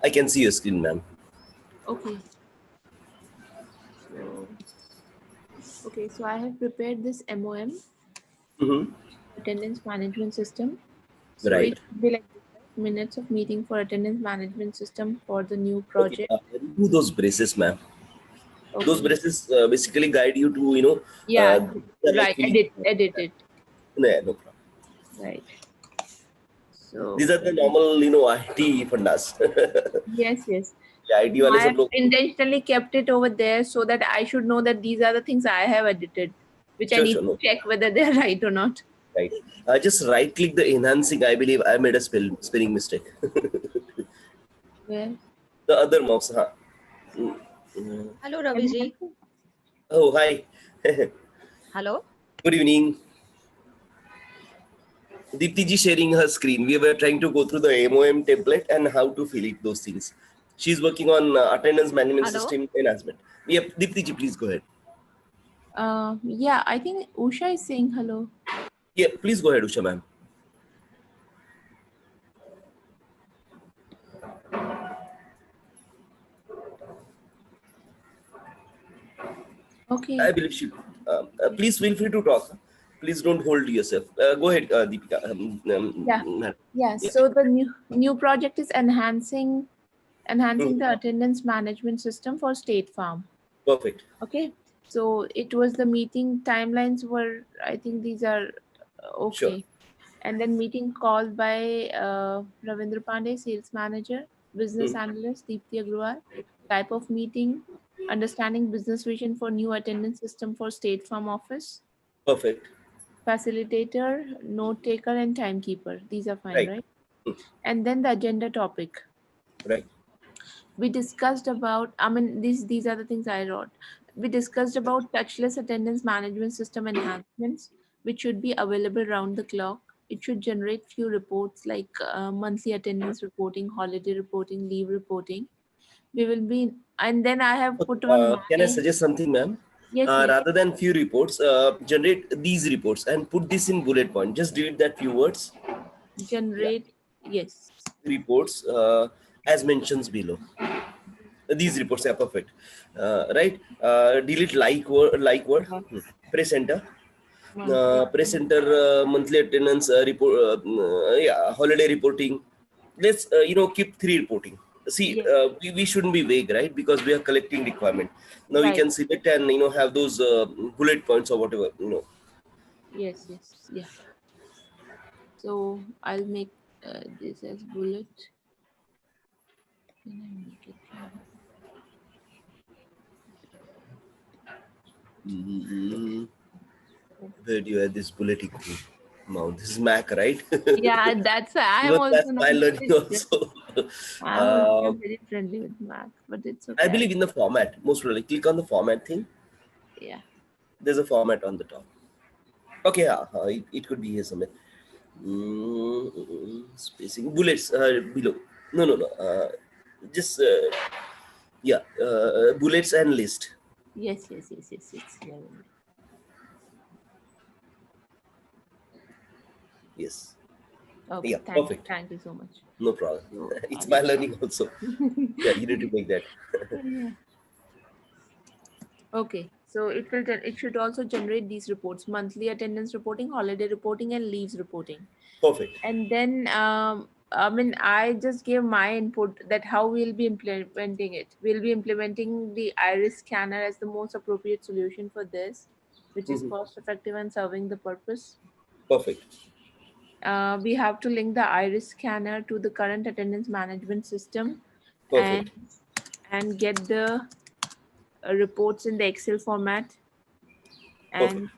I can see your screen, ma'am. Okay. So I have prepared this MOM, attendance management system. So Right. it will be like minutes of meeting for attendance management system for the new project. Remove those braces, ma'am. Okay. Those braces basically guide you to, Yeah, the right. Edit it. No problem. Right. So These are the normal, IT fundas. yes. Yeah, IT wale I sab have log. intentionally kept it over there so that I should know that these are the things I have edited, which I need to check whether they're right or not. Right. Just right click the enhancing. I believe I made a spelling mistake. Where? The other mouse, huh? Hello, Raviji. Oh, hi. Hello. Good evening. Deepti ji sharing her screen. We were trying to go through the MOM template and how to fill it, those things. She's working on attendance management system enhancement. Yep, Deepti ji, please go ahead. Yeah, I think Usha is saying hello. Yeah, please go ahead, Usha ma'am. Okay. I believe she. Please feel free to talk. Please don't hold yourself. Go ahead, Deepika. Yeah. So the new project is enhancing the attendance management system for State Farm. Perfect. Okay. So it was the meeting timelines were, I think these are okay. Sure. And then meeting called by Ravindra Pandey, sales manager, business analyst, Deepti Agrawal. Type of meeting, understanding business vision for new attendance system for State Farm office. Perfect. Facilitator, note taker, and timekeeper. These are fine, right? And then the agenda topic. Right. We discussed about, these are the things I wrote. We discussed about touchless attendance management system enhancements, which should be available round the clock. It should generate few reports like monthly attendance reporting, holiday reporting, leave reporting. We will be, and then I have put on Can I my, suggest something, ma'am? yes, yes, Rather than few reports, generate these reports and put this in bullet point. Just delete that few words. Yeah. generate, yes, Reports as mentions below. These reports are perfect. Right. Delete like word. Press enter. monthly. Press enter monthly attendance report. Yeah, holiday reporting. Let's keep 3 reporting. See, Yes, we shouldn't be vague, right? Because we are collecting requirement. Now we right, can select and have those bullet points or whatever. yes, yes, yeah. So I'll make this as bullet. Can I make it round? Where do you have this bullet equal? Now this is Mac, right? Yeah, that's why I am Even also that's not my learning very, also. I'm also not very friendly with Mac, but it's I okay. believe in the format. Most probably, click on the format thing. Yeah. There's a format on the top. Okay, it could be here somewhere. Spacing bullets below. No. Just yeah, bullets and list. Yes. Yeah. Yes. Okay. Yeah, Thank you. perfect. Thank you so much. No problem. So It's I'll my learning also. Yeah, you need to make that. yeah. Okay. So it should also generate these reports: monthly attendance reporting, holiday reporting, and leaves reporting. Perfect. And then I just gave my input that how we'll be implementing it. We'll be implementing the iris scanner as the most appropriate solution for this, which is cost effective and serving the purpose. Perfect. We have to link the iris scanner to the current attendance management system and Perfect. get the reports in the Excel format Perfect. and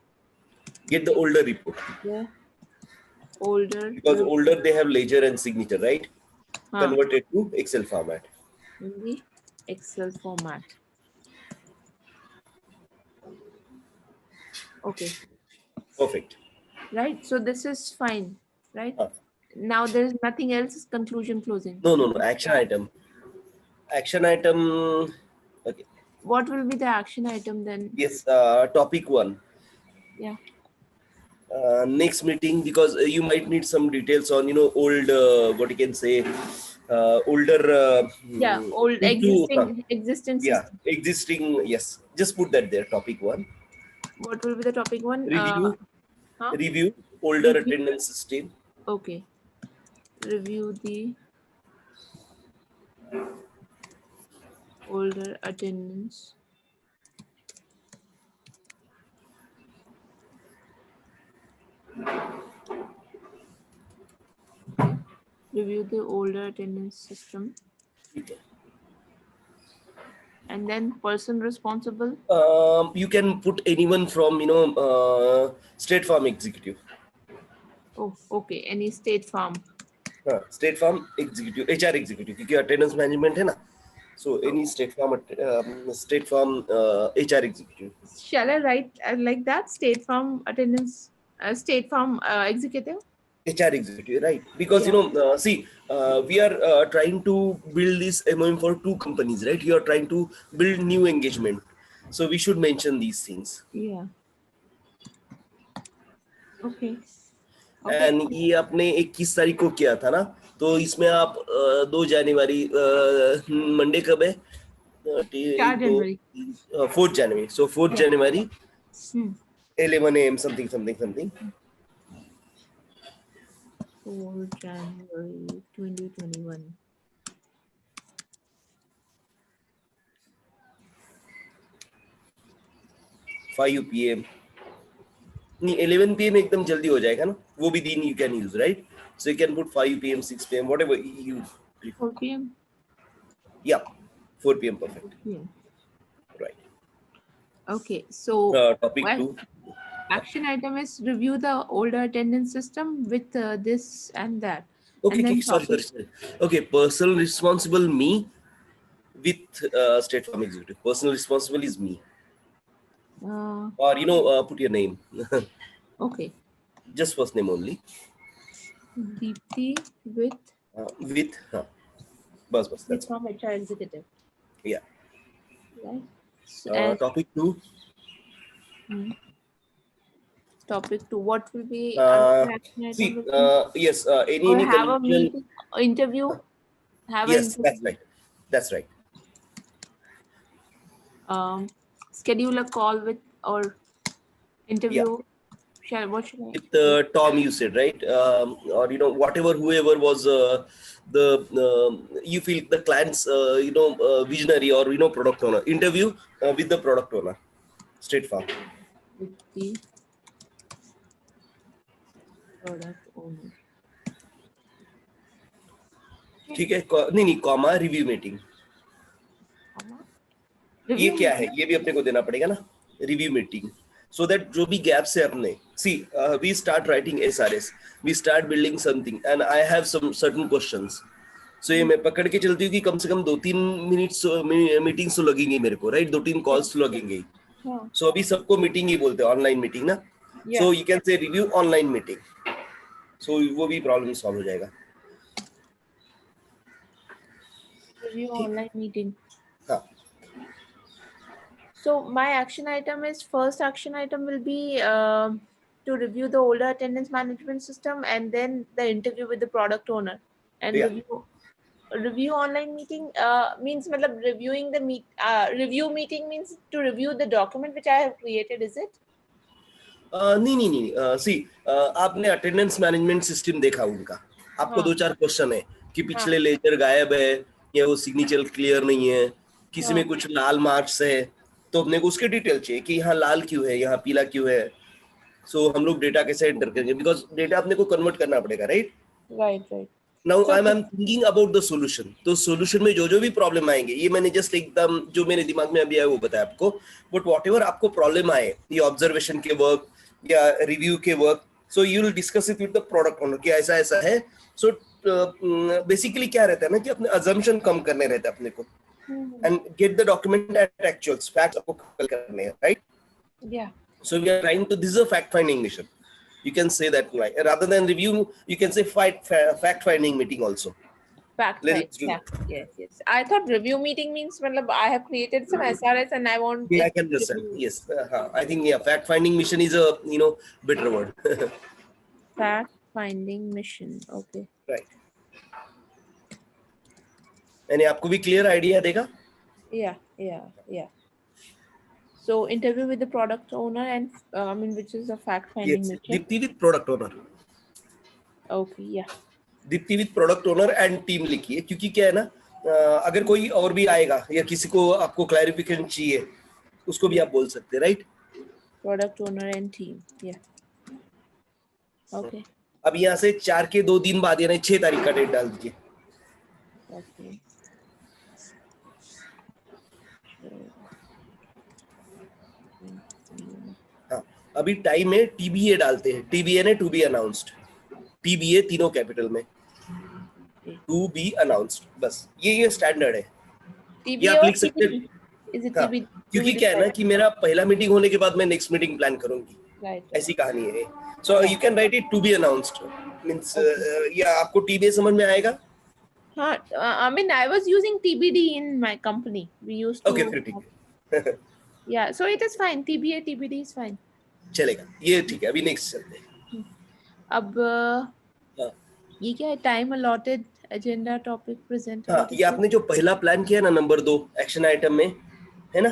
Get the older report. the older Because older they have ledger and signature, right? huh, Converted to Excel format. in the Excel format. Okay. Perfect. Right, so this is fine, right? Huh. Now there is nothing else. Conclusion, closing. No. Action item. Action item. Okay. What will be the action item then? Yes. Topic 1. Yeah. Next meeting, because you might need some details on old what you can say older Yeah, old into existing yeah, system. existing. Yes, just put that there. Topic 1. What will be the topic one? Review. Huh? Review older Review. attendance system. Okay. Review the older attendance. Review the older attendance system. And then person responsible. You can put anyone from State Farm executive. Oh, okay. Any State Farm. State Farm executive, HR executive, क्योंकि attendance management है ना. So any State Farm HR executive. Shall I write like that? State Farm attendance, State Farm executive. HR executive, right? Because Yeah. see, we are trying to build this MOM for 2 companies, right? You are trying to build new engagement, so we should mention these things. Yeah. Okay. And ये आपने 21 तारीख को किया था ना, तो इसमें आप 2 जनवरी मंडे कब है? 4 January. 4th January. So 4th January, 11 a.m. something. 4 January 2021. 5 p.m. नहीं, 11 p.m. एकदम जल्दी हो जाएगा ना, वो भी दिन you can use, right? So you can put 5 p.m., 6 p.m., whatever you prefer. 4 p.m. Yeah, 4 p.m. perfect. Yeah. Right. Okay. So Topic 2. Action item is review the older attendance system with this and that. Okay, and then okay, sorry. Okay, personal responsible me with State Farm executive. Personal responsible is me, or put your name, Okay, just first name only. Deepti with With bus, State that's Farm HR executive, yeah. right? So, and Topic 2. topic 2, what will be another action item? See, Will be, yes, or any have a condition. meeting, interview, have an Yes, interview. that's right. Schedule a call with or interview. What should I? With Tom, you said, right? Or whatever, whoever was you feel the client's visionary or product owner. Interview with the product owner, State Farm. With the product owner. ठीक है, नहीं comma review meeting. ये Review क्या है, ये भी अपने को देना पड़ेगा ना, रिव्यू मीटिंग, so that जो भी gaps है अपने, see, we start writing SRS, we start building something and I have some certain questions, so ये मैं पकड़ के चलती हूँ कि कम से कम 2-3 मिनट्स मीटिंग्स तो लगेंगी मेरे को, राइट, 2-3 कॉल्स तो लगेंगे. So अभी सबको मीटिंग ही बोलते हैं, ऑनलाइन मीटिंग ना, so you can say review online meeting, so वो भी प्रॉब्लम सॉल्व हो जाएगा. Review online meeting. हाँ. So my action item is, first action item will be to review the older attendance management system, and then the interview with the product owner, and review online meeting means matlab reviewing the review meeting means to review the document which I have created, is it? नहीं, सी, आपने attendance management system देखा उनका, आपको 2-4 question है कि पिछले laser गायब है या वो सिग्नेचर क्लियर नहीं है, किसी में कुछ लाल मार्क्स है, तो अपने को उसके डिटेल चाहिए कि यहाँ लाल क्यों है, यहाँ पीला क्यों है, सो हम लोग डेटा कैसे एंटर करेंगे, बिकॉज डेटा अपने को कन्वर्ट करना पड़ेगा, right. Now I am thinking about the solution, तो सॉल्यूशन में जो भी प्रॉब्लम आएंगे, ये मैंने जस्ट एकदम जो मेरे दिमाग में अभी आया वो बताया आपको, बट व्हाटएवर आपको प्रॉब्लम आए, ये ऑब्जर्वेशन के वर्क या रिव्यू के work, so you will discuss it with the product owner कि ऐसा है. सो बेसिकली क्या रहता है ना कि अपने अजम्पशन कम करने रहते हैं अपने को, and get the document at actuals, facts आपको कल करने हैं, right? Yeah. So we are trying to, this is a fact finding mission, you can say that, like, rather than review you can say fact finding meeting also. Fact find. Yeah. Yes. I thought review meeting means matlab I have created some SRS and I want. Yeah, I can understand. Yes, I think fact finding mission is a better word. Fact finding mission. Okay. Right. यानी आपको भी clear idea देगा. Yeah. So interview with the product owner and which is a fact finding mission. Deepti with product owner. Okay, yeah. Deepti with product owner and team लिखिए, क्योंकि क्या है ना, अगर कोई और भी आएगा या किसी को आपको क्लैरिफिकेशन चाहिए, उसको भी आप बोल सकते हैं, right. Product owner and team. Yeah. Okay. अब यहाँ से 4 के 2 दिन बाद यानी 6 तारीख का डेट डाल दीजिए. Okay. हाँ, अभी टाइम है, TBA डालते हैं, TBA ने टू बी अनाउंस्ड, TBA तीनों कैपिटल में, टू बी अनाउंस्ड, बस ये स्टैंडर्ड है. ये आप लिख सकते हैं. Is it TBD? क्योंकि क्या है ना कि मेरा पहला मीटिंग होने के बाद मैं नेक्स्ट मीटिंग प्लान करूंगी, Right. ऐसी कहानी है. So you can write it to be announced, means या आपको TBA समझ में आएगा. हाँ, I mean I was using TBD in my company. We used to. Okay, pretty. Yeah, so it is fine. TBD is fine. चलेगा, ये ठीक है. अभी नेक्स्ट चलते हैं. अब ये क्या है, time allotted agenda topic present. हाँ, ये आपने जो पहला प्लान किया ना नंबर 2 एक्शन आइटम में, है ना,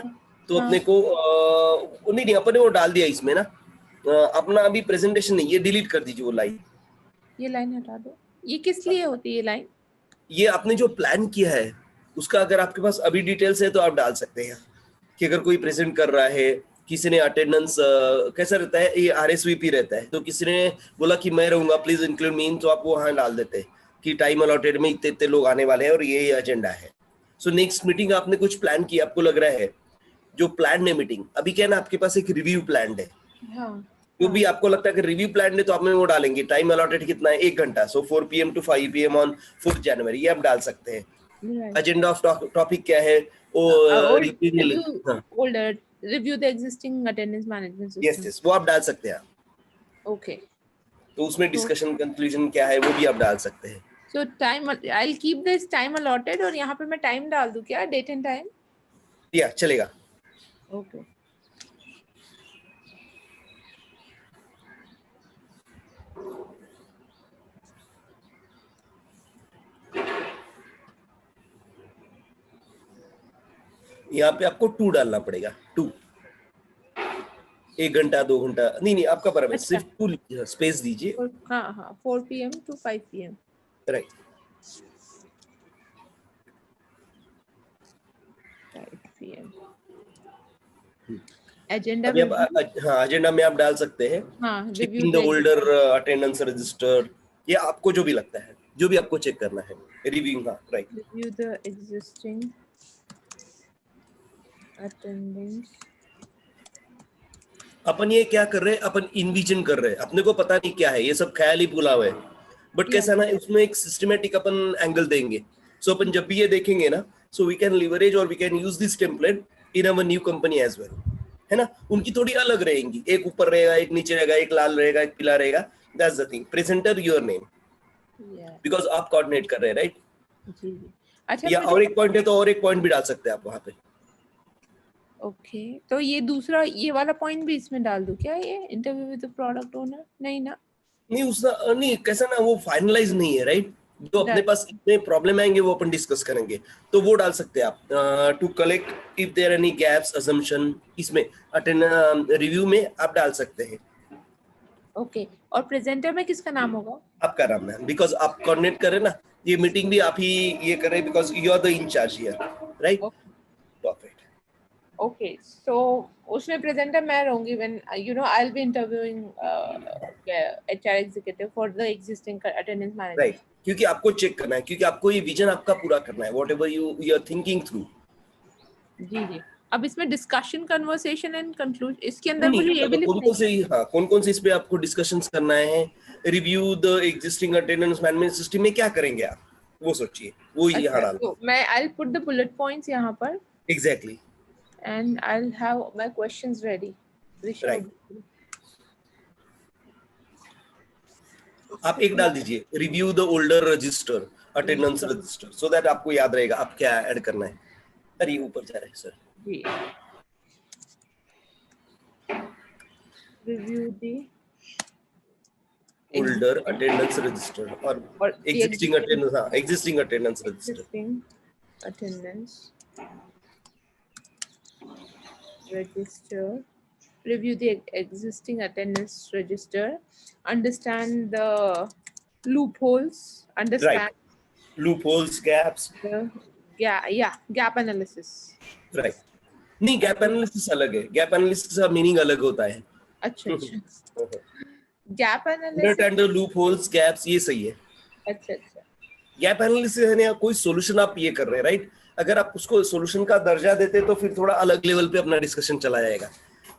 तो अपने को नहीं अपने वो डाल दिया इसमें ना, अपना अभी प्रेजेंटेशन नहीं, ये डिलीट कर दीजिए वो लाइन. ये लाइन हटा दो. ये किस लिए होती है ये लाइन? ये आपने जो प्लान किया है उसका अगर आपके पास अभी डिटेल्स है तो आप डाल सकते हैं कि अगर कोई प्रेजेंट कर रहा है, किसी ने अटेंडेंस कैसा रहता है, ये RSVP रहता है, तो किसी ने बोला कि मैं रहूंगा प्लीज इंक्लूड मी, तो आप वो वहाँ डाल देते हैं कि टाइम अलॉटेड में इतने लोग आने वाले हैं और ये एजेंडा है. सो नेक्स्ट मीटिंग आपने कुछ प्लान किया, आपको लग रहा है जो प्लान है मीटिंग, अभी क्या है ना आपके पास एक रिव्यू प्लान है. हाँ. जो भी आपको लगता है कि रिव्यू प्लान है तो आप में वो डालेंगे टाइम अलॉटेड कितना है 1 घंटा, सो 4 PM to 5 PM ऑन 4 जनवरी, ये आप डाल सकते हैं। Right. एजेंडा ऑफ टॉपिक क्या है वो Or रिव्यू, हाँ older review the existing attendance management system. Yes वो आप डाल सकते हैं। Okay. तो उसमें डिस्कशन कंक्लूजन क्या है वो भी आप डाल सकते हैं। So time, I'll keep this time allotted और यहाँ पे मैं time डाल दूँ क्या, date and time? या चलेगा। Okay. यहाँ पे आपको 2 डालना पड़ेगा, 2, 1 घंटा 2 घंटा नहीं आपका बराबर, अच्छा। सिर्फ 2 स्पेस दीजिए। हाँ 4 PM to 5 PM. Right 5 PM. Agenda अभी आप हाँ एजेंडा में आप डाल सकते हैं checking the older attendance register, ये आपको जो भी लगता है, जो भी आपको चेक करना है, रिव्यूइंग। हाँ right, review the existing attendance. अपन ये क्या कर रहे हैं, अपन इन्विजन कर रहे हैं, अपने को पता नहीं क्या है, ये सब ख्याल ही भुला हुआ है, बट कैसा ना उसमें एक सिस्टमेटिक अपन एंगल देंगे। सो अपन जब भी ये देखेंगे ना, सो वी कैन लिवरेज और we can use this template in our new company as well, है ना। उनकी थोड़ी अलग रहेंगी, एक ऊपर रहेगा, एक नीचे रहेगा, एक लाल रहेगा, एक पीला रहेगा, that's the thing. Presenter your name, because आप कोऑर्डिनेट कर रहे हैं, राइट। जी अच्छा, या और एक पॉइंट है तो और एक पॉइंट भी डाल सकते हैं आप वहां पे। ओके तो ये दूसरा, ये वाला पॉइंट भी इसमें डाल दूं क्या, ये interview with the product owner? नहीं ना, नहीं उसका नहीं, कैसा ना वो फाइनलाइज नहीं है, राइट। जो अपने पास इतने प्रॉब्लम आएंगे वो अपन डिस्कस करेंगे, तो वो डाल सकते हैं आप। To collect if there any gaps assumption, इसमें अटेंड रिव्यू में आप डाल सकते हैं। ओके और प्रेजेंटर में किसका नाम होगा? आपका नाम है, बिकॉज आप कोऑर्डिनेट करें ना, ये मीटिंग भी आप ही ये करें, because you are the incharge here, right. Perfect. Okay so उसमें प्रेजेंटर मैं रहूंगी when you know I will be interviewing HR executive for the existing attendance manager, right, क्योंकि आपको चेक करना है, क्योंकि आपको ये विजन आपका पूरा करना है, whatever you are thinking through. जी अब इसमें डिस्कशन, कन्वर्सेशन एंड कंक्लूजन, इसके अंदर मुझे ये भी कौन कौन से इस पे आपको डिस्कशंस करना है, review the existing attendance management system में क्या करेंगे आप, वो सोचिए, वो यहाँ डाल। तो मैं I will put the bullet points यहाँ पर, exactly, and I'll have my questions ready. Right. आप एक डाल दीजिए, review the older register attendance register, so that आपको याद रहेगा आप क्या ऐड करना है। अरे ऊपर जा रहा है सर। जी review the older attendance register और एग्जिस्टिंग अटेंडेंस, हाँ existing attendance register, attendance register, review the existing attendance register, understand the loopholes, understand loopholes, gaps, gap analysis, right। नहीं गैप एनालिसिस अलग है, गैप एनालिसिस का meaning अलग होता है। अच्छा gap analysis, understand the loopholes, gaps, ये सही है। अच्छा गैप एनालिसिस है ना, कोई सॉल्यूशन आप ये कर रहे हैं, राइट। अगर आप उसको सॉल्यूशन का दर्जा देते तो फिर थोड़ा अलग लेवल पे अपना डिस्कशन चला जाएगा।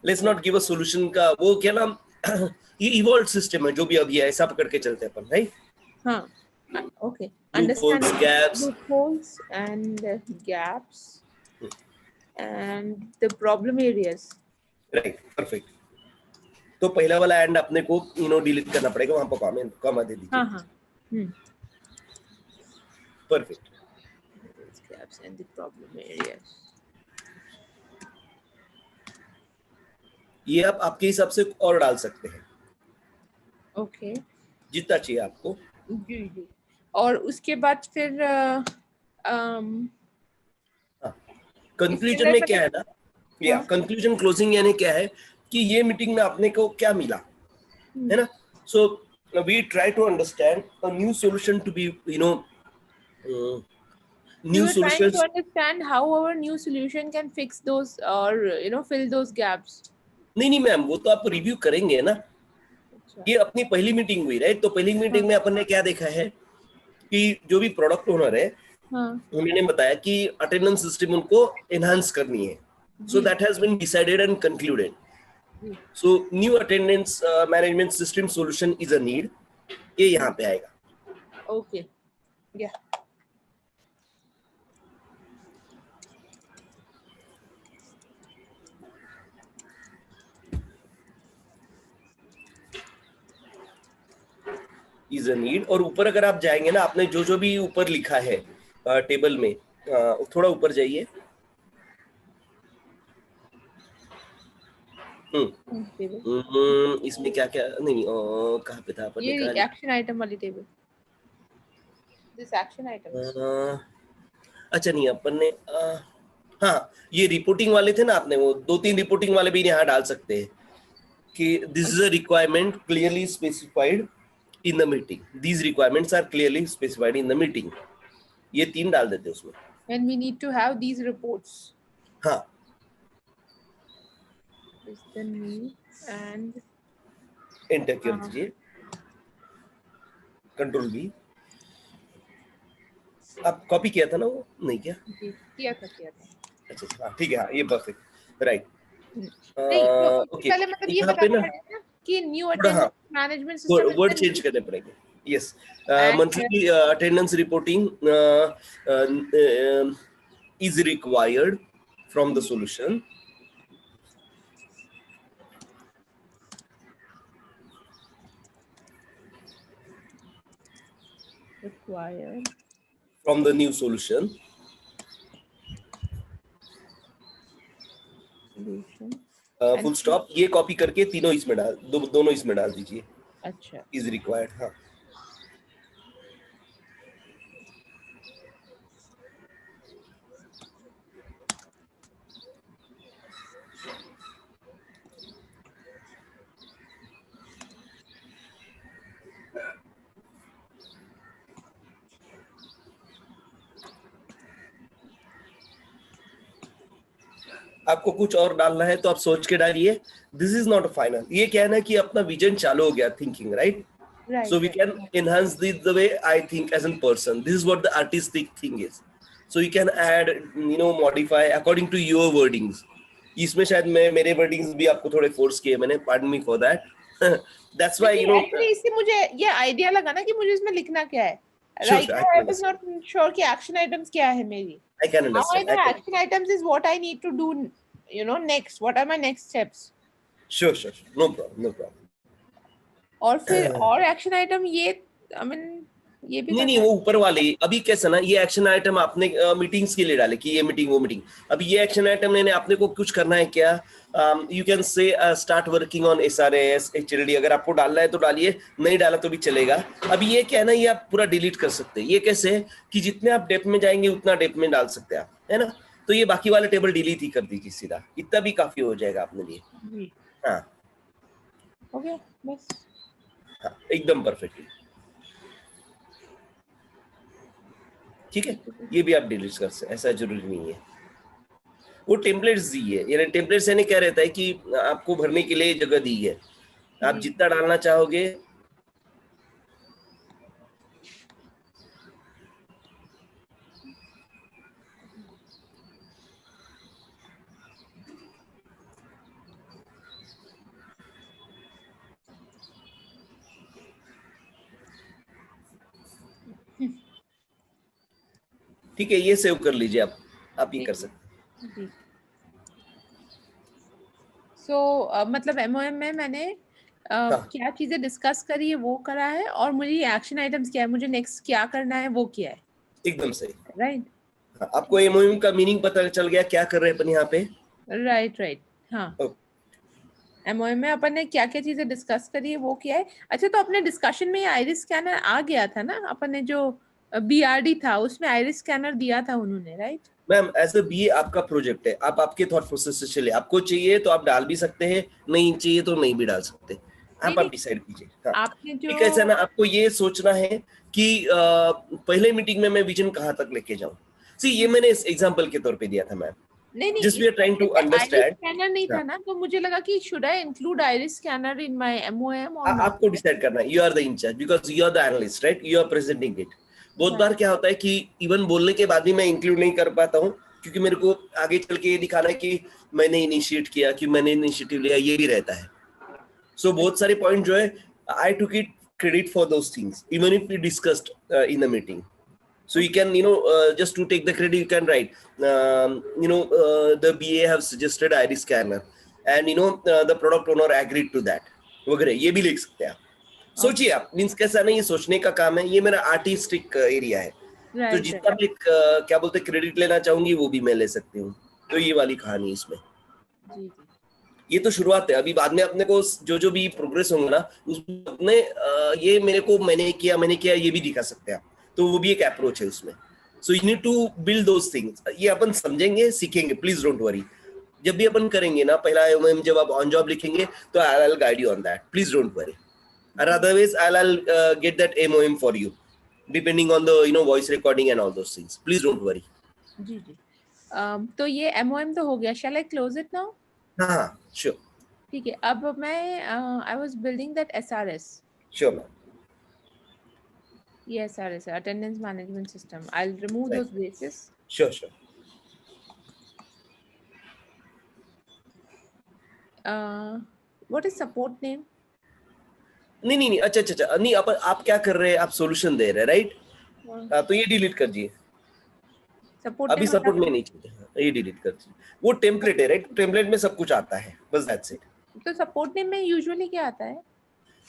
Let's not give a solution का, वो क्या नाम ये इवॉल्व सिस्टम है जो भी अभी है, ऐसा पकड़ के चलते हैं अपन, राइट। हाँ okay, understanding gaps, loopholes and gaps and the problem areas, right perfect. तो पहला वाला एंड अपने को डिलीट करना पड़ेगा, वहां पर कॉमा दे दीजिए। हाँ perfect. gaps and the problem areas, ये आप आपके हिसाब से और डाल सकते हैं, ओके जितना चाहिए आपको। जी और उसके बाद फिर कंक्लूजन में क्या है ना, या कंक्लूजन क्लोजिंग यानी क्या है कि ये मीटिंग में आपने को क्या मिला, है ना। So we try to understand a new solution to be new solutions, trying to understand how our new solution can fix those or fill those gaps. नहीं मैम, वो तो आप रिव्यू करेंगे ना। ये अपनी पहली मीटिंग हुई, राइट। तो पहली मीटिंग में अपन ने क्या देखा है कि जो भी प्रोडक्ट ओनर है उन्होंने बताया कि अटेंडेंस सिस्टम उनको एनहांस करनी है, so that has been decided and concluded. So new attendance management system solution is a need, ये यहाँ पे आएगा। ओके, या इज अ नीड। और ऊपर अगर आप जाएंगे ना, आपने जो जो भी ऊपर लिखा है टेबल में, थोड़ा ऊपर जाइए। इसमें क्या क्या नहीं, कहाँ पे था अपन ये निकाल, एक्शन आइटम वाली टेबल, दिस एक्शन आइटम। अच्छा नहीं अपन ने हाँ, ये रिपोर्टिंग वाले थे ना, आपने वो 2-3 रिपोर्टिंग वाले भी यहाँ डाल सकते हैं कि this is a requirement clearly specified in the meeting, these requirements are clearly specified in the meeting, ये 3 डाल देते उसमें। When we need to have these reports, हाँ, is the need and enter कर दीजिए, कंट्रोल V। आप copy किया था ना वो, नहीं क्या? किया था। अच्छा हाँ ठीक है, हाँ ये परफेक्ट, राइट। नहीं तो ओके, पहले मतलब ये यहाँ पे बताना ना पड़ेगा कि new attendance management word system change करने पड़ेंगे। Yes, And- monthly attendance reporting is required from the solution. required From the new solution. solution full stop, ये कॉपी करके तीनों इसमें डाल दोनों इसमें डाल दीजिए। अच्छा, is required, हाँ। आपको कुछ और डालना है तो आप सोच के डालिए, दिस इज नॉट फाइनल। ये क्या है ना कि अपना विजन चालू हो गया, thinking, right? right, So we can enhance the way I think as a person. This is what the artistic thing is. So you can add, modify according to your wordings. इसमें शायद मैं मेरे wordings भी आपको थोड़े force किए मैंने, pardon me for that. That's why actually इससे मुझे ये आइडिया लगा ना कि मुझे इसमें लिखना क्या है। Sure, Right sure, now I I was not sure कि action items क्या है मेरी। I can Now I understand. know action items is what I need to do, next. What are my next steps? Sure. No problem. और फिर और action item ये I mean ये भी नहीं, वो ऊपर वाले अभी कैसा ना, ये एक्शन आइटम आपने मीटिंग्स के लिए डाले कि ये मीटिंग वो मीटिंग। अभी ये एक्शन आइटम मैंने आपने को कुछ करना है क्या, you can say start working on SRAS HLD, अगर आपको डालना है तो डालिए, नहीं डाला तो भी चलेगा। अभी ये क्या है ना, ये आप पूरा डिलीट कर सकते हैं। ये कैसे है कि जितने आप डेप्थ में जाएंगे उतना डेप्थ में डाल सकते हैं आप, है ना? तो ये बाकी वाले टेबल डिलीट ही कर दीजिए सीधा, इतना भी काफी हो जाएगा अपने लिए। हाँ ओके, बस हाँ, एकदम परफेक्टली ठीक है। ये भी आप डिलीट कर सकते, ऐसा जरूरी नहीं है। वो टेम्पलेट्स दी है, यानी टेम्पलेट्स यानी क्या रहता है कि आपको भरने के लिए जगह दी है, आप जितना डालना चाहोगे। ठीक है, ये सेव कर लीजिए आप ये कर सकते। सो मतलब MOM में मैंने क्या चीजें डिस्कस करी है वो करा है, और मुझे एक्शन आइटम्स क्या है, मुझे नेक्स्ट क्या करना है वो किया है। एकदम सही, राइट। आपको MOM का मीनिंग पता चल गया, क्या कर रहे हैं अपन यहाँ पे। राइट, हाँ। MOM में अपन ने क्या क्या चीजें डिस्कस करी है वो किया है। अच्छा, तो अपने डिस्कशन में आइरिस स्कैनर आ गया था ना, अपन ने जो BRD था उसमें आइरिस स्कैनर दिया था उन्होंने, right? Ma'am as a BA आपका प्रोजेक्ट है, आप आपके थॉट प्रोसेस से चले, आपको चाहिए तो आप डाल भी सकते हैं, नहीं चाहिए तो नहीं भी डाल सकते, आप डिसाइड कीजिए। आपने जो कैसा ना, आपको ये सोचना है कि पहले मीटिंग में मैं विजन कहाँ तक लेके जाऊं। सी ये मैंने इस एग्जांपल के तौर पे दिया था मैम, नहीं just we are trying to understand. Scanner नहीं था ना, तो मुझे लगा कि should I include iris scanner in my MOM और आपको डिसाइड करना है, you are the incharge because you are the analyst, right? You are presenting it. बहुत बार क्या होता है कि इवन बोलने के बाद भी मैं इंक्लूड नहीं कर पाता हूँ, क्योंकि मेरे को आगे चल के ये दिखाना है कि मैंने इनिशिएट किया, कि मैंने इनिशिएटिव लिया, ये भी रहता है. सो बहुत सारे पॉइंट जो है I took it credit for those things even if we discussed in the meeting. So you can, just to take the credit, you can write, the BA have suggested iris scanner, and the product owner agreed to that. वगैरह ये भी लिख सकते हैं आप. सोचिए आप, means कैसा नहीं, ये सोचने का काम है, ये मेरा आर्टिस्टिक एरिया है. तो जितना मैं क्या बोलते क्रेडिट लेना चाहूंगी वो भी मैं ले सकती हूँ. तो ये वाली कहानी इसमें. ये तो शुरुआत है. अभी बाद में अपने को जो भी प्रोग्रेस होंगे ना, उसमें अपने ये मेरे को मैंने किया ये भी दिखा सकते हैं आप. तो वो भी एक अप्रोच है उसमें. So you need to build those things. ये अपन समझेंगे, सीखेंगे. Please don't worry. जब भी अपन करेंगे ना, पहला एमओएम जब आप ऑन जॉब लिखेंगे तो I will guide you on that. Please don't worry. और otherwise I will get that MOM for you depending on the voice recording and all those things. Please don't worry. जी. तो ये MOM तो हो गया. Shall I close it now? हाँ, sure. ठीक है. अब मैं I was building that SRS. Sure ma'am. Yes, SRS, attendance management system. I'll remove those bases. Sure. What is support name? नहीं. अच्छा. नहीं, आप क्या कर रहे हैं? आप सॉल्यूशन दे रहे हैं, राइट? तो ये डिलीट कर दीजिए. सपोर्ट अभी सपोर्ट में नहीं चाहिए. ये डिलीट कर दीजिए. वो टेम्पलेट है, राइट? टेम्पलेट में सब कुछ आता है, बस दैट्स इट. तो सपोर्ट नेम में यूजुअली क्या आता है?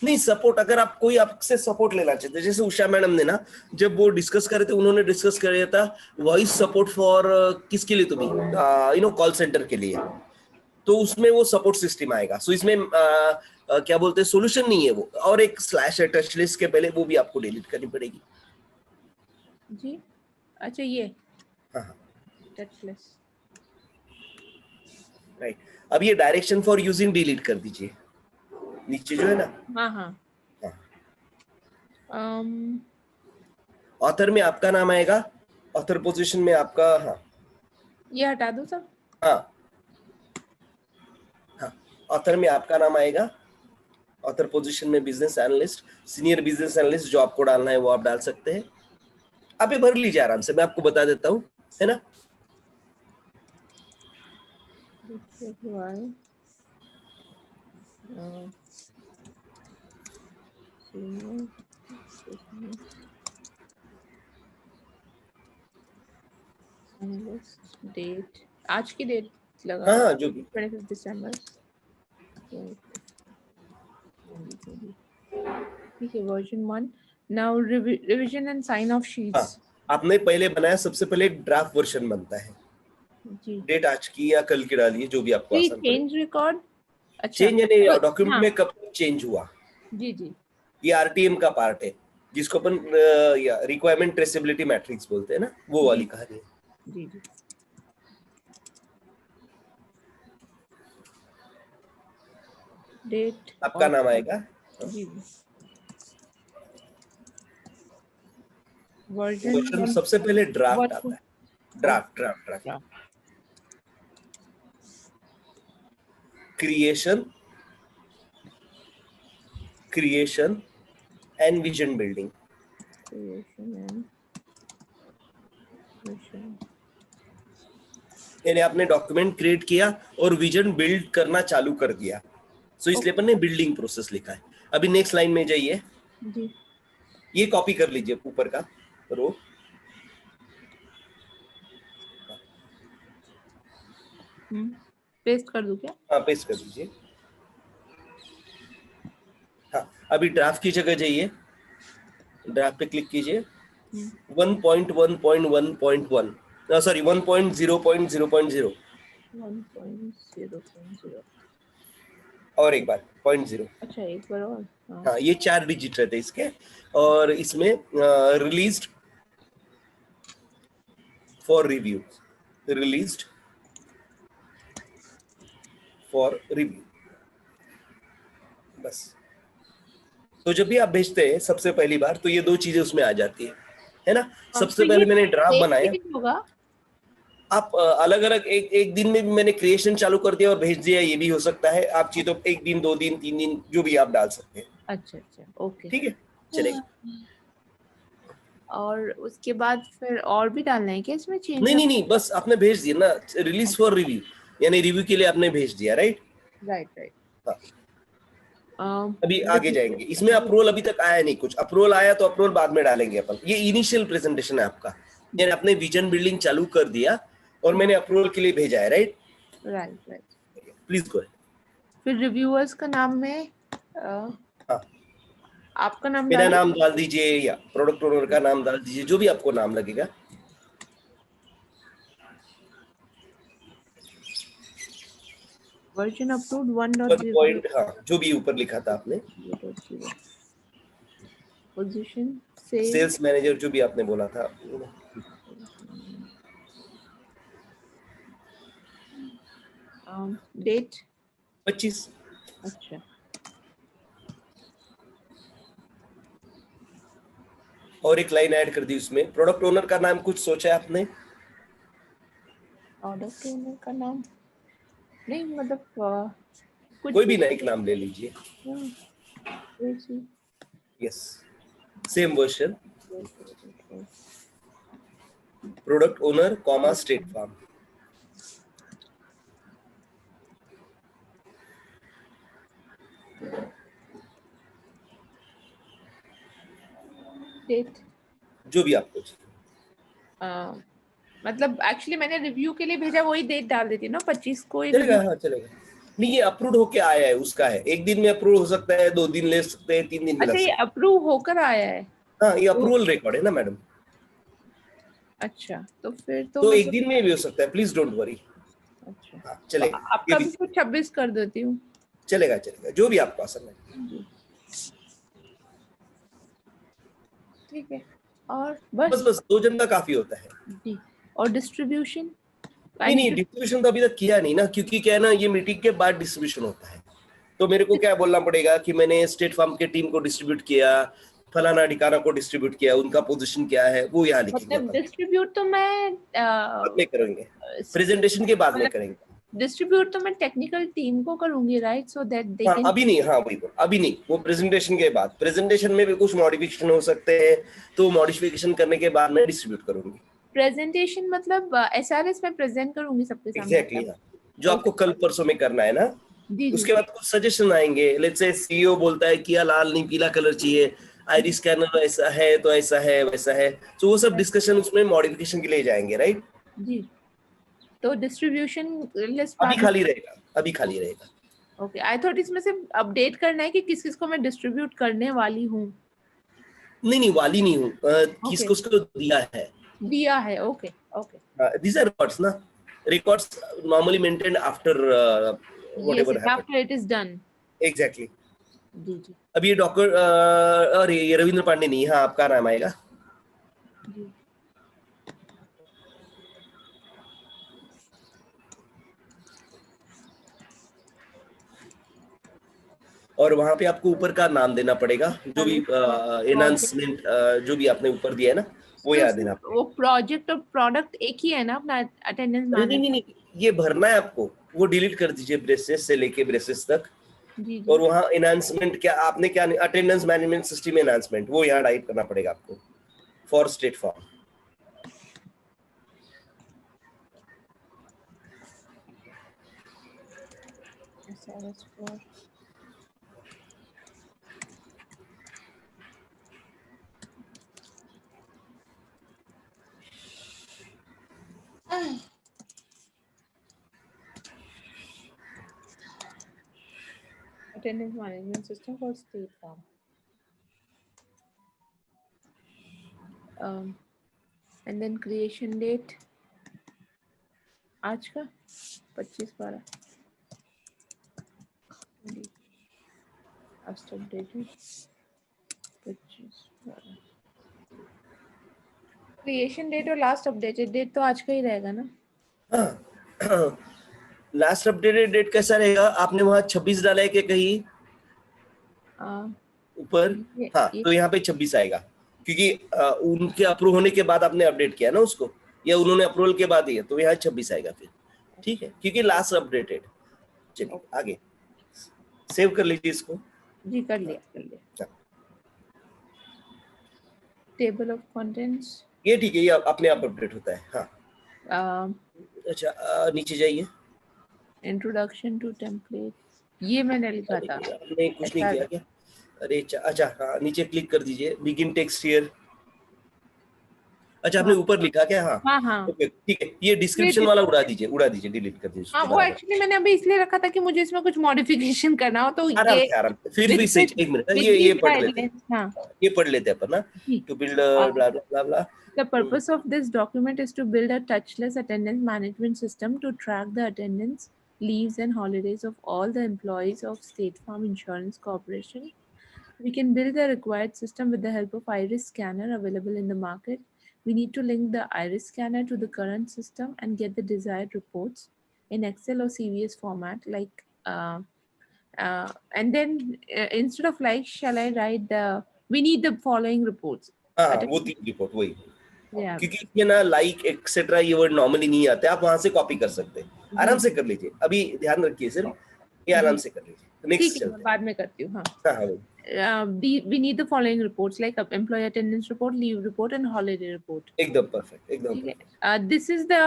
नहीं, सपोर्ट अगर आप कोई आपसे सपोर्ट लेना चाहते हैं, जैसे उषा मैडम ने ना जब वो डिस्कस कर रहे थे, उन्होंने डिस्कस किया था वॉइस सपोर्ट फॉर किसके लिए, तुम्हें कॉल सेंटर के लिए. तो उसमें वो सपोर्ट सिस्टम आएगा. सो इसमें क्या बोलते हैं, सोल्यूशन नहीं है वो. और एक स्लैश है टच लिस्ट के पहले, वो भी आपको डिलीट करनी पड़ेगी. जी. अच्छा, ये हाँ टच लिस्ट, राइट. अब ये डायरेक्शन फॉर यूजिंग डिलीट कर दीजिए, नीचे जो है ना. हाँ. ऑथर में आपका नाम आएगा, ऑथर पोजीशन में आपका. हाँ, ये हटा दो सब. हाँ, ऑथर में आपका नाम आएगा. ऑथर पोजीशन में business analyst, senior business analyst, जो आपको डालना है वो आप डाल सकते हैं. आप ये भर लीजिए आराम से, मैं आपको बता देता हूँ, है ना. डेट, आज की डेट लगा. हाँ, जो भी. 25 दिसंबर. ठीक है. Version 1. Now revision and sign off sheets. आपने पहले बनाया, सबसे पहले एक ड्राफ्ट वर्जन बनता है. जी. डेट आज की या कल की डालिए, जो भी आपको आसान लगे. Change record. अच्छा, चेंज यानी डॉक्यूमेंट में कब चेंज हुआ. जी. ये आरटीएम का पार्ट है, जिसको अपन रिक्वायरमेंट ट्रेसेबिलिटी मैट्रिक्स बोलते हैं ना, वो वाली कहानी है. जी. डेट आपका नाम आएगा. जी. वर्जन सबसे पहले ड्राफ्ट आता है. Draft creation and vision building. यानी आपने डॉक्यूमेंट क्रिएट किया और विजन बिल्ड करना चालू कर दिया. सो इसलिए अपन ने बिल्डिंग प्रोसेस लिखा है. अभी नेक्स्ट लाइन में जाइए. जी. ये कॉपी कर लीजिए ऊपर का रो. पेस्ट कर दूं क्या? हाँ, पेस्ट कर दीजिए. हाँ, अभी ड्राफ्ट की जगह जाइए, ड्राफ्ट पे क्लिक कीजिए. 1.1.1.1 सॉरी 1.0.0.0 1.0.0. और एक बार 0.0. अच्छा, एक बार और. हाँ, ये 4 डिजिट रहते हैं इसके. और इसमें रिलीज्ड फॉर रिव्यू, बस. तो जब भी आप भेजते हैं सबसे पहली बार, तो ये 2 चीजें उसमें आ जाती है ना. सबसे पहले मैंने ड्राफ्ट बनाया. आप अलग अलग एक दिन में भी मैंने क्रिएशन चालू कर दिया और भेज दिया, ये भी हो सकता है. आप चाहिए तो 1 दिन, 2 दिन, 3 दिन, जो भी आप डाल सकते हैं. अच्छा, ओके. ठीक है, चलेगा. और उसके बाद फिर और भी डालना है क्या इसमें चेंज? नहीं, बस आपने भेज दिया ना, रिलीज फॉर रिव्यू, यानी रिव्यू के लिए आपने भेज दिया, राइट? राइट। अभी आगे जाएंगे। इसमें अप्रूवल अभी तक आया नहीं, कुछ अप्रूवल आया तो अप्रूवल बाद में डालेंगे अपन। ये इनिशियल प्रेजेंटेशन है आपका, यानी आपने विजन बिल्डिंग चालू कर दिया और मैंने अप्रूवल के लिए भेजा है, राइट? राइट। Please go. फिर रिव्यूअर्स का नाम में हाँ, आपका नाम मेरा डालूं? नाम डाल दीजिए या प्रोडक्ट ओनर का नाम डाल दीजिए, जो भी आपको नाम लगेगा। Version approved 1.0. हाँ, जो भी ऊपर लिखा था आपने। पोजीशन सेल्स मैनेजर, जो भी आपने बोला था। डेट 25। अच्छा। और एक लाइन ऐड कर दी उसमें, प्रोडक्ट ओनर का नाम कुछ सोचा है आपने? प्रोडक्ट ओनर का नाम नहीं, मतलब कुछ कोई भी ना एक नाम ले लीजिए। Yes, same version, product owner comma State Farm. Date जो भी आपको मतलब एक्चुअली मैंने रिव्यू के लिए भेजा, वही डेट डाल देती हूँ ना, 25 को ही चलेगा। हाँ चलेगा। नहीं, ये अप्रूव होके आया है, उसका है। एक दिन में अप्रूव हो सकता है, 2 दिन ले सकते हैं, 3 दिन भी लग अच्छा, ये सकते अप्रूव होकर आया है? हैं। हाँ, ये अप्रूवल रिकॉर्ड है ना मैडम, अच्छा, तो फिर तो तो एक मतलब दिन में भी हो सकता है, प्लीज डोंट वरी। अच्छा, हाँ तो चलेगा, ये आपका भी भी कुछ 26 कर देती हूँ। चलेगा, जो भी आपको पसंद है। ठीक है, और बस 2 जन का काफी होता है। जी। और डिस्ट्रीब्यूशन? नहीं, डिस्ट्रीब्यूशन तो अभी तक किया नहीं ना, क्योंकि क्या है ना, ये मीटिंग के बाद डिस्ट्रीब्यूशन होता है। तो मेरे को क्या बोलना पड़ेगा कि मैंने स्टेट फार्म के टीम को डिस्ट्रीब्यूट किया, फलाना ठिकाना को डिस्ट्रीब्यूट किया, उनका पोजीशन क्या है वो यहाँ लिखेंगे मतलब अपन। डिस्ट्रीब्यूट तो मैं बाद में करेंगे, प्रेजेंटेशन के बाद में करेंगे। डिस्ट्रीब्यूट तो मैं टेक्निकल टीम को करूंगी, राइट? सो दैट दे हाँ कैन। अभी नहीं, हाँ वही अभी नहीं, वो प्रेजेंटेशन के बाद। प्रेजेंटेशन में भी कुछ मॉडिफिकेशन हो सकते हैं, तो मॉडिफिकेशन करने के बाद मैं डिस्ट्रीब्यूट करूंगी। प्रेजेंटेशन मतलब एसआरएस में प्रेजेंट करूंगी सबके सामने? एग्जैक्टली, हाँ, जो आपको कल परसों में करना है ना। जी। उसके बाद कुछ सजेशन आएंगे। लेट्स से सीईओ बोलता है कि लाल नहीं पीला कलर चाहिए, आइरिस स्कैनर ऐसा है तो ऐसा है वैसा है, तो वो सब डिस्कशन उसमें मॉडिफिकेशन के लिए जाएंगे, राइट? जी, तो डिस्ट्रीब्यूशन लिस्ट अभी खाली रहेगा, अभी खाली रहेगा। ओके, आई थॉट इसमें से अपडेट करना है कि किस किस को मैं डिस्ट्रीब्यूट करने वाली हूँ। नहीं, वाली नहीं हूँ, किसको उसको दिया है। ओके। these are records ना, records normally maintained after whatever happened. After it is done. Exactly. जी। अब ये डॉक्टर, अरे ये रविंद्र पांडे नहीं, हाँ आपका नाम आएगा। जी। और वहां पे आपको ऊपर का नाम देना पड़ेगा, जो भी एनहांसमेंट जो भी आपने ऊपर दिया है ना, वो याद देना पड़ेगा। वो प्रोजेक्ट और प्रोडक्ट एक ही है ना अपना, अटेंडेंस नहीं, ये भरना है आपको, वो डिलीट कर दीजिए, ब्रेसेस से लेके ब्रेसेस तक। जी। और वहाँ एनहांसमेंट क्या आपने क्या, अटेंडेंस मैनेजमेंट सिस्टम एनहांसमेंट, वो यहाँ टाइप करना पड़ेगा आपको for State Farm. Attendance management system for State Farm. And then creation date आज का 25/12 last updated 25/12। क्रिएशन डेट और लास्ट अपडेटेड डेट तो आज का ही रहेगा ना? लास्ट अपडेटेड डेट कैसा रहेगा? आपने वहां 26 डाला है कि कहीं ऊपर? हाँ, तो यहाँ पे 26 आएगा, क्योंकि उनके अप्रूव होने के बाद आपने अपडेट किया ना उसको, या उन्होंने अप्रूवल के बाद ही, तो यहाँ 26 आएगा फिर। ठीक है, क्योंकि लास्ट अपडेटेड। चलिए आगे सेव कर लीजिए इसको। जी, कर लिया। table of contents. ये ठीक है, ये अपने आप अपडेट होता है। हाँ Uh, अच्छा, नीचे जाइए। introduction to templates. ये मैंने लिखा अरे था। आपने कुछ नहीं किया क्या? अरे अच्छा हाँ, नीचे क्लिक कर दीजिए, बिगिन टेक्स्ट हियर। अच्छा आपने ऊपर लिखा क्या? हाँ हाँ हाँ ओके ठीक है, ये डिस्क्रिप्शन वाला उड़ा दीजिए, डिलीट कर दीजिए हाँ, उसको वो बराबर। एक्चुअली मैंने अभी इसलिए रखा था कि मुझे इसमें कुछ मॉडिफिकेशन करना हो, तो आराम ये से आराम से, फिर भी सही, एक मिनट with ये these पढ़ लेते हैं, guidelines, हाँ ये पढ़ लेते हैं अपन ना। ठीक। To build blah blah blah blah. The purpose of this document is to build a touchless attendance management system to track the attendance, leaves, and holidays of all the employees of State Farm Insurance Corporation. We can build the required system with the help of iris scanner available in the market. We need to link the iris scanner to the current system and get the desired reports in Excel or CVS format. And then instead of like, shall I write we need the following reports. हाँ वो 3 report वही, Yeah. क्योंकि इसमें ना like etcetera ये word normally नहीं आते, आप वहां से कॉपी कर सकते हैं, आराम से कर लीजिए, अभी ध्यान रखिए सिर्फ, ये आराम से कर लीजिए। ठीक नेक्स्ट है, चलते बाद में करती हूँ। हाँ, हैं। हाँ हाँ we need the following reports like employee attendance report, leave report, and holiday report. एकदम परफेक्ट, एकदम ठीक perfect. है, this is the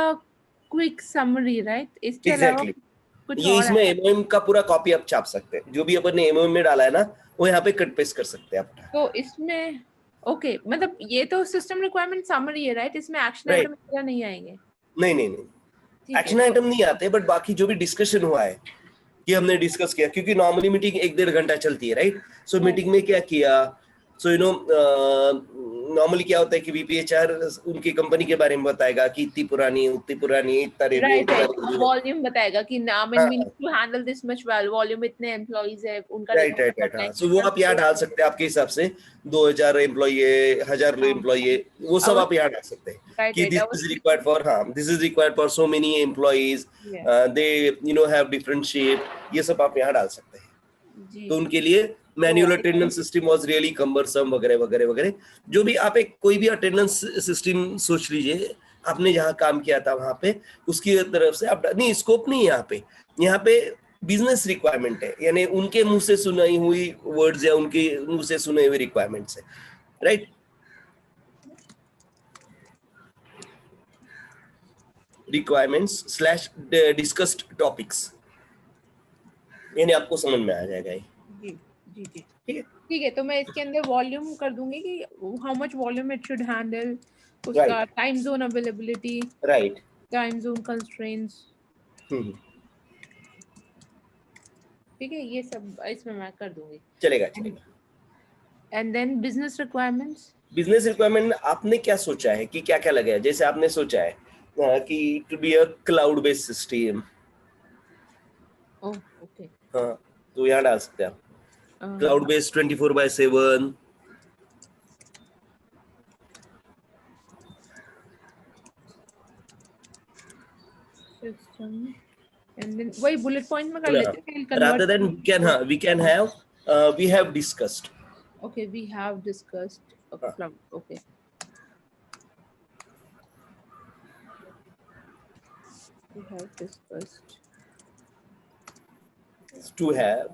quick summary, right? इसके अलावा Exactly. कुछ ये और इसमें है? एमओएम का पूरा कॉपी आप छाप सकते हैं, जो भी अपन ने एमओएम में डाला है ना वो यहाँ पे कट पेस्ट कर सकते हैं आप। तो इसमें ओके, मतलब ये तो सिस्टम रिक्वायरमेंट समरी है, राइट? इसमें एक्शन Right. आइटम वगैरह नहीं आएंगे? नहीं, ठीक है, एक्शन आइटम नहीं आते, बट बाकी जो भी डिस्कशन हुआ है कि हमने डिस्कस किया, क्योंकि नॉर्मली मीटिंग 1-1.5 घंटा चलती है, राइट? सो मीटिंग में क्या किया, सो यू नो नॉर्मली क्या होता है कि वीपीएचआर उनकी कंपनी के बारे में बताएगा कि इतनी पुरानी है, उतनी पुरानी है, इतना राइट राइट, रेवेन्यू, वॉल्यूम बताएगा कि नाम हाँ, we need to handle this much volume, इतने एम्प्लॉइज है, उनका राइट राइट राइट। हाँ सो वो आप यहाँ डाल सकते हैं आपके हिसाब से, 2000 एम्प्लॉई है, 1000 एम्प्लॉई है, वो सब आप यहाँ डाल सकते हैं कि दिस इज रिक्वायर्ड फॉर, हाँ this is required for so many employees, they you know have different shape, ये सब आप यहाँ डाल सकते हैं। तो उनके लिए manual attendance system was really cumbersome वगैरह वगैरह वगैरह, जो भी आप एक कोई भी अटेंडेंस सिस्टम सोच लीजिए, आपने जहाँ काम किया था वहां पे उसकी तरफ से आप नहीं, स्कोप नहीं है यहाँ पे बिजनेस रिक्वायरमेंट है, यानी उनके मुंह से सुनाई हुई वर्ड्स या उनके मुंह से सुने हुए रिक्वायरमेंट्स है, right? Requirements slash discussed topics, यानी आपको समझ में आ जाएगा ये। जी जी ठीक है, ठीक है, तो मैं इसके अंदर वॉल्यूम कर दूंगी कि how much volume it should handle, उसका time zone availability, right, time zone constraints, ठीक है, ये सब इसमें मैं कर दूंगी, चलेगा। एंड देन बिजनेस रिक्वायरमेंट आपने क्या सोचा है कि क्या क्या लगा है? जैसे आपने सोचा है कि it be a cloud based system, okay, हाँ तो यहाँ डाल सकते हैं आप cloud based 24/7, system, and then वही बुलेट पॉइंट में कर लेते हैं, rather than we have discussed. Okay, we have discussed cloud. Okay. We have discussed. To have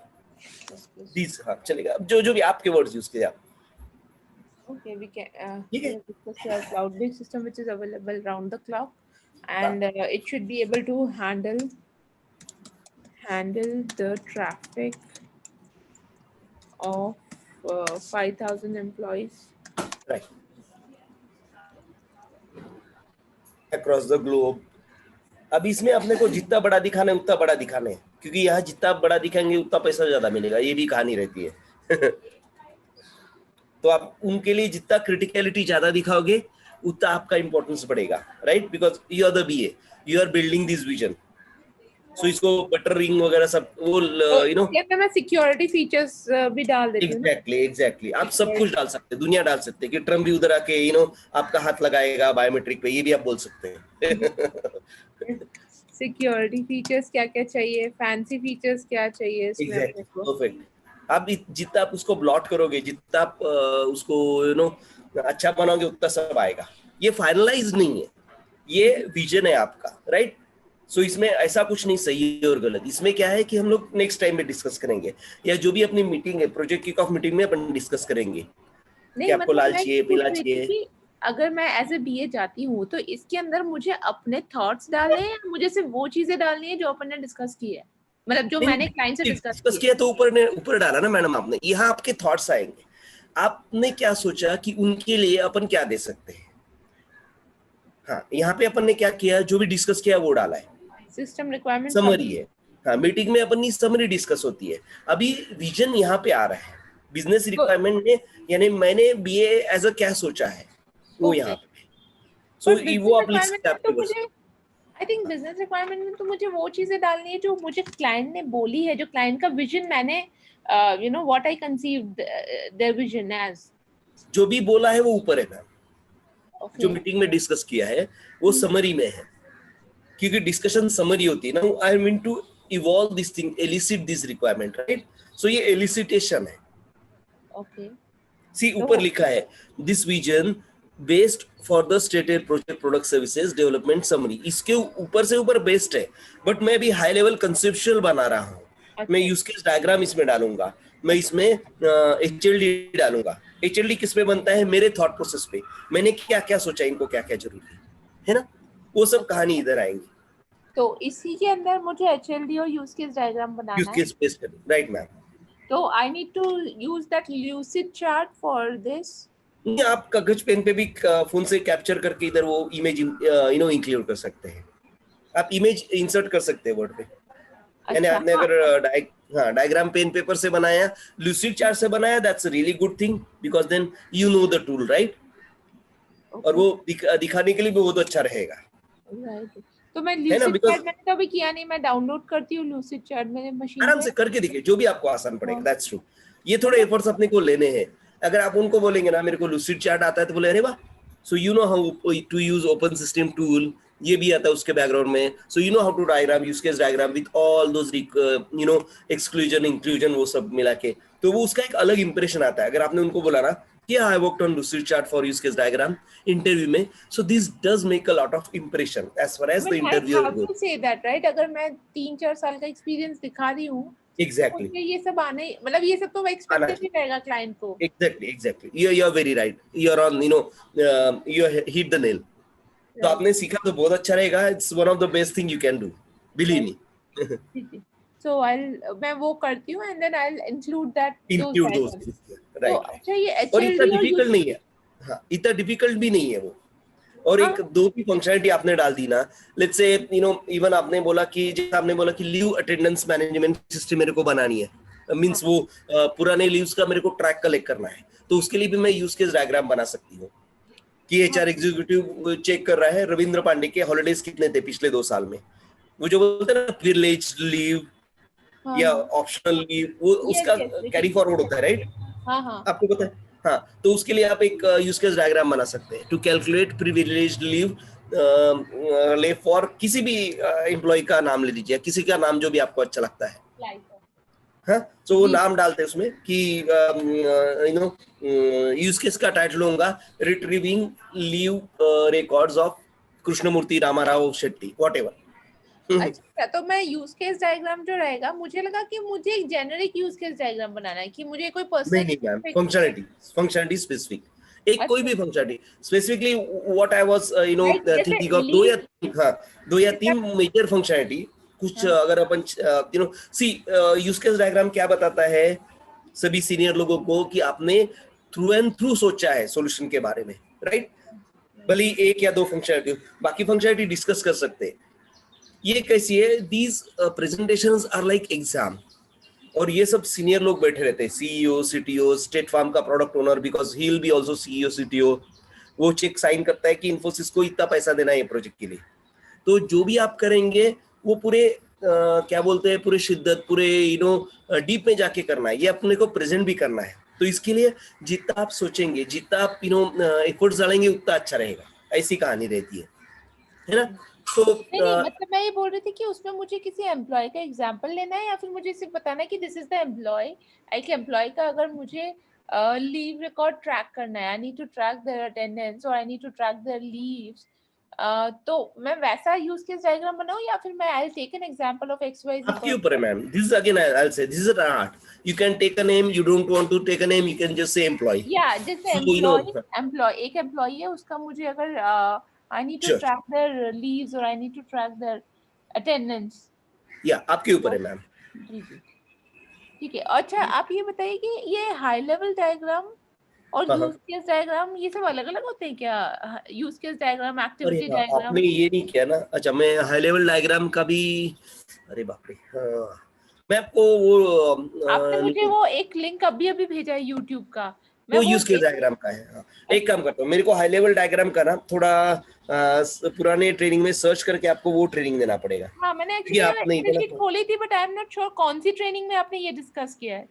these, हाँ चलेगा, अब जो भी आपके वर्ड्स यूज किए आप। Okay, we can ठीक है, discuss a cloud-based system which is available round the clock, and it should be able to handle the traffic of 5,000 employees. Right. Across the globe. अब इसमें अपने को जितना बड़ा दिखाना है उतना बड़ा दिखाना है, क्योंकि यहाँ जितना बड़ा दिखाएंगे उतना पैसा ज्यादा मिलेगा, ये भी कहानी रहती है। तो आप उनके लिए जितना क्रिटिकलिटी ज्यादा दिखाओगे उतना आपका इंपॉर्टेंस बढ़ेगा, right? Because you are the BA, you are building this vision, so इसको बटर रिंग वगैरह सब वो यू नो, मैं सिक्योरिटी फीचर्स भी डाल देती हूँ। एग्जैक्टली आप सब कुछ डाल सकते हैं, दुनिया डाल सकते हैं कि ट्रम्प भी उधर आके यू नो आपका हाथ लगाएगा बायोमेट्रिक पे, ये भी आप बोल सकते हैं। सिक्योरिटी फीचर्स क्या क्या चाहिए, फैंसी फीचर्स क्या चाहिए इसमें? Exactly, perfect. आप जितना आप उसको ब्लॉट करोगे, जितना आप उसको यू नो अच्छा बनाओगे उतना सब आएगा। ये फाइनलाइज नहीं है, ये विजन है आपका, राइट? सो इसमें ऐसा कुछ नहीं सही और गलत, इसमें क्या है कि हम लोग नेक्स्ट टाइम में डिस्कस करेंगे, या जो भी अपनी मीटिंग है, प्रोजेक्ट किक ऑफ मीटिंग में अपन डिस्कस करेंगे कि आपको लाल मैं चाहिए, पूछ पीला रही थी चाहिए। कि अगर मैं एज ए बीए जाती हूँ तो इसके अंदर मुझे अपने थॉट्स डालने हैं या मुझे सिर्फ वो चीजें डालनी है जो अपन ने डिस्कस की है, मतलब जो नहीं मैंने क्लाइंट से डिस्कस डिस्कस की है। किया तो ऊपर डाला ना मैडम आपने, यहाँ आपके थॉट्स आएंगे। आपने क्या सोचा कि उनके लिए अपन क्या दे सकते हैं। हाँ, यहाँ पे अपन ने क्या किया, जो भी डिस्कस किया वो डाला है, सिस्टम रिक्वायरमेंट समरी है। हाँ, मीटिंग में अपन की समरी डिस्कस होती है। अभी विजन यहाँ पे आ रहा है, बिजनेस रिक्वायरमेंट में, यानी मैंने बीए एज अ क्या सोचा है वो यहाँ ओके, पे। सो पर वो बिजनेस आप लिख रिक्वायरमेंट सकते हैं में तो अपने को। मुझे आई थिंक बिजनेस रिक्वायरमेंट में तो मुझे वो चीजें डालनी है जो मुझे क्लाइंट ने बोली है, जो क्लाइंट का विजन मैंने you know what I conceived their vision as. जो भी बोला है वो ऊपर है मैम, ओके, जो मीटिंग में डिस्कस किया है वो समरी में है, क्योंकि डिस्कशन समरी होती है ना। I mean to evolve this thing, elicit this requirement, right. So ये एलिसिटेशन है। ओके, सी तो ऊपर लिखा है this vision based for the stated project product services development summary, इसके ऊपर से ऊपर बेस्ड है, बट मैं भी हाई लेवल कंसेप्चुअल बना रहा हूँ। मैं अच्छा, यूज केस डायग्राम इसमें डालूंगा, मैं इसमें HLD डालूंगा। HLD किस पे बनता है, मेरे थॉट प्रोसेस पे, मैंने क्या क्या सोचा, इनको क्या क्या जरूरी है ना, वो सब कहानी इधर आएंगी। तो इसी के अंदर मुझे एचएलडी और यूज केस डायग्राम यूज बनाना है। Case based, right ma'am. तो I need to use that Lucid chart for this. नहीं, आप कागज पेन पे भी फोन से कैप्चर करके इधर वो इमेज इंक्लूड कर सकते हैं। आप इमेज इंसर्ट कर सकते हैं वर्ड पे। यानी अच्छा, आपने हाँ, अगर डायग्राम पेन पेपर से बनाया, लूसिड चार्ट से बनाया, that's a really good thing, because then you know the tool, right. और ओके, वो दिखाने के लिए भी बहुत अच्छा रहेगा, राइट। तो मैं है ना, ल्यूसिड बिकॉज चार्ट मैंने कभी किया नहीं, मैं डाउनलोड करती हूँ ल्यूसिड चार्ट मेरे मशीन आराम पे। से करके देखिए, जो भी आपको आसान पड़ेगा, हाँ, दैट्स ट्रू। ये तो थोड़े मैं एफर्ट्स अपने को लेने हैं। अगर आप उनको बोलेंगे ना मेरे को लूसिड चार्ट आता है, तो बोले अरे वाह, so you know how to use open system tool, ये भी आता है उसके बैकग्राउंड में। So you know how to diagram, use case diagram with all those exclusion inclusion, वो सब मिला के, तो वो उसका एक अलग इंप्रेशन आता है। अगर आपने उनको बोला ना कि I worked on Lucid chart for use case diagram interview में, so this does make a lot of impression as far as the but I interviewer have goes. To say that, right? अगर मैं 3-4 साल का experience दिखा रही हूँ तो exactly, मुझे ये सब आने, मतलब ये सब तो आना एक्सपेक्टेड ही चाहिए। रहेगा क्लाइंट को। Exactly. You're very right. You're on, you hit the nail. तो राइट, आपने सीखा तो बहुत अच्छा रहेगा. It's one of the best thing you can do. Believe right, me. जी जी। सो आई, मैं वो करती हूँ and then I include that those Include those diagrams. things. तो Right, right. अच्छा, ये और इतना एचएलडी और डिफिकल्ट यूज, नहीं है. हाँ, इतना डिफिकल्ट भी नहीं है वो. और हाँ, एक दो भी फंक्शनलिटी आपने डाल दी ना, लेट्स से इवन आपने बोला कि, जैसे आपने बोला कि लीव अटेंडेंस मैनेजमेंट सिस्टम मेरे को बनानी है, मींस वो पुराने लीव्स का मेरे को ट्रैक कलेक्ट करना है, तो उसके लिए भी मैं यूज केस डायग्राम बना सकती हूँ कि हाँ, HR एग्जीक्यूटिव चेक कर रहा है रविंद्र पांडे के हॉलिडेज कितने थे पिछले 2 साल में, वो जो बोलते हैं ना प्रिविलेज लीव हाँ, या हाँ, ऑप्शनल लीव, वो यस उसका यस, कैरी फॉरवर्ड होता है, राइट। हाँ, हाँ, आपको पता है। हाँ, तो उसके लिए आप एक यूज केस डायग्राम बना सकते हैं टू कैलकुलेट प्रिविलेज लीव ले फॉर किसी भी एम्प्लॉय का नाम ले लीजिए, किसी का नाम जो भी आपको अच्छा लगता है। हाँ, तो वो जी, नाम डालते हैं उसमें कि यूज केस का टाइटल होगा retrieving leave records of Krishnamurthy Ramarao Shetty, whatever. अच्छा, तो मैं यूज केस डायग्राम जो रहेगा, मुझे लगा कि मुझे एक जेनरिक यूज केस डायग्राम बनाना है कि मुझे कोई नहीं पर्सनल नहीं मैम, स्पेसिफिक। फंक्शनलिटी स्पेसिफिक, एक कोई अच्छा, भी functionality specifically what I was like जैसे थिंकिंग ऑफ लीव, दो या जैसे तीन मेजर फंक्शनलिटी कुछ, हाँ, अगर अपन सी यूज केस डायग्राम क्या बताता है सभी सीनियर लोगों को कि आपने थ्रू एंड थ्रू सोचा है सॉल्यूशन के बारे में, राइट। भले ही एक या दो फंक्शनलिटी, बाकी फंक्शनलिटी डिस्कस कर सकते हैं। ये कैसी है, these presentations are like exam, और ये सब सीनियर लोग बैठे रहते हैं, सीईओ सीटीओ, स्टेट फार्म का product owner, because he will be also CEO CTO, वो चेक साइन करता है कि इन्फोसिस को इतना पैसा देना है ये प्रोजेक्ट के लिए। तो जो भी आप करेंगे वो पूरे क्या बोलते हैं, पूरे शिद्दत, पूरे डीप में जाके करना है, ये अपने को प्रेजेंट भी करना है। तो इसके लिए जितना आप सोचेंगे, जितना आप एफर्ट्स डालेंगे, उतना अच्छा रहेगा, ऐसी कहानी रहती है ना। तो नहीं नहीं, मतलब मैं ये बोल रही थी कि उसमें मुझे किसी एम्प्लॉय का एग्जांपल लेना है या फिर मुझे सिर्फ बताना है कि दिस इज द एम्प्लॉय। एक एम्प्लॉय का अगर मुझे लीव रिकॉर्ड ट्रैक करना है, I need to track their attendance और I need to track their leaves, तो मैं वैसा यूज केस डायग्राम बनाऊं या फिर मैं I take an example of XYZ? आपके ऊपर है ma'am. This is again I'll say this is an art. You can take a name. You don't want to take a name. You can just say employee. या जैसे So you know. Employee एक employee है, उसका मुझे अगर I need to Sure. Track their leaves और I need to track their attendance. या आपके ऊपर है मैम. जी जी ठीक है. अच्छा आप ये बताइए कि ये हाई लेवल डायग्राम और हाँ, यूज केस डायग्राम ये सब अलग अलग होते हैं क्या? यूज केस डायग्राम, अरे एक्टिविटी हाँ, डायग्राम. आपने ये नहीं किया ना. अच्छा मैं हाई लेवल डायग्राम का भी. अरे बाप रे. हाँ. मैं आपको वो आपने मुझे वो एक लिंक अभी अभी भेजा है YouTube का. मैं वो यूज केस डायग्राम का है. हाँ. एक काम करता हूँ, मेरे को हाई लेवल डायग्राम का ना थोड़ा पुराने ट्रेनिंग में सर्च करके आपको वो ट्रेनिंग देना पड़ेगा. हाँ मैंने क्योंकि आप नहीं एक्चुअली देना. खोली थी but I am not sure कौन सी ट्रेनिंग में आपने ये डिस्कस किया है.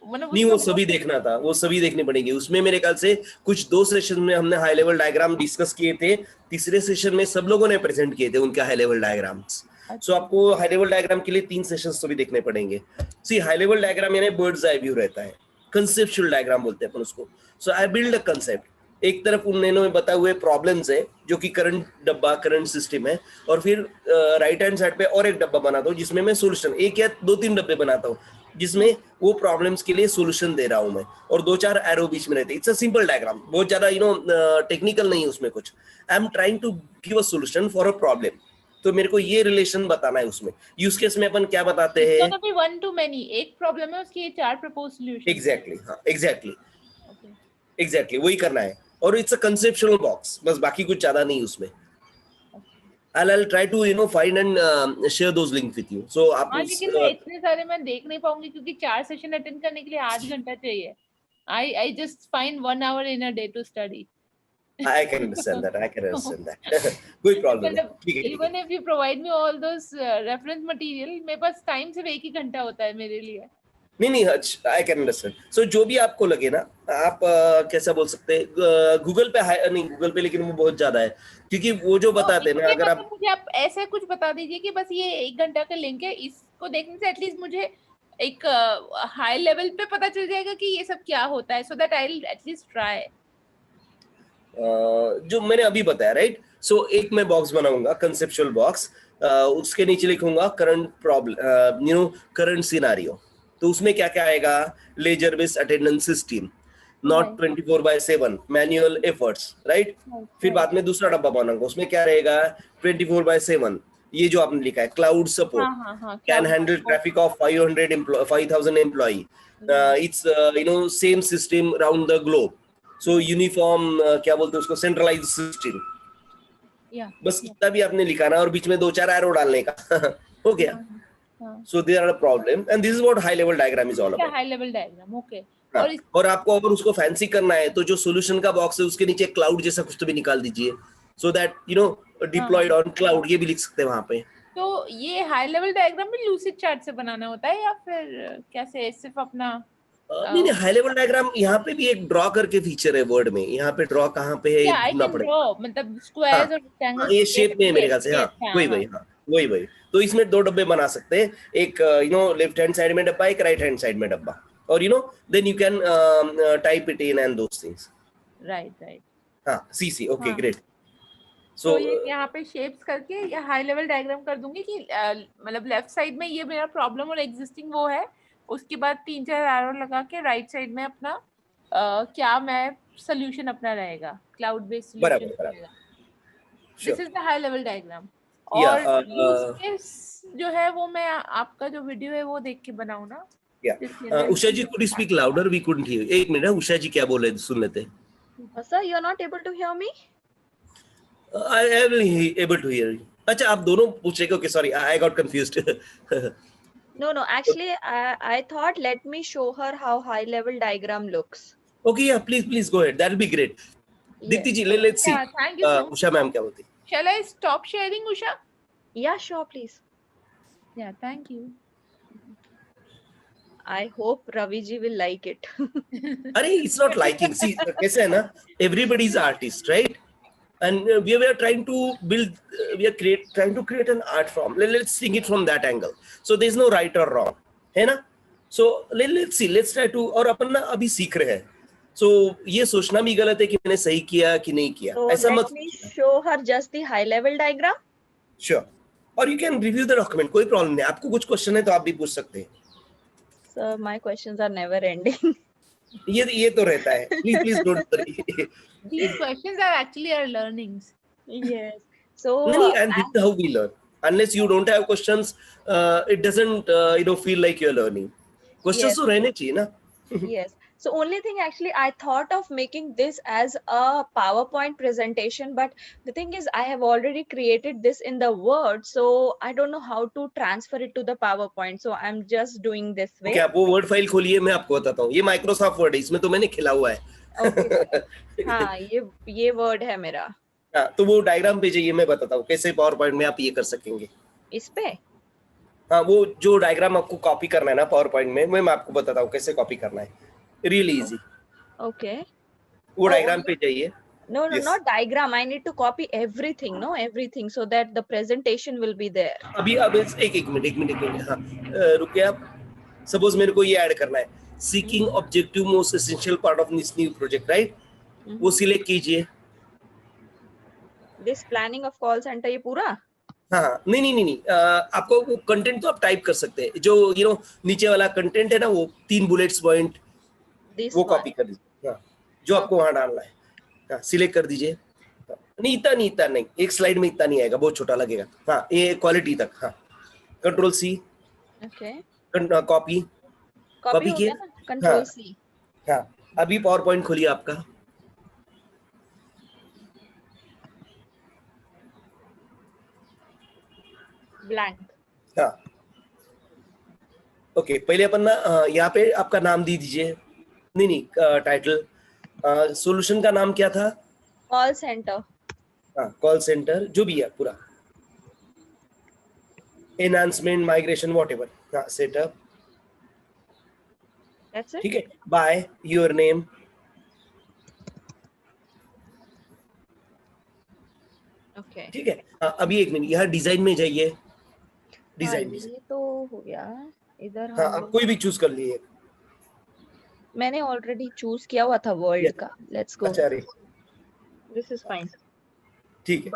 मतलब नहीं वो सभी देखना था, वो सभी देखने पड़ेंगे. उसमें मेरे ख्याल से कुछ 2 सेशन में हमने हाई लेवल डायग्राम डिस्कस किए थे. तीसरे सेशन में सब लोगों ने प्रेजेंट किए थे उनके हाई लेवल डायग्राम्स. सो आपको हाई लेवल डायग्राम के लिए 3 सेशंस तो भी देखने पड़ेंगे. सी हाई लेवल डायग्राम यानी बर्ड्स आई व्यू रहता है. कंसेप्चुअल डायग्राम बोलते हैं अपन उसको. सो आई बिल्ड अ कंसेप्ट. एक तरफ उन्होंने बताए हुए प्रॉब्लम्स है जो कि करंट डब्बा, करंट सिस्टम है, और फिर राइट हैंड साइड पे और एक डब्बा बनाता हूँ जिसमें मैं सोल्यूशन, एक या 2-3 डब्बे बनाता हूँ जिसमें वो प्रॉब्लम्स के लिए सॉल्यूशन दे रहा हूं मैं, और 2-4 एरो बीच में रहते. इट्स अ सिंपल डायग्राम, बहुत ज्यादा टेक्निकल नहीं है उसमें कुछ. I am trying to give a solution for a problem. तो मेरे को ये रिलेशन बताना है उसमें. यूज केस में अपन क्या बताते हैं? तो भी वन टू मेनी, एक प्रॉब्लम है उसकी 4 प्रपोज सॉल्यूशन. एग्जैक्टली. हाँ एग्जैक्टली वही करना है. और इट्स अ कंसेप्चुअल बॉक्स, बस बाकी कुछ ज्यादा नहीं उसमें. I'll try to find and share those links with you. So आप हाँ लेकिन मैं इतने सारे मैं देख नहीं पाऊंगी क्योंकि 4 सेशन अटेंड करने के लिए 8 घंटा चाहिए. I just find 1 hour in a day to study. I can understand that. कोई प्रॉब्लम नहीं. ठीक है. Even if you provide me all those reference material, मेरे पास टाइम सिर्फ 1 ही घंटा होता है मेरे लिए. नहीं आई कैन अंडरस्टैंड. सो जो भी आपको लगे ना, आप कैसा बोल सकते हैं, गूगल पे नहीं, गूगल पे लेकिन वो बहुत ज्यादा है क्योंकि वो जो बताते हैं ना, अगर आप मुझे आप ऐसे कुछ बता दीजिए कि बस ये 1 घंटा का लिंक है, इसको देखने से एटलीस्ट मुझे एक हाई लेवल पे पता चल जाएगा कि ये सब क्या होता है, so that I will at least try. जो मैंने अभी बताया, राइट. सो एक मैं बॉक्स बनाऊंगा, कंसेप्चुअल बॉक्स. उसके नीचे लिखूंगा करंट प्रॉब्लम, करंट सिनेरियो. तो उसमें क्या क्या आएगा? Ledger based attendance system, not 24/7, manual efforts, right. फिर बाद में दूसरा डब्बा बनाऊंगा, उसमें क्या रहेगा? 24/7, ये जो आपने लिखा है, cloud support, can handle traffic of 5,000 employee. It's same system round the globe. So uniform, क्या बोलते हैं उसको, सेंट्रलाइज्ड सिस्टम. बस इतना भी आपने लिखा ना, और बीच में 2-4 एरो डालने का. हो गया. So there are a problem, and this is what high level diagram is all about. High level diagram, okay. और आपको अगर उसको फैंसी करना है तो जो सॉल्यूशन का बॉक्स है उसके नीचे क्लाउड जैसा कुछ तो भी निकाल दीजिए, so that deployed on cloud, ये भी लिख सकते हैं वहां पे. तो ये हाई लेवल डायग्राम भी लूसिड चार्ट से बनाना होता है या फिर कैसे, सिर्फ अपना? नहीं हाई लेवल डायग्राम यहाँ पे भी एक ड्रॉ करके फीचर है वर्ड में. यहाँ पे ड्रॉ कहाँ पे है ढूंढना पड़ेगा. मतलब स्क्वायर्स और रेक्टेंगल्स ये शेप में है मेरे ख्याल से. हाँ वही. तो इसमें 2 डब्बे बना सकते हैं, एक लेफ्ट हैंड साइड में डब्बा, एक राइट हैंड साइड में डब्बा, और then you can type it in and those things. Right. हाँ सीसी. Okay great. सो ये यहाँ पे शेप्स करके या हाई लेवल डायग्राम कर दूंगी कि मतलब लेफ्ट साइड में ये मेरा प्रॉब्लम और एग्जिस्टिंग वो है, उसके बाद 3-4 एरो लगा के राइट साइड में अपना क्या मैं सॉल्यूशन अपना रहेगा, क्लाउड बेस्ड सॉल्यूशन रहेगा. This is the high level diagram. और यूज केस जो है वो मैं आपका जो वीडियो है वो देख के बनाऊं ना. उषा जी, could you speak louder? We couldn't hear you. एक मिनट, उषा जी क्या बोले सुन लेते हैं. Sir, you are not able to hear me? I am able to hear you. अच्छा आप दोनों पूछ रहे हो? Okay, sorry, I got confused. No, actually I thought let me show her how high level diagram looks. Okay, yeah, please go ahead. That will be great. Dikti ji, let's see. Thank you. Usha ma'am क्या बोलती? Shall I stop sharing, Usha? Yeah, sure, please. Yeah, thank you. I hope Ravi ji will like it. अरे it's not liking. See, कैसे है ना, everybody is artist, right? And we are trying to build, trying to create an art form. Let's think it from that angle. So there is no right or wrong, है ना? So let's see, let's try to. और अपन ना अभी सीख रहे हैं. सो ये सोचना भी गलत है कि मैंने सही किया कि नहीं किया, So ऐसा let मत me show her just the high level diagram. Sure. और you can review the document, कोई प्रॉब्लम नहीं, आपको कुछ क्वेश्चन है तो आप भी पूछ सकते हैं। So my questions are never ending. ये तो रहता है, please please don't worry. These questions are actually our learnings. Yes. So नहीं, and this is how we learn. Unless you don't have questions, it doesn't feel like you're learning. Questions Yes. तो रहने चाहिए ना। yes. So only thing actually I thought of making this as a PowerPoint presentation, but the thing is I have already created this in the Word, so I don't know how to transfer it to the PowerPoint. So I'm just doing this way. Okay, आप वो word file खोलिए, मैं आपको बताता हूँ। ये Microsoft word है, इसमें तो मैंने खिला हुआ है। Okay. हाँ, ये वर्ड है मेरा। हाँ, तो वो डायग्राम पे जाइए, मैं बताता हूँ कैसे पावर पॉइंट में आप ये कर सकेंगे। इस पे? हाँ, वो जो डायग्राम आपको कॉपी करना है ना पावर पॉइंट में, मैं आपको बताता हूँ कैसे कॉपी करना है, रियली इजी। Okay. वो डायग्राम पे जाइए। No, Yes. not diagram. I need to copy everything, no, everything, so that the presentation will be there. अभी अब एक मिनट, हाँ, रुकिए आप। सपोज मेरे को ये ऐड करना है, seeking objective most essential part of this new project, right? वो सिलेक्ट कीजिए। This planning of call center ये पूरा? हाँ, नहीं, आपको कंटेंट तो आप टाइप कर सकते हैं, जो नीचे वाला कंटेंट है ना, वो 3 बुलेट्स पॉइंट, This वो one. कॉपी कर दीजिए। हाँ, जो आपको वहां डालना है, हाँ, सिलेक्ट कर दीजिए। नहीं, इतना नहीं, एक स्लाइड में इतना नहीं आएगा, बहुत छोटा लगेगा। हाँ, ये क्वालिटी तक। हाँ, control C, Okay. Copy Copy हो किया? गया ना? Control हाँ। C. हाँ, अभी पावर पॉइंट खोलिए आपका। Blank. हाँ, ओके, पहले अपन ना यहाँ पे आपका नाम दे दीजिए। नहीं, टाइटल, सॉल्यूशन का नाम क्या था? Call center. हाँ, कॉल सेंटर, जो भी है पूरा, एनहांसमेंट, माइग्रेशन, व्हाटएवर। हाँ, सेटअप, That's it. ठीक है। By your name, Okay. ठीक है। हाँ, अभी एक मिनट, यहाँ डिजाइन में जाइए। हाँ, डिजाइन में, ये तो हो गया। इधर हाँ, हम आप कोई भी चूज कर लीजिए। मैंने ऑलरेडी चूज किया हुआ था वर्ल्ड Yes. का। Let's go. अच्छा, अरे दिस इज फाइन। ठीक है।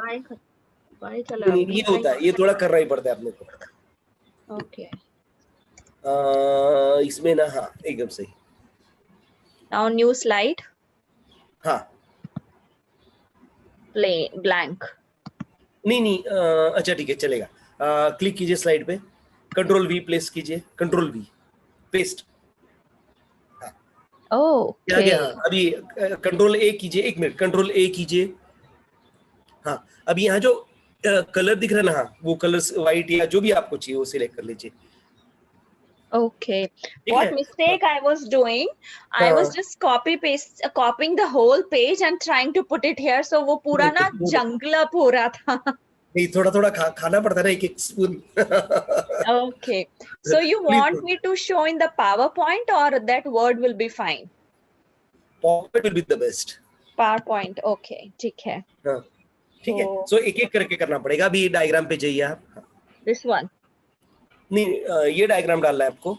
बाय चला। नहीं, ये होता है, ये थोड़ा करना ही पड़ता है अपने को। ओके। इसमें ना, हाँ, एकदम सही। Now new slide. हाँ, प्लेन ब्लैंक। नहीं, अच्छा ठीक है, चलेगा। क्लिक कीजिए स्लाइड पे, कंट्रोल वी प्लेस कीजिए, कंट्रोल वी पेस्ट। ओके। गया। अभी कंट्रोल ए कीजिए, एक मिनट, कंट्रोल ए कीजिए। हाँ, अभी यहाँ जो कलर दिख रहा है ना, हाँ, वो कलर व्हाइट या जो भी आपको चाहिए वो सिलेक्ट कर लीजिए। Okay. ठीक What है? mistake I was doing? I was हाँ। just copying the whole page and trying to put it here. So वो पूरा ना जंगलप हो रहा था। नहीं, थोड़ा खाना पड़ता है ना, एक spoon. Okay. So you want me to show in the PowerPoint or that word will be fine? PowerPoint will be the best. PowerPoint. Okay. ठीक है। हाँ, ठीक है। तो- सो एक एक करके करना पड़ेगा। अभी डायग्राम पे जाइए आप। This one. नहीं, ये डायग्राम डालना है आपको।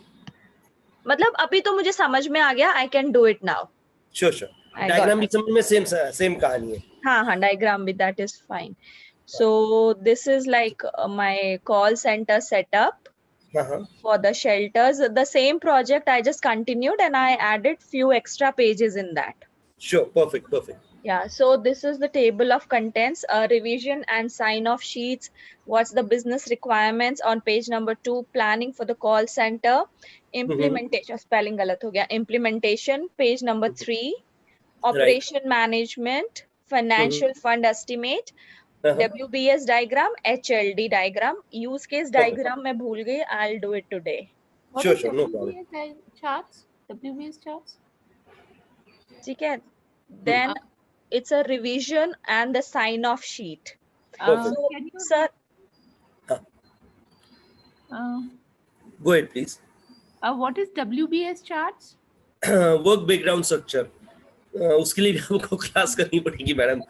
मतलब अभी तो मुझे समझ में आ गया। I can do it now. Sure. I got diagram भी it. समझ में सेम कहानी है। हाँ, diagram भी, that is fine. So this is like my call center setup हाँ, for the shelters. The same project I just continued and I added few extra pages in that. Sure, perfect. Yeah, so this is the table of contents, revision and sign off sheets. What's the business requirements on page number 2, planning for the call center, implementation, spelling galat ho gaya, implementation, page number 3, operation management, financial fund estimate, WBS diagram, HLD diagram, use case diagram मैं भूल गई, I'll do it today. What Sure, is sure, no problem. WBS charts? WBS charts? ठीक है? Then it's a revision and the sign off sheet. Perfect. So, Can you, sir, Go ahead, please. what is WBS charts? Work background structure, उसके लिए भी हमको class करनी पड़ेगी madam.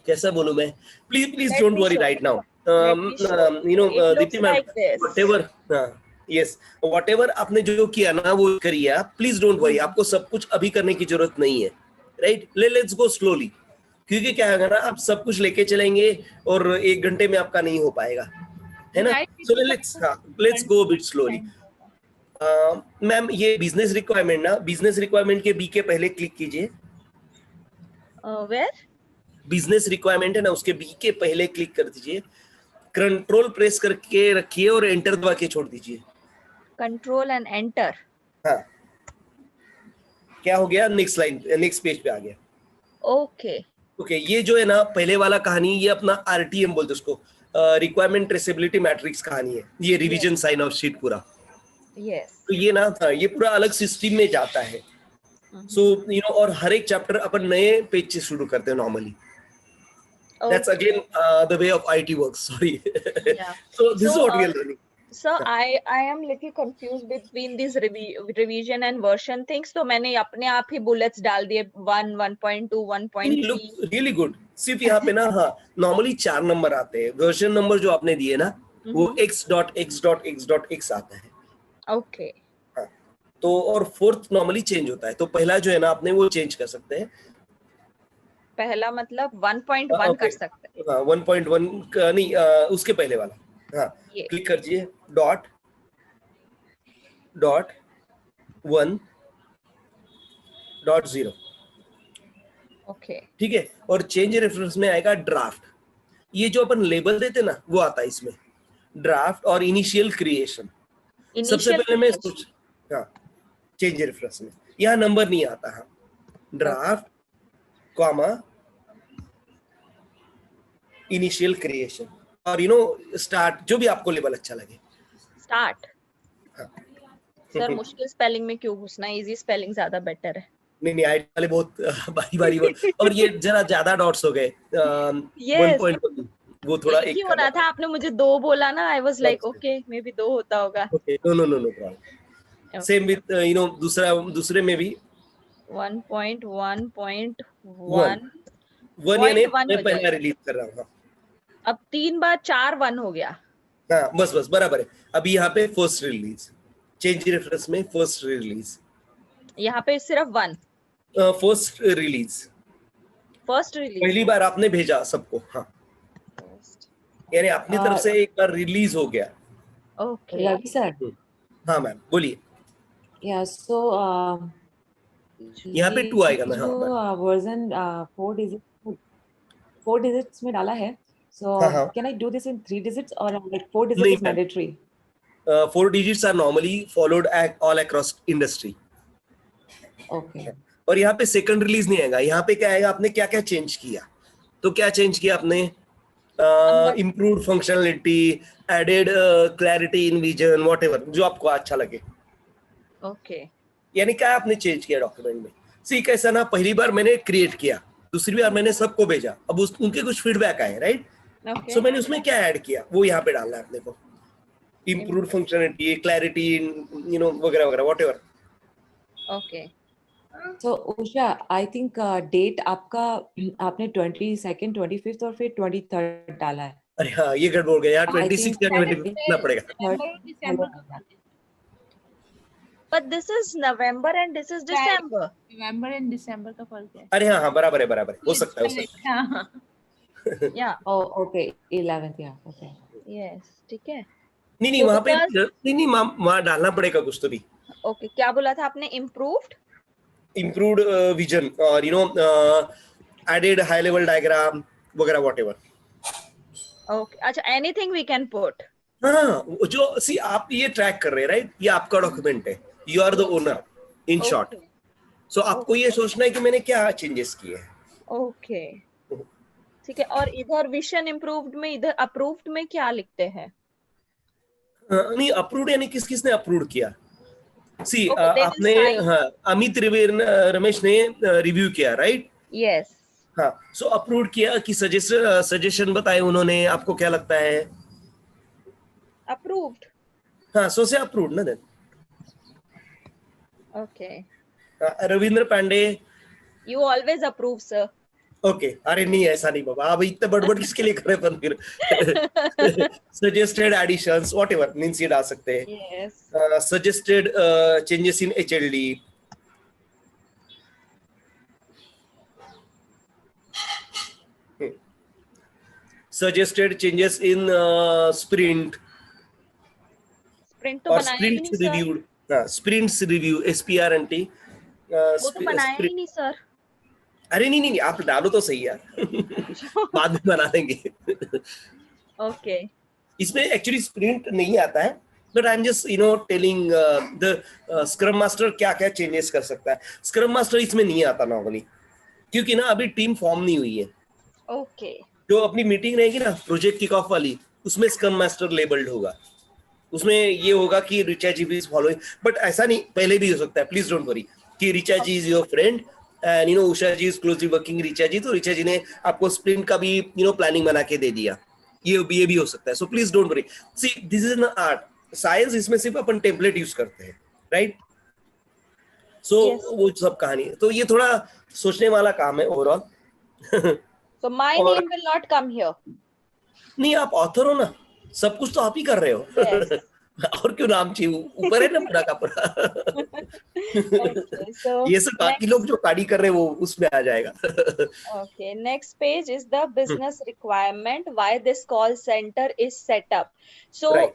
कैसा बोलूं मैं? Please Let don't me worry show. Right now. Let me show. It looks Deepti ma'am, like this. Whatever, yes, whatever आपने जो किया ना वो करिए आप, प्लीज डोंट वरी, आपको सब कुछ अभी करने की जरूरत नहीं है, राइट? लेट्स गो स्लोली, क्योंकि क्या होगा ना, आप सब कुछ लेके चलेंगे और 1 घंटे में आपका नहीं हो पाएगा, है ना? Right, so let's go bit slowly. Ma'am ये बिजनेस रिक्वायरमेंट ना, बिजनेस रिक्वायरमेंट के बी के पहले क्लिक कीजिए। Where? बिजनेस रिक्वायरमेंट है ना, उसके बी के पहले क्लिक कर दीजिए, कंट्रोल प्रेस करके रखिए और एंटर दबा के छोड़ दीजिए। Control and enter. हाँ, क्या हो गया, नेक्स्ट लाइन, नेक्स्ट पेज पे आ गया। Okay. ओके, ये जो है ना पहले वाला कहानी, ये अपना आरटीएम बोलते हैं उसको, रिक्वायरमेंट ट्रेसेबिलिटी मैट्रिक्स कहानी है, ये रिवीजन साइन ऑफ शीट पूरा। Yes. तो ये ना था, ये पूरा अलग सिस्टम में जाता है। सो और हर एक चैप्टर अपन नए पेज से शुरू करते हैं normally. That's Okay. again the way of IT works. Sorry. Yeah. So this is So, what we are learning. So I am little confused between these revision and version things. तो मैंने अपने आप ही bullets डाल दिए 1, 1.2, 1.3. Look really good. सिर्फ यहाँ पे ना, हाँ, नॉर्मली 4 नंबर आते हैं। वर्जन नंबर जो आपने दिए ना, वो x.x.x.x आता है। Okay. हाँ, तो और फोर्थ नॉर्मली चेंज होता है, तो पहला जो है ना आपने वो चेंज कर सकते हैं। पहला मतलब 1.1 कर सकते हैं। हाँ, 1.1 का नहीं, उसके पहले वाला। हाँ, ये क्लिक करिए, डॉट 1.0। ओके। ठीक है, और चेंज रेफरेंस में आएगा ड्राफ्ट। ये जो अपन लेबल देते ना वो आता है इसमें, ड्राफ्ट और इनिशियल क्रिएशन। सबसे पहले मैं सोच, हाँ, चेंज रेफरेंस में यहाँ नंबर नहीं आता। हाँ, ड्राफ्ट कॉमा इनिशियल क्रिएशन और स्टार्ट, जो भी आपको लेबल अच्छा लगे। स्टार्ट। हाँ। सर मुश्किल स्पेलिंग में क्यों घुसना, इजी स्पेलिंग ज्यादा बेटर है। नहीं, आईटी वाले बहुत बारी बारी और ये जरा ज्यादा डॉट्स हो गए। 1.1 वो थोड़ा एक ही हो रहा था, आपने मुझे 2 बोला ना, I was like okay maybe 2 होता होगा। Okay, no problem. Same with दूसरे में भी 1.1.1 1 यानी मैं पहला रिलीज कर रहा हूँ। अब 3 बार 4 1 हो गया। हाँ, बस बराबर है। अभी यहाँ पे फर्स्ट रिलीज, चेंज रेफरेंस में फर्स्ट रिलीज, यहाँ पे सिर्फ 1 फर्स्ट रिलीज पहली बार आपने भेजा सबको। हाँ, यानी अपनी तरफ से एक बार रिलीज हो गया। Okay Ravi sir. हाँ मैम, बोलिए। या सो यहाँ पे 2 आएगा। मैं हाँ, वर्जन 4 डिजिट्स में डाला है, so can I do this in 3 digits और like 4 digits is mandatory? 4 digits are normally followed all across industry. Okay. और यहाँ पे सेकंड रिलीज नहीं आएगा। यहाँ पे क्या आएगा, आपने क्या क्या चेंज किया। तो क्या चेंज किया आपने, improved functionality, added clarity in vision, whatever जो आपको अच्छा लगे। ओके, यानी क्या आपने चेंज किया डॉक्यूमेंट में। सी कैसा ना, पहली बार मैंने क्रिएट किया, दूसरी बार मैंने सबको भेजा, अब उनके कुछ फीडबैक आए, राइट? सो मैंने उसमें क्या ऐड किया वो यहाँ पे डालना है अपने को। इम्प्रूव्ड फंक्शनलिटी, क्लैरिटी, वगैरह वगैरह, whatever. Okay. So Usha, I think date आपका आपने 22nd, 25th और फिर 23rd डाला है। अरे हाँ, ये गड़बड़ गया यार, 26 या 25 ना पड़ेगा। But this is November and this is December. November and December का फर्क है। अरे हाँ, बराबर है, हो सकता है। Yeah. Oh, okay, 11th, yeah, okay. Yes, ठीक है। नहीं, वहाँ पे नहीं, वहाँ डालना पड़ेगा कुछ तो भी। ओके, क्या बोला था आपने? इम्प्रूव्ड विजन और एडेड हाई लेवल डायग्राम वगैरह, व्हाटएवर। ओके, अच्छा, एनीथिंग वी कैन पुट। हाँ, जो सी आप ये ट्रैक कर रहे हैं, राइट? ये आपका डॉक्यूमेंट है, you are the owner in short. So आपको ये सोचना है कि मैंने क्या चेंजेस किए हैं। ओके, ठीक है। और इधर विजन इम्प्रूव्ड में, इधर अप्रूव्ड में क्या लिखते हैं? नहीं, अप्रूव्ड यानी किसने अप्रूव किया। सी आपने अमित रमेश ने रिव्यू किया, राइट? यस। हाँ, सो अप्रूव किया कि सजेशन बताए उन्होंने, आपको क्या लगता है? अप्रूव्ड। हाँ, सो से अप्रूव्ड ना then. Okay. Ravindra Pandey, you always approve sir. Okay अरे नहीं ऐसा नहीं बाबा, अब इतने बड़बड़ किसके लिए करे अपन फिर. सजेस्टेड एडिशंस व्हाटएवर मींस ये डाल सकते हैं. Yes. Suggested changes in HLD. Suggested changes in sprint Sprint तो or बनाया ही sprints नहीं sir. reviewed. Sprints review SPRNT. वो तो बनाया ही नहीं सर. अरे नहीं नहीं आप डालो तो सही यार. बाद में बना देंगे. Okay. इसमें एक्चुअली स्प्रिंट नहीं आता है, but I am just telling the scrum master क्या क्या चेंजेस कर सकता है. स्क्रम मास्टर इसमें नहीं आता नॉर्मली, क्योंकि ना अभी टीम फॉर्म नहीं हुई है. Okay. जो अपनी मीटिंग रहेगी ना प्रोजेक्ट किक ऑफ वाली, उसमें स्क्रम मास्टर लेबल्ड होगा. उसमें ये होगा कि Richa ji is following, but ऐसा नहीं, पहले भी हो सकता है. प्लीज डोंट वरी कि Richa ji is your friend and Usha ji is closely working Richa ji, तो रिचा जी ने आपको स्प्रिंट का भी प्लानिंग बना के दे दिया. ये भी हो सकता है. So please don't worry. See this is an art science. इसमें सिर्फ अपन टेम्पलेट यूज करते हैं, राइट. सो वो सब कहानी है. तो ये थोड़ा सोचने वाला काम है ओवरऑल. So my और- name will not come here. नहीं आप ऑथर हो ना, सब कुछ तो आप ही कर रहे हो. Yes. और क्यों नाम चाहिए, ऊपर है ना पूरा का पूरा. Okay. So ये सब बाकी लोग जो काड़ी कर रहे हैं वो उसमें आ जाएगा. okay. Next page is the business requirement. Why this call center is set up. So Right.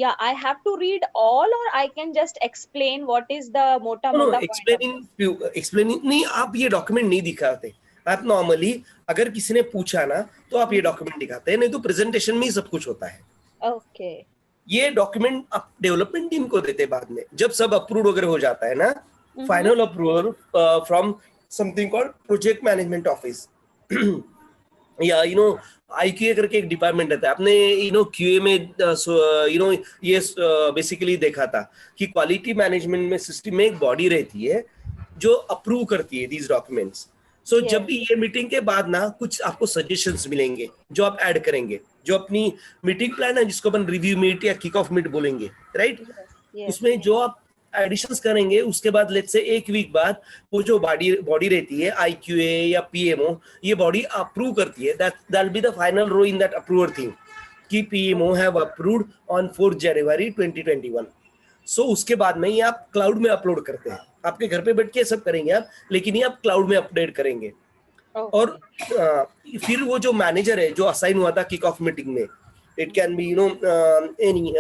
yeah, I have to read all, or I can just explain what is the mota No, mota point of this. explaining नहीं, आप ये document नहीं दिखाते. आप normally अगर किसी ने पूछा ना तो आप ये डॉक्यूमेंट दिखाते हैं, नहीं तो प्रेजेंटेशन में ही सब कुछ होता है. Okay. ये डॉक्यूमेंट आप डेवलपमेंट टीम को देते बाद में, जब सब अप्रूव वगैरह हो जाता है ना, final approval from something called project management office या IQA करके एक डिपार्टमेंट रहता है. आपने QA में ये बेसिकली देखा था कि क्वालिटी मैनेजमेंट में सिस्टम में एक बॉडी रहती है जो अप्रूव करती है दीज डॉक्यूमेंट्स. So Yes. जब भी ये मीटिंग के बाद ना कुछ आपको सजेशंस मिलेंगे जो आप ऐड करेंगे, जो अपनी मीटिंग प्लान है जिसको अपन रिव्यू मीट या किक ऑफ मीट बोलेंगे, राइट. Yes. उसमें जो आप एडिशंस करेंगे, उसके बाद लेट्स से एक वीक बाद वो जो बॉडी रहती है IQA या PMO, ये बॉडी अप्रूव करती है. That will be the final row in that approver thing कि PMO have approved on 4 January 2021. So उसके बाद में ये आप क्लाउड में अपलोड करते हैं. आपके घर पे बैठ के सब करेंगे आप, लेकिन ये आप क्लाउड में अपडेट करेंगे. Okay. और फिर वो जो मैनेजर है जो असाइन हुआ था किक ऑफ मीटिंग में, it can be any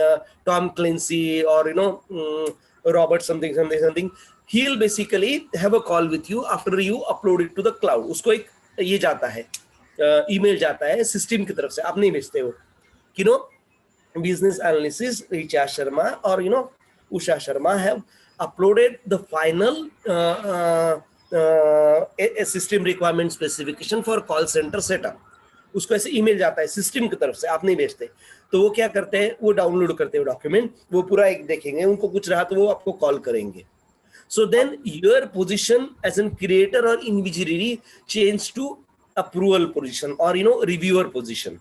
Tom Clancy और Robert something, he will basically have a call with you after you upload it to the cloud. उसको एक ये जाता है, ईमेल जाता है सिस्टम की तरफ से, आप नहीं भेजते हो कि business analysis Richa Sharma or Usha Sharma have uploaded the final system requirement specification for call center setup. उसको ऐसे ईमेल जाता है सिस्टम की तरफ से, आप नहीं भेजते. तो वो क्या करते हैं, वो डाउनलोड करते हैं डॉक्यूमेंट, वो पूरा एक देखेंगे, उनको कुछ रहा तो वो आपको कॉल करेंगे. So then your position as a creator or individually change to approval position or reviewer position,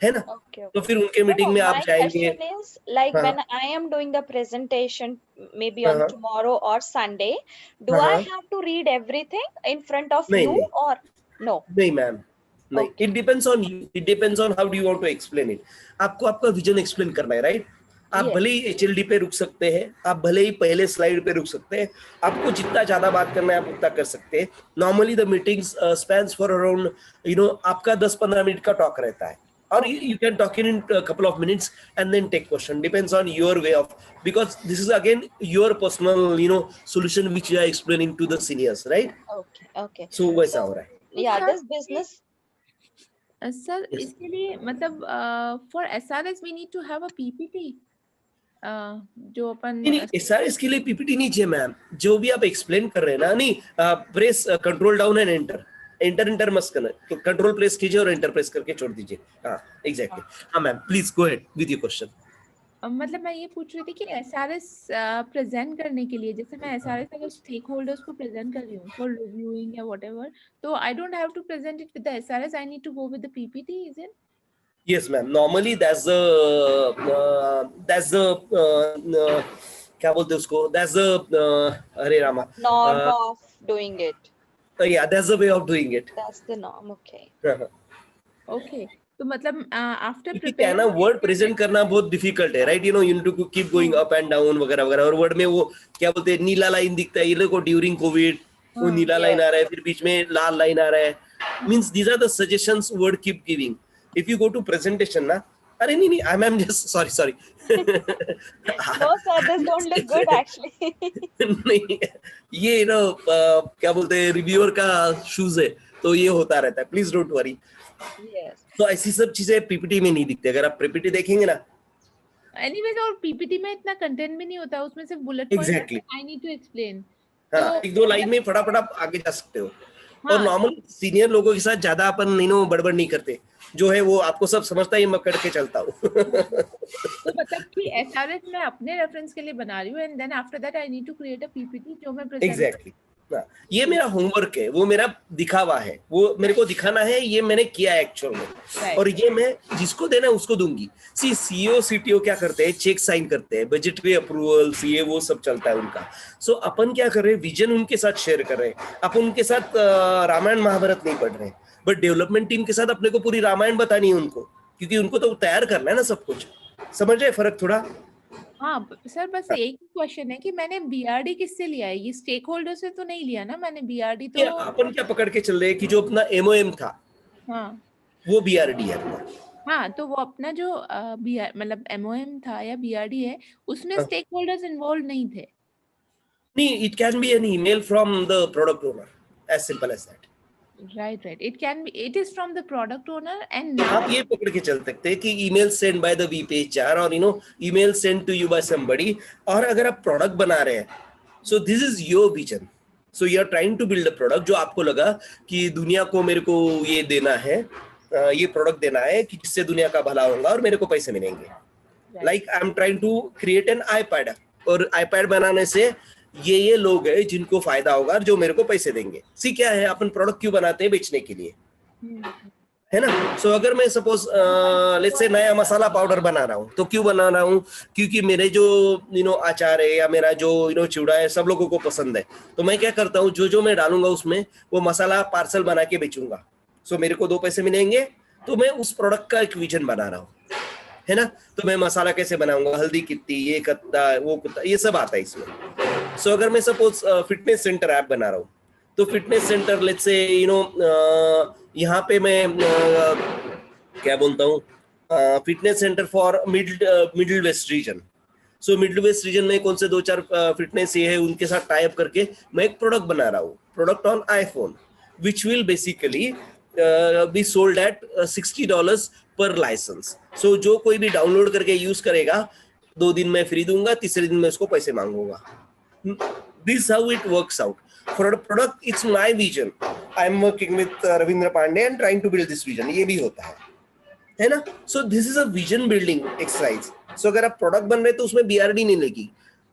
है ना. Okay. तो फिर उनके मीटिंग में आप My जाएंगे. question is, like हाँ. when I am doing the presentation, maybe on हाँ. tomorrow or Sunday, do I हाँ. have to read everything in front of नहीं, you नहीं. or no? नहीं मैम, नहीं. Okay. It depends on you. It depends on how do you want to explain it. आपको आपका vision explain करना है, right. आप Yes. भले ही HLD पे रुक सकते हैं, आप भले ही पहले स्लाइड पे रुक सकते हैं, आपको जितना ज्यादा बात करना है आप उतना कर सकते हैं. Normally the meetings spans for around आपका 10-15 मिनट का टॉक रहता है, or you can talk in a couple of minutes and then take question. Depends on your way of, because this is again your personal solution which you are explaining to the seniors, right. Okay. Okay. So वैसा हो रहा है. Yeah, Sir, this business. Sir Yes. इसके लिए मतलब for SRS we need to have a PPT जो अपन नहीं SRS के लिए PPT नहीं चाहिए मैम. जो भी आप एक्सप्लेन कर रहे हैं ना, नहीं press control down and enter मस्त करना, तो कंट्रोल प्रेस कीजिए और एंटर प्रेस करके छोड़ दीजिए. हाँ एग्जैक्टली. हाँ ma'am please go ahead with your question. मतलब मैं ये पूछ रही थी कि SRS प्रेजेंट करने के लिए, जैसे मैं SRS अगर स्टेक होल्डर्स को प्रेजेंट कर रही हूँ फॉर रिव्यूइंग या व्हाटएवर, तो I don't have to present it with the SRS, I need to go with the PPT, is it? Yes, ma'am. Normally, that's the क्या बोलते हैं उसको, that's the अरे Rama Norm of doing it. Yeah, that's the way of doing it. That's the norm. Okay. Okay. तो मतलब after क्योंकि क्या है ना, preparing वर्ड प्रेजेंट करना बहुत डिफिकल्ट है, right? You know, you need to keep going up and down वगैरह वगैरह, और वर्ड में वो क्या बोलते हैं, नीला लाइन दिखता है, ये देखो ड्यूरिंग कोविड वो नीला लाइन आ रहा है, फिर बीच में लाल लाइन आ रहा है, means these are the suggestions word keep giving. If you go to presentation ना, अरे नहीं I am just sorry No, sir, this don't look good actually. नहीं, ये नो क्या बोलते हैं, रिव्यूअर का शूज है, तो ये होता रहता है, प्लीज डोंट वरी. Yes. तो ऐसी सब चीजें पीपीटी में नहीं दिखती. अगर आप पीपीटी देखेंगे ना, एनीवेज, और पीपीटी में इतना कंटेंट भी नहीं होता, उसमें सिर्फ bullet point Exactly. I need to explain. हाँ, एक दो लाइन में फटाफट आप आगे जा सकते हो. और हाँ. नॉर्मल सीनियर लोगों के साथ ज्यादा अपन नो बड़बड़ नहीं करते, जो है वो आपको सब समझता है, मैं करके चलता हूँ. तो मतलब कि एसआरएस मैं अपने रेफरेंस के लिए बना रही हूँ, and then after that I need to create a PPT जो मैं प्रेजेंट. एग्जैक्टली. ये मेरा होमवर्क है, वो मेरा दिखावा है, वो मेरे को दिखाना है, ये मैंने किया है एक्चुअल में. Right. और ये मैं जिसको देना है उसको दूंगी. सी सीईओ सीटीओ क्या करते हैं, चेक साइन करते हैं, बजटरी अप्रूवल, सीए वो सब चलता है उनका. सो अपन क्या कर रहे हैं, विजन उनके साथ शेयर कर रहे हैं. अपन उनके साथ रामायण महाभारत नहीं पढ़ रहे हैं, बट डेवलपमेंट टीम के साथ अपने को पूरी रामायण बतानी है उनको, क्योंकि उनको तो तैयार करना है ना सब कुछ. समझ रहे फर्क थोड़ा? हाँ सर, बस एक क्वेश्चन है कि मैंने बीआरडी किससे लिया है, ये स्टेक होल्डर से तो नहीं लिया ना मैंने बीआरडी ये तो. अपन क्या पकड़ के चल रहे हैं कि जो अपना एमओएम था हाँ वो बीआरडी है अपना. हाँ, तो वो अपना जो मतलब एमओएम था या बीआरडी है, उसमें हाँ. स्टेक होल्डर्स इन्वॉल्व नहीं थे. नहीं, it can be an email from the product owner, as simple as that. Right. it is from the product owner, and now आप ये पकड़ के चल सकते हैं कि email sent by the VPHR और email sent to you by somebody. और अगर आप प्रोडक्ट बना रहे हैं, so this is your vision. So you are trying to build a product जो आपको लगा कि दुनिया को मेरे को ये देना है, ये प्रोडक्ट देना है कि जिससे दुनिया का भला होगा और मेरे को पैसे मिलेंगे. Like I'm trying to create an iPad, और iPad बनाने से ये लोग हैं जिनको फायदा होगा और जो मेरे को पैसे देंगे. सी क्या है, अपन प्रोडक्ट क्यों बनाते हैं, बेचने के लिए, है ना? सो अगर मैं सपोज लेट्स से नया मसाला पाउडर बना रहा हूँ, तो क्यों बना रहा हूँ, क्योंकि मेरे जो अचार है या मेरा जो चिवड़ा है सब लोगों को पसंद है. तो मैं क्या करता हूँ, जो मैं डालूंगा उसमें वो मसाला पार्सल बना के बेचूंगा, सो मेरे को 2 पैसे मिलेंगे. तो मैं उस प्रोडक्ट का एक विजन बना रहा हूँ, है ना? तो मैं मसाला कैसे बनाऊंगा, हल्दी कितनी, ये कत्ता, वो कुत्ता, ये सब आता है इसमें. सो अगर मैं सपोज फिटनेस सेंटर ऐप बना रहा हूँ, तो फिटनेस सेंटर लेट्स से यहाँ पे मैं क्या बोलता हूँ, fitness centre for middle west region. So middle west region में कौन से 2-4 फिटनेस ये है, उनके साथ टाई अप करके मैं एक प्रोडक्ट बना रहा हूँ, product on iPhone, which will basically be sold at $60 पर लाइसेंस. सो जो कोई भी डाउनलोड करके यूज करेगा, 2 दिन में फ्री दूंगा, तीसरे दिन में उसको पैसे मांगूंगा. This is how it works out. For a product, it's my vision. I'm working with Ravindra Pandey and trying to build this vision. ये भी होता है ना? So this is a vision building exercise. So अगर आप product बन रहे तो उसमें BRD नहीं लगी.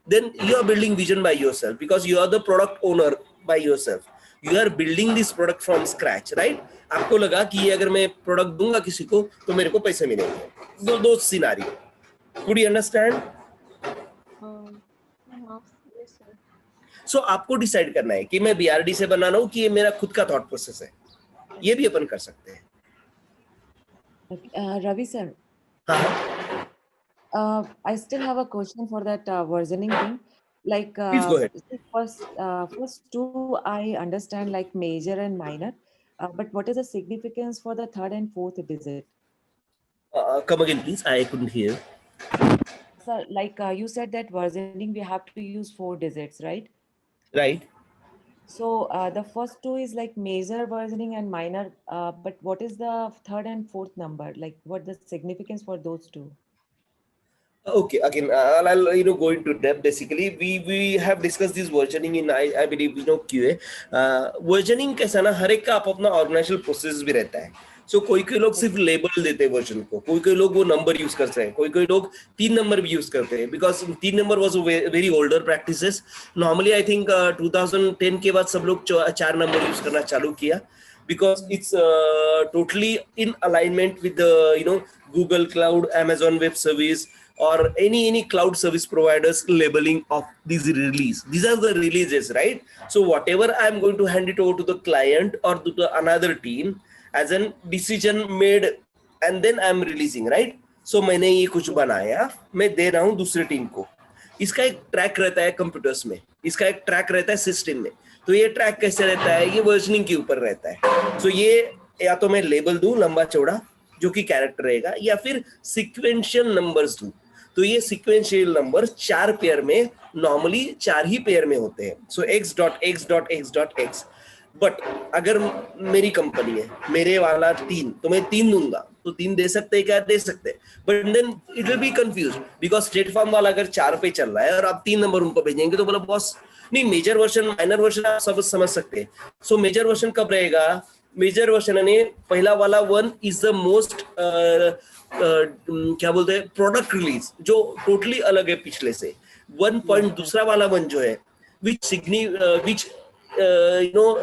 Then you are building vision by yourself because you are the product owner by yourself. You are building this product from scratch, right? आपको लगा कि ये अगर मैं प्रोडक्ट दूंगा किसी को तो मेरे को पैसे मिलेंगे. दो सिनारियो. Could you understand? सो आपको डिसाइड करना है कि मैं बीआरडी से बना रहा हूँ कि ये मेरा खुद का थॉट प्रोसेस है. ये भी अपन कर सकते हैं. Ravi sir, हाँ, I still have a question for that versioning thing. Like Please go ahead. first 2 I understand, like major and minor, but what is the significance for the 3rd and 4th digit? come again please, I couldn't hear. Sir, like you said that versioning we have to use 4 digits, right? Right. So the first 2 is like major versioning and minor, but what is the 3rd and 4th number? Like what the significance for those 2? Okay, again, I'll go into depth. Basically, we have discussed this versioning in I believe QA. Versioning कैसा ना, हर एक का अपना organisational process भी रहता है. सो कोई लोग सिर्फ लेबल देते हैं वर्जन को, कोई लोग वो नंबर यूज करते हैं, कोई लोग 3 नंबर भी यूज करते हैं, because 3 number was very older practices. Normally I think 2010 के बाद सब लोग 4 नंबर यूज करना चालू किया, because it's totally in alignment with the Google Cloud, Amazon Web Service, or any cloud service providers labeling of these release. These are the releases, right? So whatever I'm going to hand it over to the client or to the another team as a decision made, and then I'm releasing, right? So मैंने ये कुछ बनाया, मैं दे रहा हूँ दूसरे team को. इसका एक ट्रैक रहता है कंप्यूटर्स में, इसका एक ट्रैक रहता है सिस्टम में. तो ये ट्रैक कैसे रहता है? ये वर्जनिंग के ऊपर रहता है. सो ये या तो मैं लेबल दूं लंबा चौड़ा जो कि कैरेक्टर रहेगा, या फिर सीक्वेंशियल नंबर्स दूं. तो ये सीक्वेंशियल नंबर 4 पेयर में, नॉर्मली 4 ही पेयर में होते हैं. सो x.x.x.x. बट अगर मेरी कंपनी है, मेरे वाला 3, तो मैं 3 दूंगा. तो 3 दे सकते हैं क्या? दे सकते हैं. But then it will be confuse because State Farm वाला अगर 4 पे चल रहा है और आप 3 नंबर उनको भेजेंगे तो बोला बॉस नहीं, मेजर वर्जन माइनर वर्जन आप सब समझ सकते हैं. सो मेजर वर्जन कब रहेगा? मेजर वर्जन यानी पहला वाला 1 इज द मोस्ट क्या बोलते हैं, प्रोडक्ट रिलीज, जो टोटली अलग है पिछले से. 1 पॉइंट दूसरा वाला 1 जो है which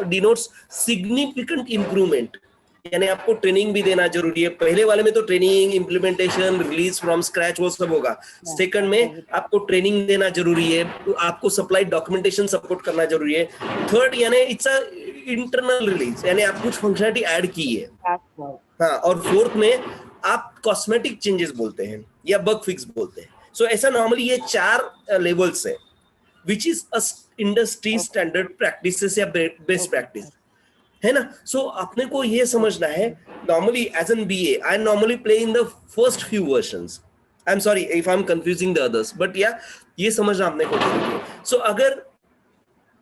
denotes significant improvement. यानी आपको ट्रेनिंग भी देना जरूरी है. पहले वाले में तो training, implementation, release from scratch वो सब होगा. सेकंड में आपको ट्रेनिंग देना जरूरी है, आपको सप्लाई डॉक्यूमेंटेशन सपोर्ट करना जरूरी है. थर्ड यानी इट्स अ इंटरनल रिलीज, यानी आप कुछ फंक्शनलिटी ऐड की है. हाँ, और फोर्थ में आप कॉस्मेटिक चेंजेस बोलते हैं या बग फिक्स बोलते हैं. सो ऐसा नॉर्मली ये 4 लेवल्स है which is a industry standard practices या बेस्ट प्रैक्टिस है ना. सो अपने को ये समझना है, normally as an BA I normally play in the first few versions. I am sorry if I am confusing the others, but yeah ये समझना अपने को जरूरी है. सो अगर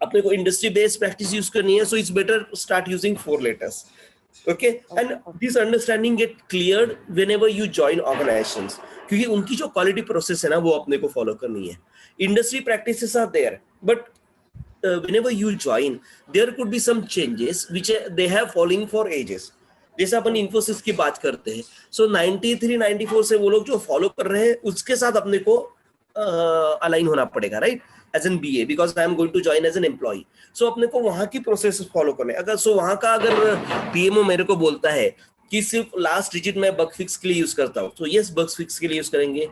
अपने को इंडस्ट्री बेस्ड प्रैक्टिस यूज करनी है, so it's better start using 4 letters. Okay, and this understanding get cleared whenever you join organizations, क्योंकि उनकी जो क्वालिटी प्रोसेस है ना वो अपने को फॉलो करनी है. Industry practices are there, but whenever you join there could be some changes which they have following for ages. जैसे अपन इन्फोसिस की बात करते हैं, सो 93-94 से वो लोग जो फॉलो कर रहे हैं उसके साथ अपने को अलाइन होना पड़ेगा, right, as an BA, because I am going to join as an employee. So अपने को वहां की प्रोसेस फॉलो करने. अगर सो वहां का अगर पीएमओ मेरे को बोलता है कि सिर्फ लास्ट डिजिट मैं बग फिक्स के लिए यूज करता हूँ, तो यस बग फिक्स के लिए यूज करेंगे.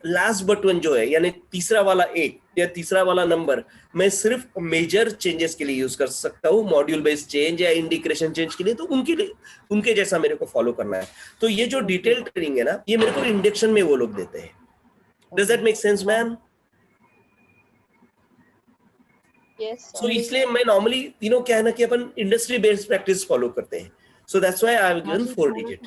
लास्ट बटन जो है यानी तीसरा वाला 1 या तीसरा वाला नंबर मैं सिर्फ मेजर चेंजेस के लिए यूज कर सकता हूँ, मॉड्यूल बेस्ड चेंज या इंडिकेशन चेंज के लिए, तो उनके लिए उनके जैसा मेरे को फॉलो करना है. तो ये जो डिटेल ट्रेनिंग है ना, ये मेरे को इंडक्शन में वो लोग देते हैं. Does that make sense ma'am? Yes. सो इसलिए मैं नॉर्मली तीनों क्या है ना कि अपन इंडस्ट्री बेस्ड प्रैक्टिस फॉलो करते हैं. सो that's why I have given 4 digit.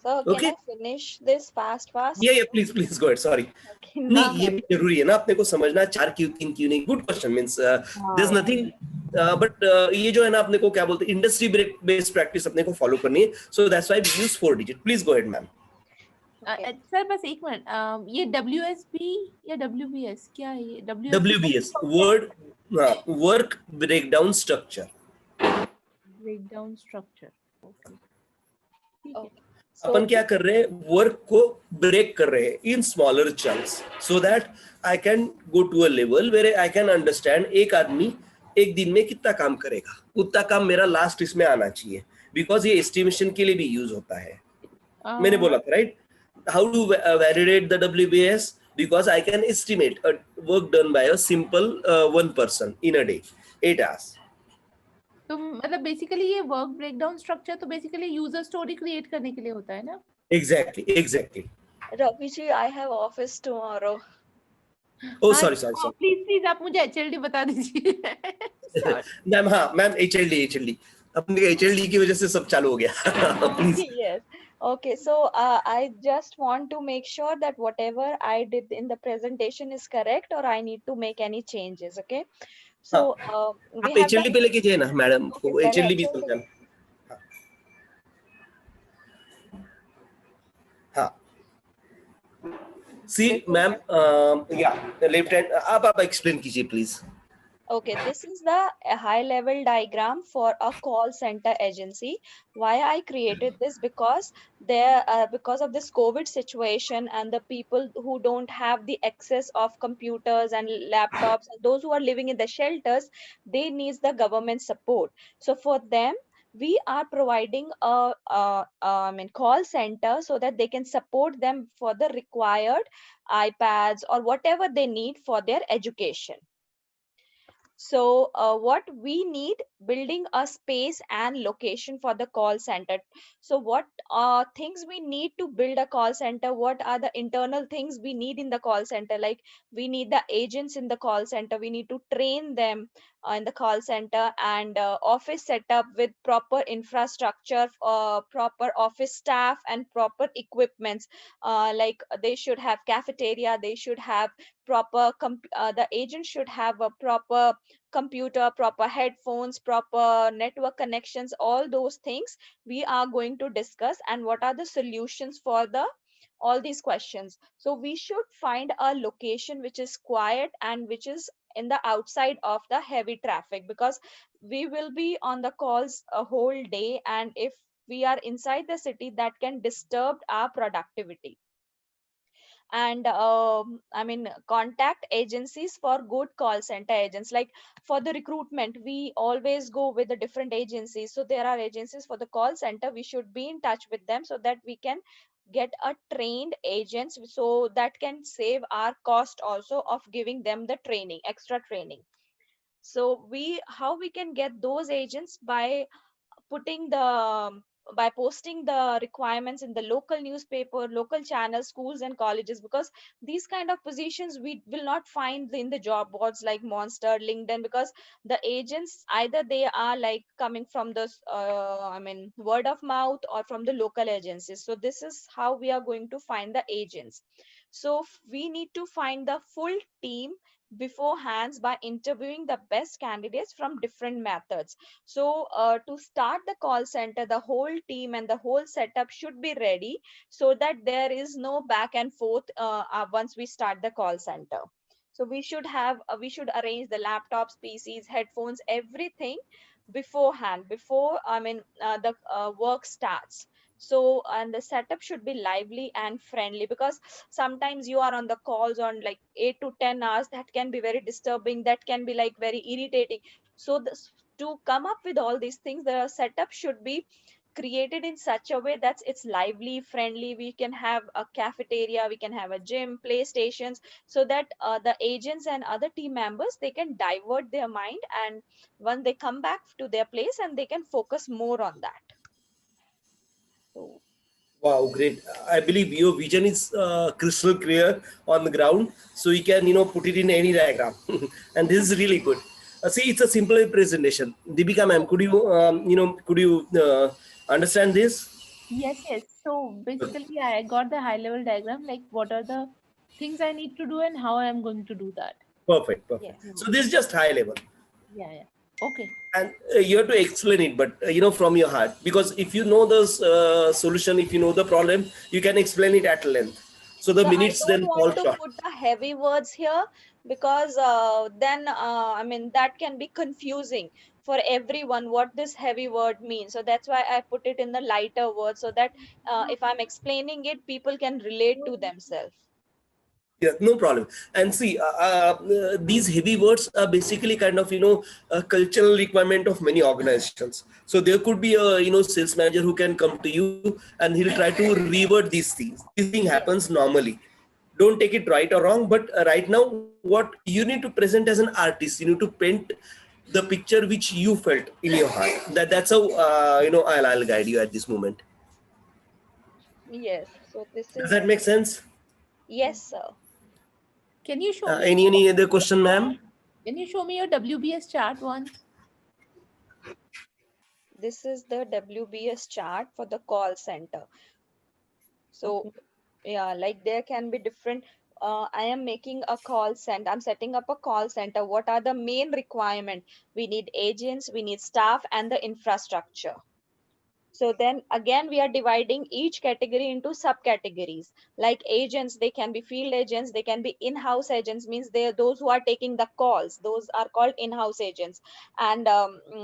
So can Okay. I finish this fast? Yeah, please go ahead. Sorry. Okay, नहीं, ये भी जरूरी है ना अपने को समझना 4 क्यों 3 क्यों नहीं. Good question. Means there is nothing, but ये जो है ना अपने को क्या बोलते हैं, इंडस्ट्री बेस्ड प्रैक्टिस अपने को फॉलो करनी है. So that's why we use 4 digit. Please go ahead ma'am. Sir बस एक मिनट, ये WSB या WBS क्या है? ये WBS work breakdown structure. Breakdown structure. Okay. अपन क्या कर रहे हैं, वर्क को ब्रेक कर रहे हैं in smaller chunks, so that I can go to a level where I can understand एक आदमी एक दिन में कितना काम करेगा, उतना काम मेरा लास्ट इसमें आना चाहिए, बिकॉज ये एस्टिमेशन के लिए भी यूज होता है. मैंने बोला था right, how to validate the WBS, because I can estimate a work done by a simple one person in a day, 8 hours. तो मतलब बेसिकली ये वर्क ब्रेकडाउन स्ट्रक्चर तो बेसिकली यूजर स्टोरी क्रिएट करने के लिए होता है ना? Exactly. Ravi ji, I have office tomorrow. Oh, sorry. Please आप मुझे HLD बता दीजिए. मैम, हाँ मैम, HLD अपने HLD की वजह से सब चालू हो गया. Please. Yes. Okay, so I just want to make sure that whatever I did in the presentation is correct, or I need to make any changes. Okay. So we आप have HLD पे लेके जाइए ना madam को. Okay, HLD भी HLD. समझाना. हाँ. सी ma'am, या लेफ्ट हैंड आप एक्सप्लेन कीजिए please. Okay, this is the high level diagram for a call center agency. Why I created this? Because because of this COVID situation and the people who don't have the access of computers and laptops, and those who are living in the shelters, they need the government support. So for them, we are providing a call center so that they can support them for the required iPads or whatever they need for their education. So what we need, building a space and location for the call center. So what things we need to build a call center? What are the internal things we need in the call center? Like we need the agents in the call center. We need to train them in the call center, and office setup with proper infrastructure, proper office staff and proper equipments. Like they should have cafeteria, they should have proper the agent should have a proper computer, proper headphones, proper network connections, all those things we are going to discuss, and what are the solutions for the all these questions. So we should find a location which is quiet and which is in the outside of the heavy traffic, because we will be on the calls a whole day, and if we are inside the city, that can disturb our productivity. And contact agencies for good call center agents. Like for the recruitment, we always go with the different agencies, so there are agencies for the call center. We should be in touch with them so that we can get a trained agents, so that can save our cost also of giving them the training, extra training. So we how we can get those agents by putting the by posting the requirements in the local newspaper, local channels, schools and colleges, because these kind of positions we will not find in the job boards like Monster, LinkedIn, because the agents either they are like coming from the word of mouth or from the local agencies. So this is how we are going to find the agents. So we need to find the full team beforehand by interviewing the best candidates from different methods. So to start the call center, the whole team and the whole setup should be ready, so that there is no back and forth once we start the call center. So we should arrange the laptops, PCs, headphones, everything beforehand, before the work starts. So and the setup should be lively and friendly, because sometimes you are on the calls on like 8 to 10 hours. That can be very disturbing, that can be like very irritating. So this, to come up with all these things, the setup should be created in such a way that it's lively, friendly. We can have a cafeteria, we can have a gym, playstations, so that the agents and other team members, they can divert their mind, and when they come back to their place, and they can focus more on that. So Wow, great. I believe your vision is crystal clear on the ground, so you can, put it in any diagram. And this is really good. See, it's a simple presentation. Deepika ma'am, could you understand this? Yes, yes. So basically, I got the high level diagram, like what are the things I need to do and how I am going to do that. Perfect, perfect. yes. So this is just high level. Yeah, yeah. Okay. And you have to explain it, but from your heart, because if you know the solution, if you know the problem, you can explain it at length, so the So I minutes don't then fall want to short. put the heavy words here, because then that can be confusing for everyone what this heavy word means. So that's why I put it in the lighter words, so that if I'm explaining it, people can relate to themselves. Yeah, no problem. And see, these heavy words are basically kind of a cultural requirement of many organizations. So there could be a sales manager who can come to you and he'll try to revert these things. This thing Yes. happens normally. Don't take it right or wrong, but right now, what you need to present as an artist, you need to paint the picture which you felt in your heart. That's how I'll guide you at this moment. Yes. So this Does is that make sense? yes, sir. Can you show me Any other question, ma'am? can you show me your WBS chart once? This is the WBS chart for the call center. So yeah, like there can be different. I am making a call center. I'm setting up a call center. What are the main requirement? We need agents, we need staff, and the infrastructure. So then again, we are dividing each category into subcategories. Like agents, they can be field agents, they can be in-house agents, means they are those who are taking the calls. Those are called in-house agents. And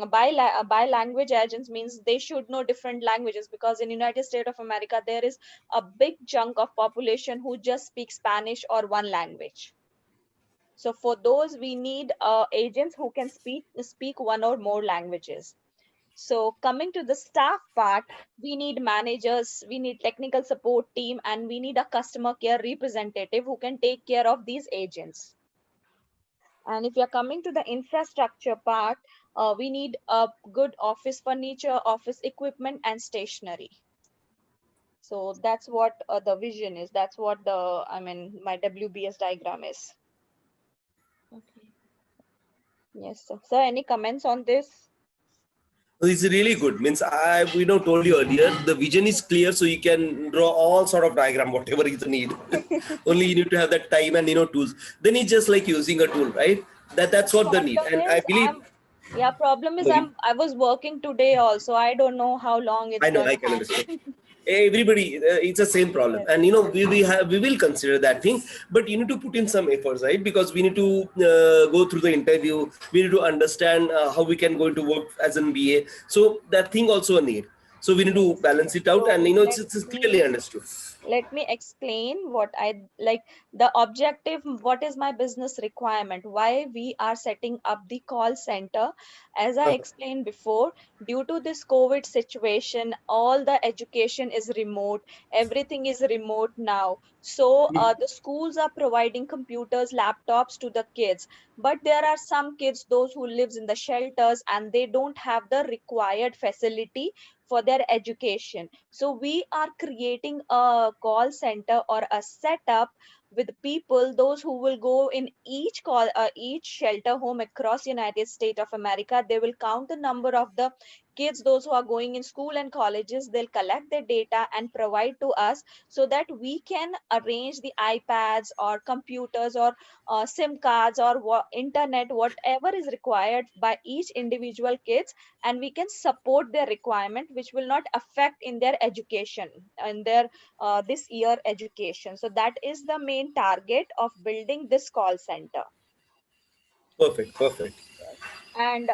by language agents means they should know different languages, because in United States of America, there is a big chunk of population who just speak Spanish or one language. So for those, we need agents who can speak one or more languages. So coming to the staff part, we need managers, we need technical support team, and we need a customer care representative who can take care of these agents. And if you're coming to the infrastructure part, we need a good office furniture, office equipment, and stationery. So that's what the vision is. That's what my WBS diagram is. Okay. Yes, sir. Sir, any comments on this? This is really good. Means I told you earlier, the vision is clear, so you can draw all sort of diagram, whatever you need. Only you need to have that time and tools. Then it's just like using a tool, right? That's what the need. And I believe. Problem is Sorry. I was working today also. I don't know how long it's I know, going I to can happen. understand. Everybody, it's the same problem, Yes. and we will consider that thing, but you need to put in some efforts, right? Because we need to go through the interview, we need to understand how we can go to work as an BA. So that thing also a need. So we need to balance it out, So and it's clearly understood. let me explain what I like. The objective, what is my business requirement, why we are setting up the call center. As I explained before, due to this COVID situation, all the education is remote, everything is remote now. So the schools are providing computers, laptops to the kids, but there are some kids, those who lives in the shelters, and they don't have the required facility for their education. So we are creating a call center or a setup with people, those who will go in each shelter home across United States of America. They will count the number of the kids, those who are going in school and colleges. They'll collect their data and provide to us, so that we can arrange the iPads or computers or SIM cards or internet, whatever is required by each individual kids, and we can support their requirement, which will not affect in their education and their this year education. So that is the main target of building this call center. Perfect. And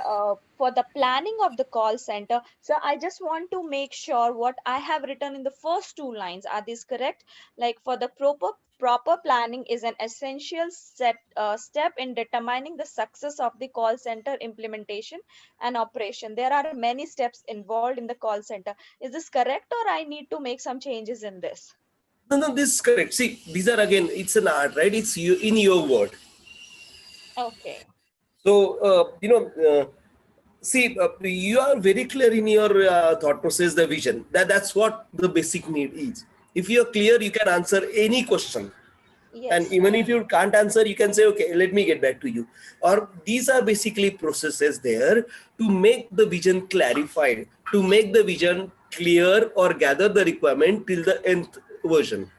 for the planning of the call center, so I just want to make sure what I have written in the first two lines, are these correct? Like, for the proper planning is an essential step in determining the success of the call center implementation and operation. There are many steps involved in the call center. Is this correct, or I need to make some changes in this? No, this is correct. See, these are again, it's an art, right? It's you in your word. Okay. So see, you are very clear in your thought process, the vision. That's what the basic need is. If you're clear, you can answer any question. Yes. And even if you can't answer, you can say, okay, let me get back to you. Or these are basically processes there to make the vision clarified, to make the vision clear or gather the requirement till the nth version.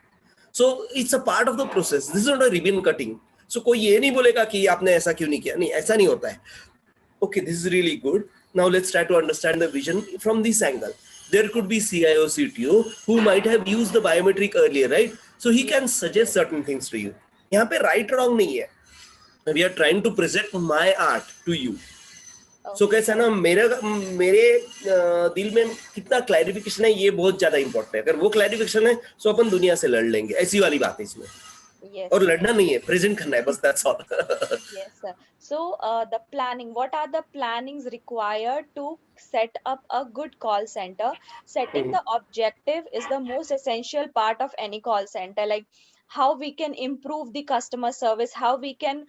So it's a part of the process. This is not a ribbon cutting. So कोई ये नहीं बोलेगा कि आपने ऐसा क्यों नहीं किया. नहीं, ऐसा नहीं होता है. Okay, this is really good. Now let's try to understand the vision from this angle. There could be CIO, CTO who might have used the biometric earlier, right? So he can suggest certain things to you. यहाँ पे right wrong नहीं है. We are trying to present my art to you. So कैसा ना मेरे दिल में कितना क्लैरिफिकेशन है, ये बहुत ज्यादा इंपॉर्टेंट है. अगर वो क्लैरिफिकेशन है, तो अपन दुनिया से लड़ लेंगे. ऐसी वाली बात है इसमें. Yes. और लड़ना नहीं है, प्रेजेंट करना है बस. That's all. Yes, sir. So the planning, what are the plannings required to set up a good call center? Setting the objective is the most essential part of any call center. Like, how we can improve the customer service, how we can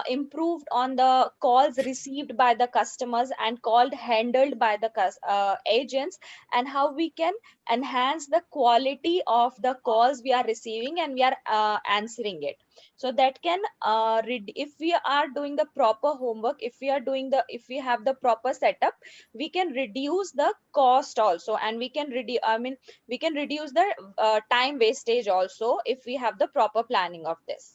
improve on the calls received by the customers and called handled by the agents, and how we can enhance the quality of the calls we are receiving and we are answering it. So that can if we are doing the proper homework, if we have the proper setup, we can reduce the cost also, and we can reduce the time wastage also, if we have the proper planning of this.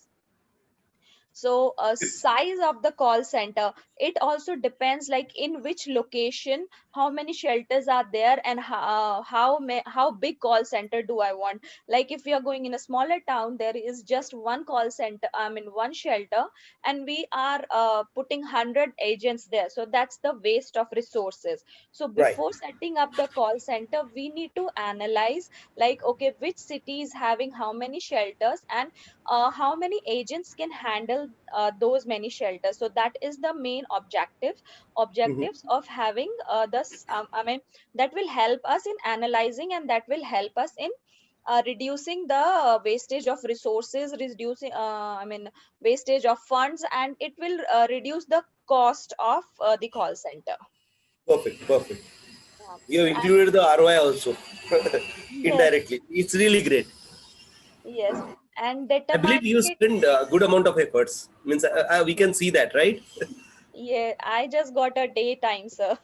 So size of the call center, it also depends, like in which location, how many shelters are there, and how big call center do I want. Like, if we are going in a smaller town, there is just one call center, one shelter, and we are putting 100 agents there. So that's the waste of resources. So before setting up the call center, we need to analyze, like, okay, which city is having how many shelters, and how many agents can handle handle those many shelters. So that is the main objectives of having that will help us in analyzing, and that will help us in reducing the wastage of resources, reducing wastage of funds, and it will reduce the cost of the call center. Perfect, perfect. Yeah. You have And included the ROI also yes, indirectly. It's really great. yes, and I believe determining you it. spend a good amount of efforts. Means we can see that, right? Yeah, I just got a daytime, sir.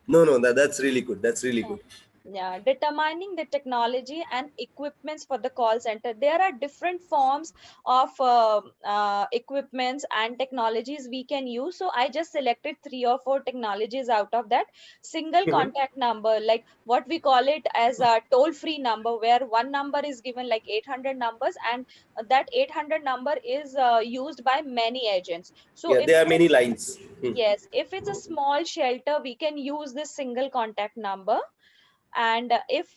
No, no, that's really good. That's really good. Yeah, determining the technology and equipments for the call center. There are different forms of equipments and technologies we can use. So I just selected 3 or 4 technologies out of that. Single Mhm. contact number, like what we call it as a toll-free number, where one number is given like 800 numbers, and that 800 number is used by many agents. So Yeah, if there are it's a many lines. yes, if it's a small shelter, we can use this single contact number. And if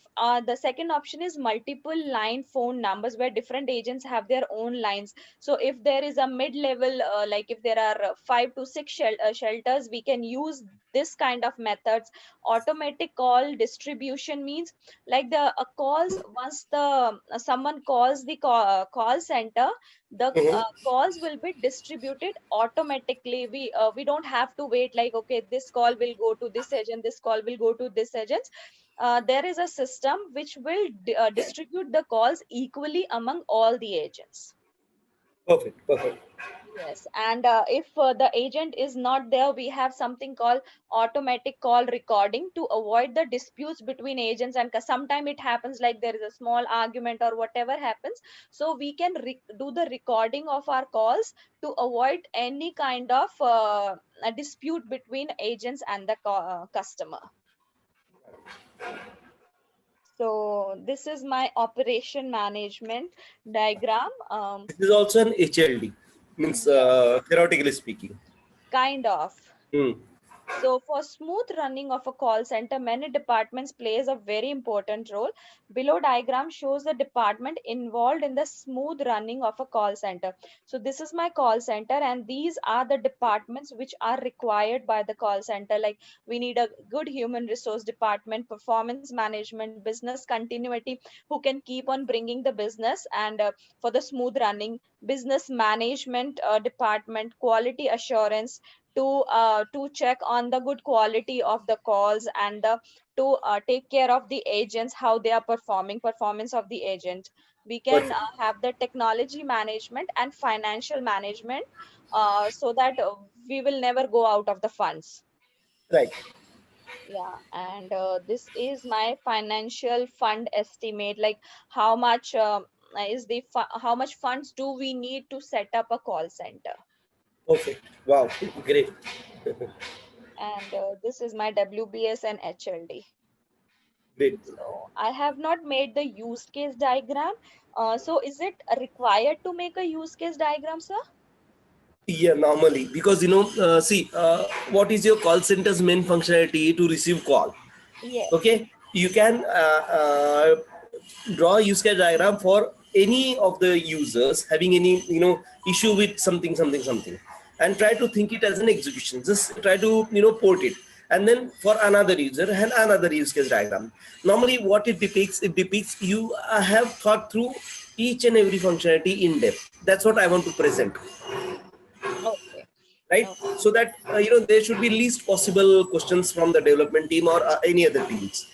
the second option is multiple line phone numbers, where different agents have their own lines. So if there is a mid-level, like if there are 5 to 6 shelters, we can use this kind of methods. Automatic call distribution means like the calls, once the someone calls the call center, the Mhm. calls will be distributed automatically. We don't have to wait like, okay, this call will go to this agent, this call will go to this agent. There is a system which will distribute the calls equally among all the agents. Perfect, perfect. Yes, and if the agent is not there, we have something called automatic call recording to avoid the disputes between agents. And sometimes it happens like there is a small argument or whatever happens, so we can do the recording of our calls to avoid any kind of a dispute between agents and the customer. So this is my operation management diagram. This is also an HLD, means Yes, theoretically speaking. kind of. Hmm. So for smooth running of a call center, many departments plays a very important role. Below diagram shows the department involved in the smooth running of a call center. So this is my call center, and these are the departments which are required by the call center. Like we need a good human resource department, performance management, business continuity, who can keep on bringing the business, and for the smooth running, business management department, quality assurance, to check on the good quality of the calls, and to take care of the agents, how they are performance of the agent. We can Perfect. have the technology management and financial management, so that we will never go out of the funds. Right. Yeah, and this is my financial fund estimate, like how much how much funds do we need to set up a call center. Perfect. Wow. Great. And this is my WBS and HLD. Great. So I have not made the use case diagram. So is it required to make a use case diagram, sir? Yeah, normally, because see, what is your call center's main functionality to receive call? Yes. Okay, you can draw a use case diagram for any of the users having any issue with something, something, something, and try to think it as an execution. Just try to port it, and then for another user and another use case diagram. Normally, what it depicts you have thought through each and every functionality in depth. That's what I want to present, Okay. right? Okay. So that there should be least possible questions from the development team or any other teams.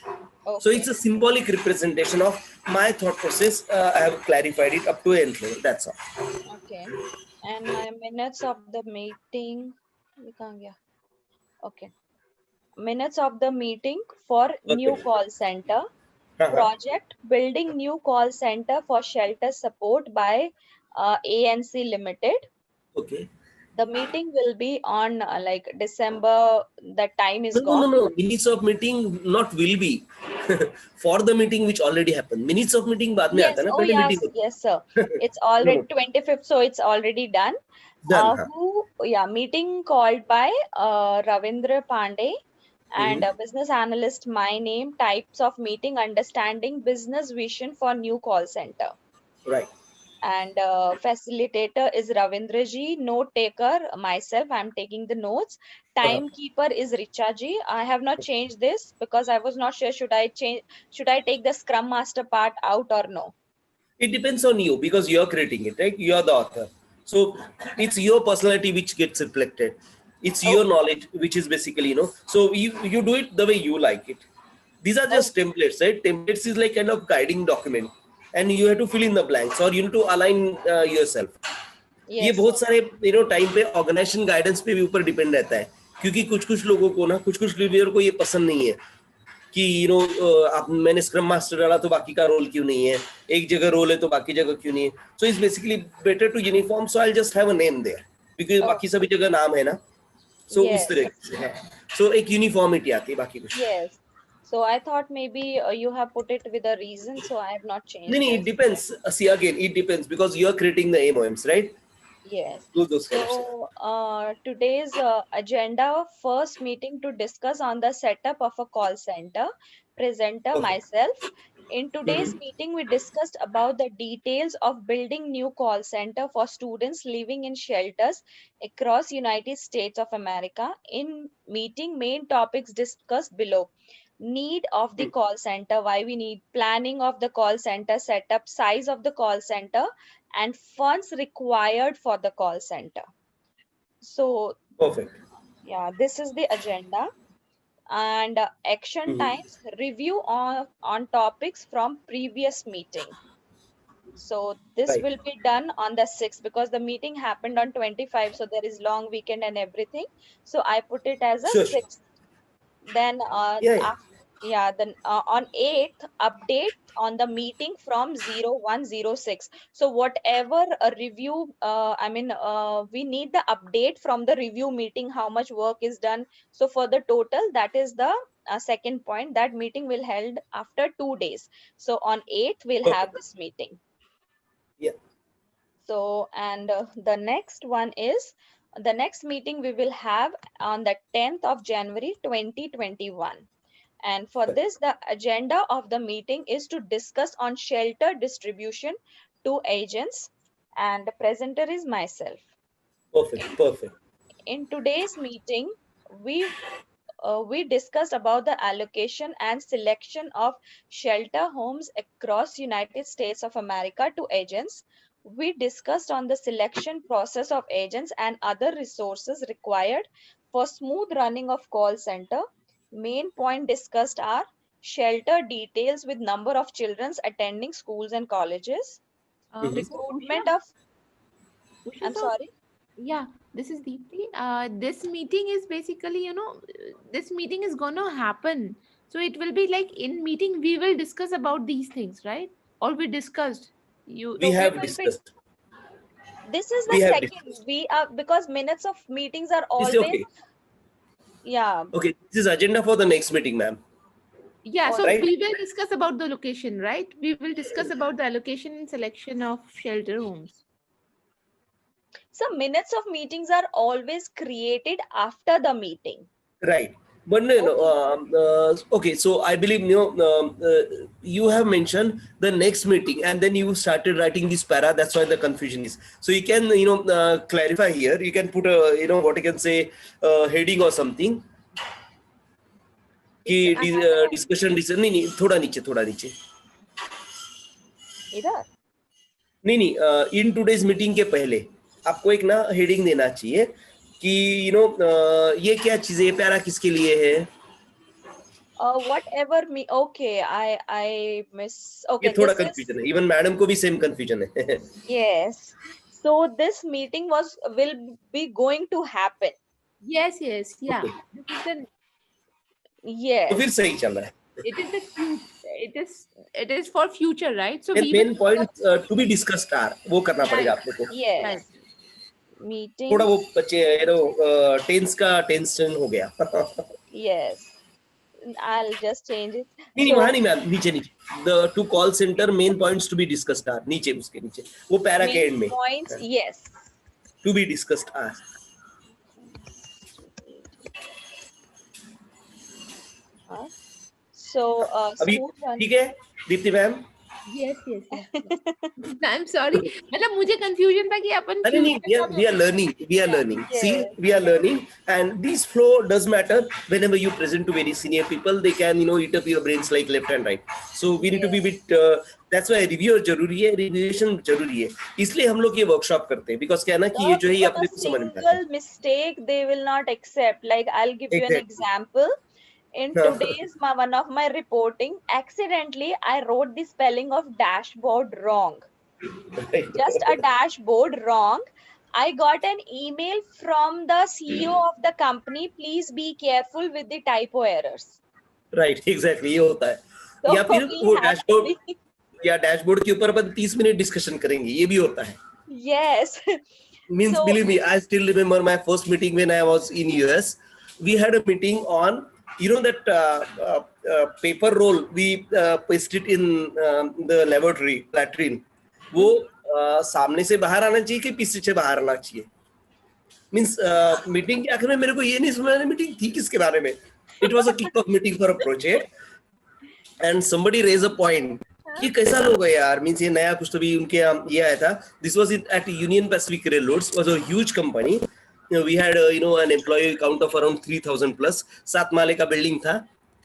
So Okay. it's a symbolic representation of my thought process. I have clarified it up to end level. That's all. Okay. And my minutes of the meeting. ये कहाँ गया? Okay. Minutes of the meeting for new Okay. call center. Uh-huh. Project building new call center for shelter support by ANC Limited. Okay. The meeting will be on like December. The time is No, no, no, gone. no. Minutes of meeting not will be for the meeting which already happened. Minutes of meeting बाद में आता Yes. है ना Oh, पहले yes. meeting होता Yes, sir. It's है. No, already no. 25th, so it's already done. Done. हाँ. Meeting called by Ravindra Pandey and Mhm. a business analyst. My name, types of meeting, understanding business vision for new call center. Right. And facilitator is Ravindra ji, note taker myself, I'm taking the notes. Timekeeper is Richa ji. I have not changed this because I was not sure should I take the Scrum Master part out or no. It depends on you because you're creating it, right? You're the author. So it's your personality which gets reflected. It's your knowledge, which is basically, so you do it the way you like it. These are just templates, right? Templates is like kind of guiding document and you have to fill in the blanks or you need to align yourself. ये Yes. बहुत सारे time पे organisation guidance पे भी ऊपर depend रहता है क्योंकि कुछ लोगों को ना कुछ लीडर को ये पसंद नहीं है कि आप मैंने स्क्रम मास्टर डाला तो बाकी का रोल क्यों नहीं है, एक जगह रोल है तो बाकी जगह क्यों नहीं है. So it's basically better to uniform, so I just have a name there because बाकी सभी जगह नाम है ना. सो उस तरह से है. सो एक यूनिफॉर्मिटी आती है बाकी कुछ. Yes. So I thought maybe you have put it with a reason, so I have not changed. नहीं, it depends. See again, it depends because you are creating the MOMs, right? Yes. Those kind of stuff. So today's agenda, first meeting to discuss on the setup of a call center. Presenter myself. In today's meeting, we discussed about the details of building new call center for students living in shelters across United States of America. In meeting, main topics discussed below: need of the call center, why we need, planning of the call center setup, size of the call center, and funds required for the call center. So Perfect. yeah, this is the agenda. And action times, review on topics from previous meeting. So this Right. will be done on the 6th because the meeting happened on 25, so there is long weekend and everything. So I put it as a Sure. 6th. Then then on 8th, update on the meeting from 0106. So whatever a review, we need the update from the review meeting, how much work is done. So for the total, that is the second point. That meeting will held after 2 days. So on 8th, we'll have this meeting. Yeah. So, and the next one is, the next meeting we will have on the 10th of January 2021. And for this, the agenda of the meeting is to discuss on shelter distribution to agents, and the presenter is myself. Perfect. In today's meeting, we discussed about the allocation and selection of shelter homes across United States of America to agents. We discussed on the selection process of agents and other resources required for smooth running of call center. Main point discussed are shelter details with number of children attending schools and colleges. Recruitment of, I'm sorry. Yeah, this is Deepti. This meeting is basically, this meeting is gonna happen. So it will be like in meeting we will discuss about these things, right? Or we discussed. We have discussed. This is the second. We are, because minutes of meetings are always. Okay. Yeah. Okay, this is agenda for the next meeting, ma'am. Yeah, so Right. we will discuss about the location, right? We will discuss about the allocation and selection of shelter homes. So minutes of meetings are always created after the meeting. Right. But okay, so I believe you have mentioned the next meeting and then you started writing this para, that's why the confusion is. So you can clarify here, you can put a what you can say heading or something कि discussion नहीं थोड़ा नीचे इधर नहीं in today's meeting के पहले आपको एक ना हेडिंग देना चाहिए कि ये क्या चीज है, प्यारा किसके लिए है. whatever me, okay, I miss, okay, ये थोड़ा कंफ्यूजन है, इवन मैडम को भी सेम कंफ्यूजन है. Yes, so this meeting will be going to happen. Yes, yeah. Okay. This is the, yes. तो फिर सही चल रहा है. it is for future, right? So we main point to be discussed are वो करना पड़ेगा आप लोगों को. Yes. Meeting. थोड़ा वो बच्चे टेंस का टेंशन हो गया. Yes. I'll just change it. नहीं वहाँ नहीं मैम, नीचे the two call centre main points to be discussed are, नीचे उसके नीचे वो पैरा के एंड में points, yes. To be discussed are. So अभी ठीक है Deepti ma'am. Yes, yes, yes. I'm sorry. मतलब मुझे confusion था कि अपन I mean, we are learning. We are learning. See, we are learning, and this flow does matter. Whenever you present to very senior people, they can eat up your brains like left and right. So we need to be bit. That's why review जरूरी है, revision जरूरी है. इसलिए हम लोग ये workshop करते हैं, because क्या है ना कि ये जो है ये Even अपने a को समझ में आता है. single mistake they will not accept. Like I'll give you an Exactly. example. In today's one of my reporting, accidentally I wrote the spelling of dashboard wrong. Just a dashboard wrong. I got an email from the CEO of the company. Please be careful with the typo errors. Right, exactly, ये होता है. So या फिर we वो have to dashboard be- या dashboard के ऊपर अपन 30 minute discussion करेंगे, ये भी होता है. Yes. Means So- believe me, I still remember my first meeting when I was in US. We had a meeting on that paper roll we pasted in the laboratory latrine. वो सामने से बाहर आना चाहिए कि पीछे से बाहर आना चाहिए. Means मीटिंग के आखिर में मेरे को ये नहीं समझ आया मीटिंग थी किसके बारे में. It was a kick-off meeting for a project, and somebody raised a point कि कैसा लोग है यार. मीन्स ये नया कुछ तो भी उनके ये आया था. This was at Union Pacific Railroads, was a huge company. We had an employee count of around 3000 plus. 7 माले का बिल्डिंग था.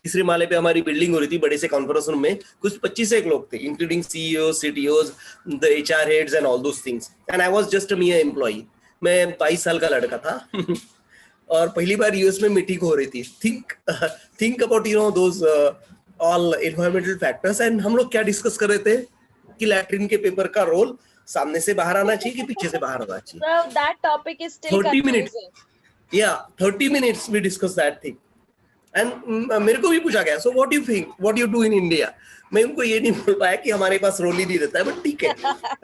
तीसरे माले पे हमारी बिल्डिंग हो रही थी बड़े से कॉन्फ्रेंस रूम में. कुछ 25 एक लोग थे, including CEO, CTOs, the HR heads and all those things. And I was just a mere employ. मैं 22 साल का लड़का था. और पहली बार यूएस में मीटिंग हो रही थी. Think about those all environmental factors. And हम लोग क्या डिस्कस कर रहे थे कि लैट्रिन के पेपर का रोल सामने से बाहर आना चाहिए कि पीछे से बाहर आना चाहिए. So that topic is still 30 minutes. confusing. Yeah, 30 minutes we discussed that thing. And मेरे को भी पूछा गया, so what do you think, what do you do in India? मैं उनको ये नहीं बोल पाया कि हमारे पास रोल ही नहीं रहता है, but ठीक है.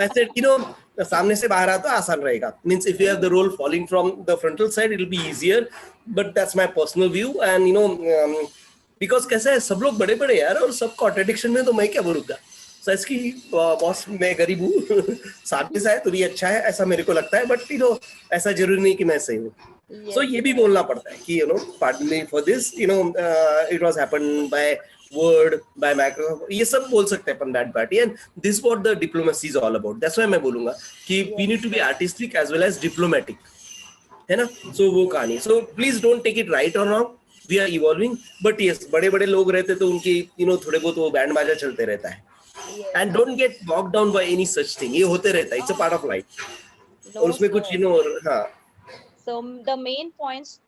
I said, सामने से बाहर आता आसान रहेगा. Means if you have the role falling from the frontal side, it will be easier. But that's my personal view. And because कैसा है, सब लोग बड़े बड़े यार, और सब कॉन्ट्रडिक्शन में तो मैं क्या बोलूँगा. So इसकी बॉस मैं गरीब हूँ, सामने से है तो भी अच्छा है, ऐसा मेरे को लगता है. बट ऐसा जरूरी नहीं कि मैं सही हूँ. So ये भी बोलना पड़ता है कि pardon me for this, it was happened by word, by Microsoft. ये सब बोल सकते हैं अपन that party. And this is what the diplomacy is all about. That's why मैं बोलूँगा कि we need to be artistic as well as diplomatic, है ना. So वो कहानी. So please don't take it right or wrong. We are evolving. But yes, बड़े बड़े लोग रहते तो उनकी थोड़े बहुत वो बैंड बाजा चलते रहता है. And don't get bogged down by any such thing. ये होते रहता है. It's a part of life. No, और उसमें कुछ हाँ. So the main points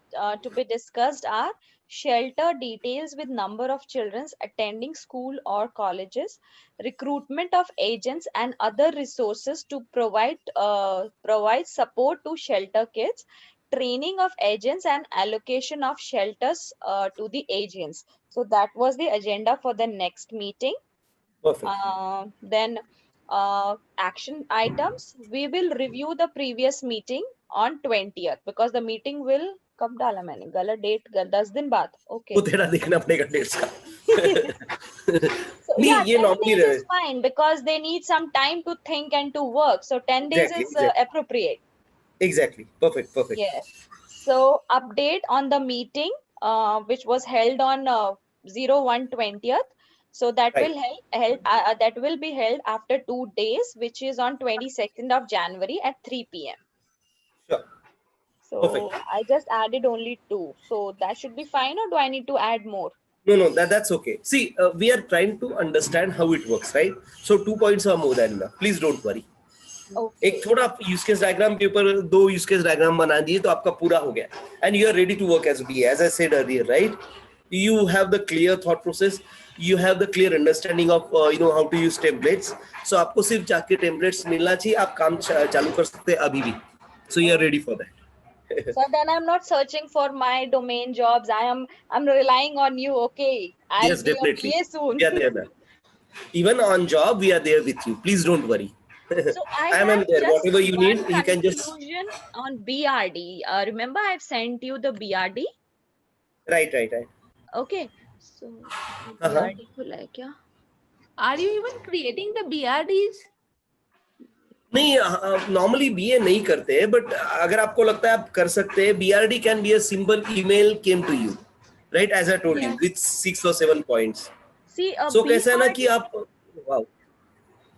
to be discussed are shelter details with number of children attending school or colleges, recruitment of agents and other resources to provide support to shelter kids, training of agents and allocation of shelters to the agents. So that was the agenda for the next meeting. Perfect. Then action items, we will review the previous meeting on 20th because the meeting will कब डाला मैंने गलत date 10 दिन बाद. Okay. वो तेरा देखना पड़ेगा डेट्स का. So, नहीं, yeah, ये 10 normally days रहे. is fine because they need some time to think and to work. So 10 days Exactly, is exactly. appropriate. Exactly. Perfect. Yes. So update on the meeting which was held on 01/20th. So that Right. that will be held after 2 days, which is on 22nd of January at 3 p.m. Sure. So Perfect. I just added only 2. So that should be fine, or do I need to add more? No, that's okay. See, we are trying to understand how it works, right? So 2 points are more than enough. Please don't worry. Okay. एक थोड़ा use case diagram के ऊपर 2 use case diagram बना दिए तो आपका पूरा हो गया. And you are ready to work as BA, as I said earlier, right? You have the clear thought process. You have the clear understanding of how to use templates. So आपको सिर्फ जाके templates मिलना चाहिए. आप काम चालू कर सकते हैं अभी भी. So you are ready for that. So then I'm not searching for my domain jobs. I'm relying on you. Okay. I'll Yes, be definitely. a BA soon. We are there. Even on job, we are there with you. Please don't worry. So I am have there. just Whatever you need, one you can just. confusion on BRD. Remember I've sent you the BRD? Right. Okay. So Uh-huh. BRD खुला है क्या? Are you even creating the BRDs? नहीं, normally BA नहीं करते, but अगर आपको लगता है आप कर सकते हैं. BRD can be a simple email came to you, right, as I told you, with 6 or 7 points. See, So कैसा है ना कि BRD आप, wow,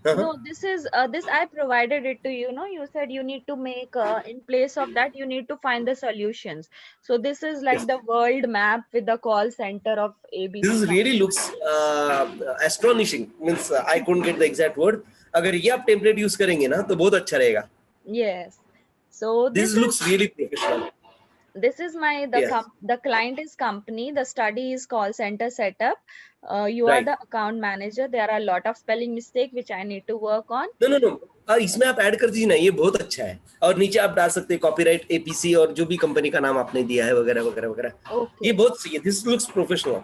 No, this I provided it to you. No, you said you need to make in place of that you need to find the solutions. So this is like Yes. the world map with the call center of This ABC is really looks astonishing. Means I couldn't get the exact word. अगर ये आप template use करेंगे ना तो बहुत अच्छा रहेगा. Yes. So This looks really professional. this is my Yes. the client is company, the study is call center setup. You are Right. the account manager. There are a lot of spelling mistake which I need to work on. No. इसमें आप add कर दीजिए ना, ये बहुत अच्छा है. और नीचे आप डाल सकते हैं कॉपीराइट एपीसी और जो भी कंपनी का नाम आपने दिया है वगैरह वगैरह वगैरह. Okay. ये बहुत सही है. This looks professional.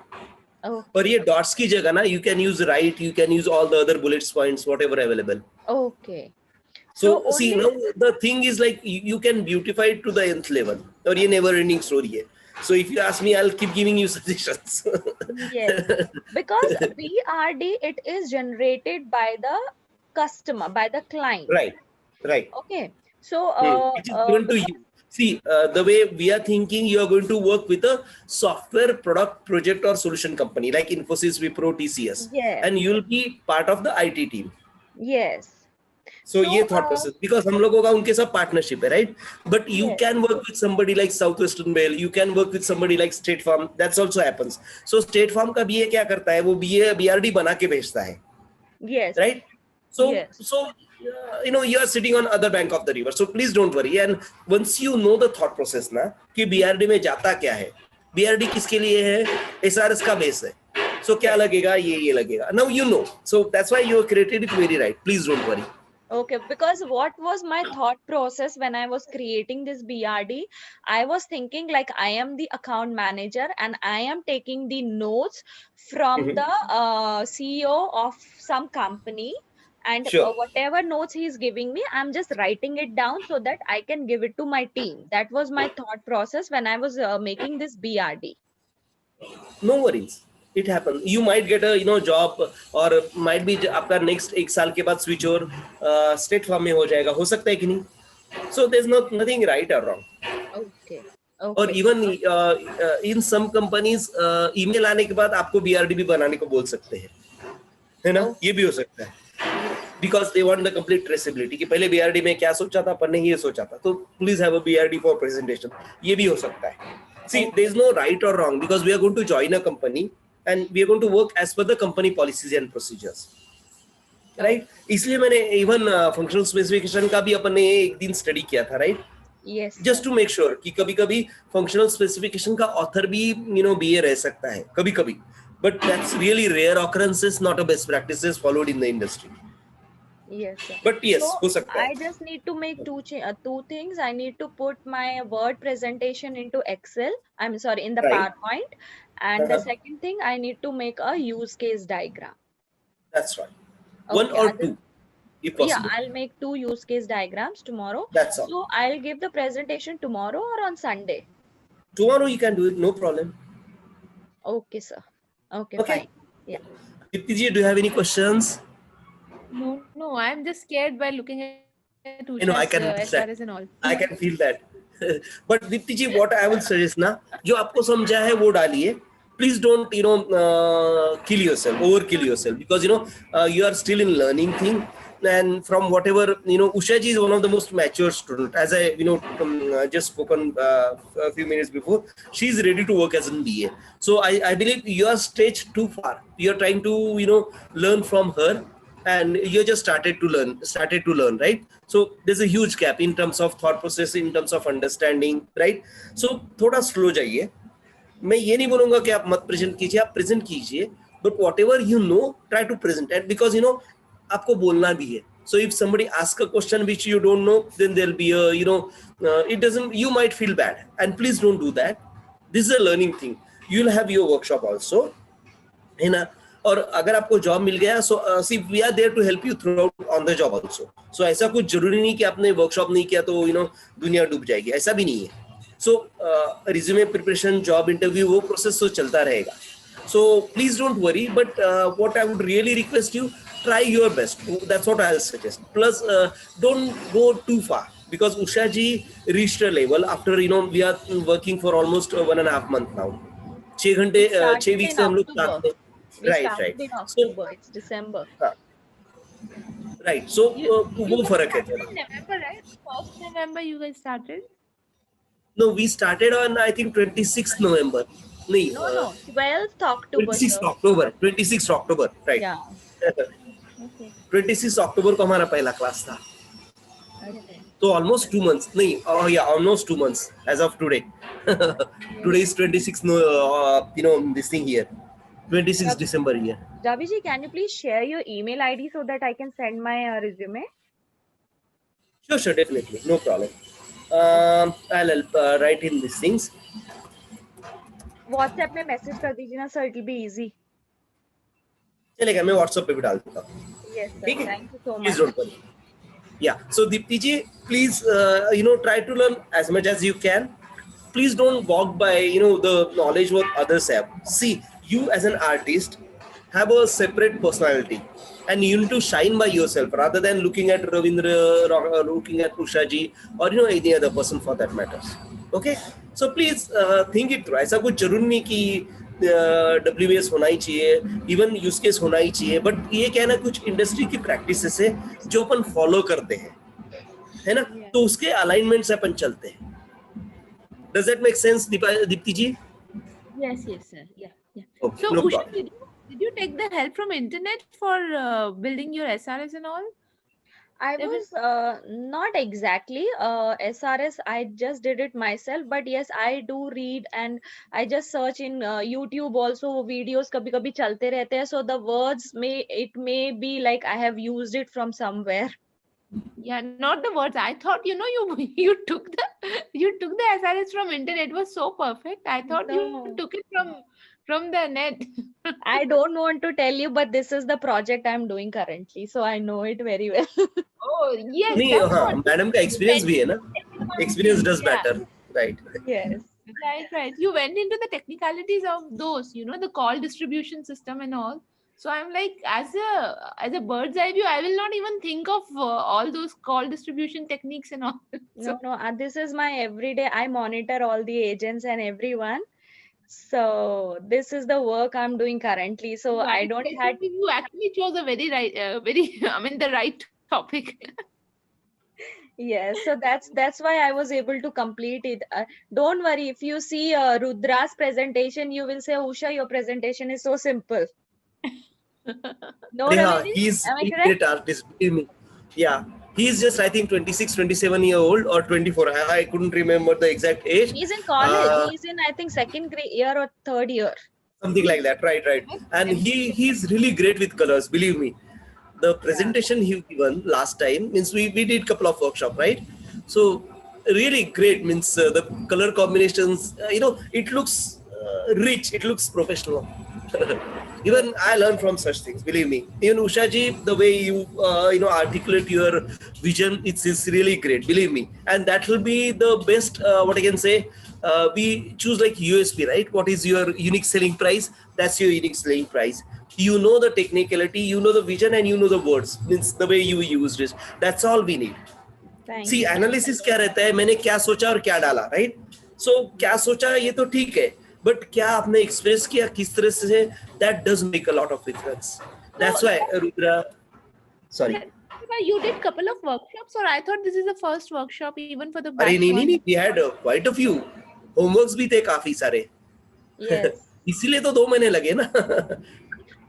Okay. और ये डॉट्स की जगह ना you can use right, you can use all the other bullets points whatever available. Okay. So So see, only- now the thing is like you can beautify it to the nth level. और ये never ending story है. So if you ask me, I'll keep giving you suggestions. Yes, because BRD it is generated by the customer, by the client. Right. Okay, so It is given to you. See, the way we are thinking, you are going to work with a software product project or solution company like Infosys, Wipro, TCS, Yes. and you'll be part of the IT team. yes, So So, ये thought process, because हम लोगों का उनके साथ partnership है, right? But you Yes. can work with somebody like Southwestern Rail, you can work with somebody like State Farm. That's also happens. So State Farm का BA क्या करता है? वो BRD बना के भेजता है, yes, right? So Yes. you are sitting on other bank of the river. So please don't worry. And once you know the thought process ना कि BRD में जाता क्या है, BRD किसके लिए है, SRS का बेस है. So क्या लगेगा, ये लगेगा. Now you know. So that's why you created it very right. Please don't worry. Okay, because what was my thought process when I was creating this BRD? I was thinking like I am the account manager and I am taking the notes from Mhm. the CEO of some company, and Sure. whatever notes he is giving me, I'm just writing it down so that I can give it to my team. That was my thought process when I was making this BRD. No worries, it happens. You might get a job, or might be आपका next एक साल के बाद switch और state farm में हो जाएगा, हो सकता है कि नहीं. So there's nothing right or wrong. Okay. और Okay. even in some companies email आने के बाद आपको BRD भी बनाने को बोल सकते हैं, है ना? ये भी हो सकता है. Because they want the complete traceability कि पहले BRD में क्या सोचा था, अपन ने ये सोचा था, तो please have a BRD for presentation. ये भी हो सकता है. See, there is no right or wrong, because we are going to join a company and we are going to work as per the company policies and procedures. Right? इसलिए मैंने even functional specification का भी अपन ने एक दिन study किया था, right? Yes. Just to make sure कि कभी-कभी functional specification का author भी BA रह सकता है, कभी-कभी. But that's really rare occurrences, not a best practices followed in the industry. Yes, sir. But yes, So, हो सकता I है. just need to make two things. I need to put my Word presentation into Excel. I'm sorry, in the Right. PowerPoint. And the Uh-huh. second thing, I need to make a use case diagram. That's right. One Okay, or I two, if possible. Yeah, I'll make 2 use case diagrams tomorrow. That's all. So I'll give the presentation tomorrow or on Sunday. Tomorrow you can do it, no problem. Okay, sir. Okay, Okay. fine. Yeah. Dipti ji, do you have any questions? No, I'm just scared by looking at I know, I Usha's can understand. SRS and all. I can feel that. But Dipti ji, what I will suggest ना, जो आपको समझा है वो डालिए. Please don't kill yourself, overkill yourself, because you are still in learning thing. And from whatever Usha ji is one of the most mature student, as I just spoken a few minutes before. She is ready to work as an BA. So I believe you are stretched too far. You are trying to learn from her, and you just started to learn, right? So there's a huge gap in terms of thought process, in terms of understanding, right? So थोड़ा slow जाइए. मैं ये नहीं बोलूंगा कि आप मत present कीजिए, आप प्रेजेंट कीजिए, but whatever you know, try to present. And because आपको बोलना भी है. So if somebody asks a question which you don't know, then there'll be you might feel bad, and please don't do that. This is a learning thing. You'll have your workshop also, है ना? और अगर आपको job मिल गया, so see, we are there to help you throughout on the job also. So ऐसा कुछ जरूरी नहीं कि आपने वर्कशॉप नहीं किया तो दुनिया डूब जाएगी, ऐसा भी नहीं है. So resume preparation, job interview, वो process तो चलता रहेगा. So please don't worry, but what I would really request you, try your best. That's what I'll suggest. Plus don't go too far, because Usha ji reached a level after we are working for almost 1.5 months now. 6 घंटे 6 weeks से हम लोग साथ में. We Right. started in So October. It's December. Right, so You वो guys फर्क है started थोड़ा. in November, right? 1st November you guys started? No, we started on I think 26th November. नहीं, No, 12th October, 26 sir. अक्टूबर, 26 अक्टूबर, right. Yeah. Okay. 26 अक्टूबर को हमारा पहला class था. Okay. तो ऑलमोस्ट 2 months नहीं, या ऑलमोst 2 months as of today. Today is 26 no, this thing here, 26 December here. Ravi ji, can you please share your email ID so that I can send my resume? Sure, definitely, no problem. I'll write in these things. WhatsApp में message कर दीजिए ना sir, it will be easy. चलेगा, मैं WhatsApp पे भी डाल देता हूँ. Yes sir, ठीक है? thank you so Please much. don't worry. Yeah, so Deepti ji, please try to learn as much as you can. Please don't walk by the knowledge what others have. See, you as an artist have a separate personality, and you need to shine by yourself rather than looking at Ravindra, looking at Usha ji, or any other person for that matters. Okay, so please think it through. ऐसा कुछ जरूर नहीं कि WBS होना ही चाहिए, even use case होना ही चाहिए, but ये क्या है ना, कुछ इंडस्ट्री की प्रैक्टिसेस है जो अपन फॉलो करते हैं, है ना, तो उसके अलाइनमेंट से अपन चलते हैं. Does that make sense, Deepti ji? Yes, sir. Yeah. Okay, So no Usha, problem. did you take the help from internet for building your SRS and all? I There was not exactly SRS. I just did it myself, but yes, I do read and I just search in YouTube also videos. कभी कभी चलते रहते हैं. So the words may be like I have used it from somewhere. Yeah, not the words. I thought you took the SRS from internet. It was so perfect. I thought No. you took it from the net. I don't want to tell you, but this is the project I'm doing currently, so I know it very well. Oh yes, नहीं, that's हाँ, what. Madam का experience भी है ना, experience does Yeah. Matter, right. Yes. Right. You went into the technicalities of those, the call distribution system and all. So I'm like, as a bird's eye view, I will not even think of all those call distribution techniques and all. So, No, this is my everyday. I monitor all the agents and everyone. So this is the work I'm doing currently. So I don't had. you actually chose a very right, the right topic. Yes, so that's why I was able to complete it. Don't worry, if you see Rudra's presentation, you will say, Usha, your presentation is so simple. No, Yeah, Ravindra, he's am I a correct? great artist, believe me. Yeah, he's just I think 26, 27 year old or 24. I couldn't remember the exact age. He's in college. He's in, I think, second year or third year. Something like that, right. And he's really great with colors, believe me. The presentation he given last time means we did couple of workshops, right? So really great, means the color combinations, it looks rich, it looks professional. Even I learn from such things, believe me. Even Usha ji, the way you articulate your vision, it's really great, believe me. And that will be the best, what I can say, we choose like USP, right? What is your unique selling price? That's your unique selling price. You know the technicality, you know the vision, and you know the words, means the way you used it. That's all we need. Thank See, you. analysis क्या रहता है, मैंने क्या सोचा और क्या डाला, right? So क्या सोचा ये तो ठीक है, but क्या आपने express किया किस तरह से, that does make a lot of difference. That's why Rudra, sorry. You did couple of workshops, or I thought this is the first workshop even for the batch अरे नहीं, one? we had quite a few homeworks भी थे काफी सारे. Yes. इसीलिए तो 2 महीने लगे ना.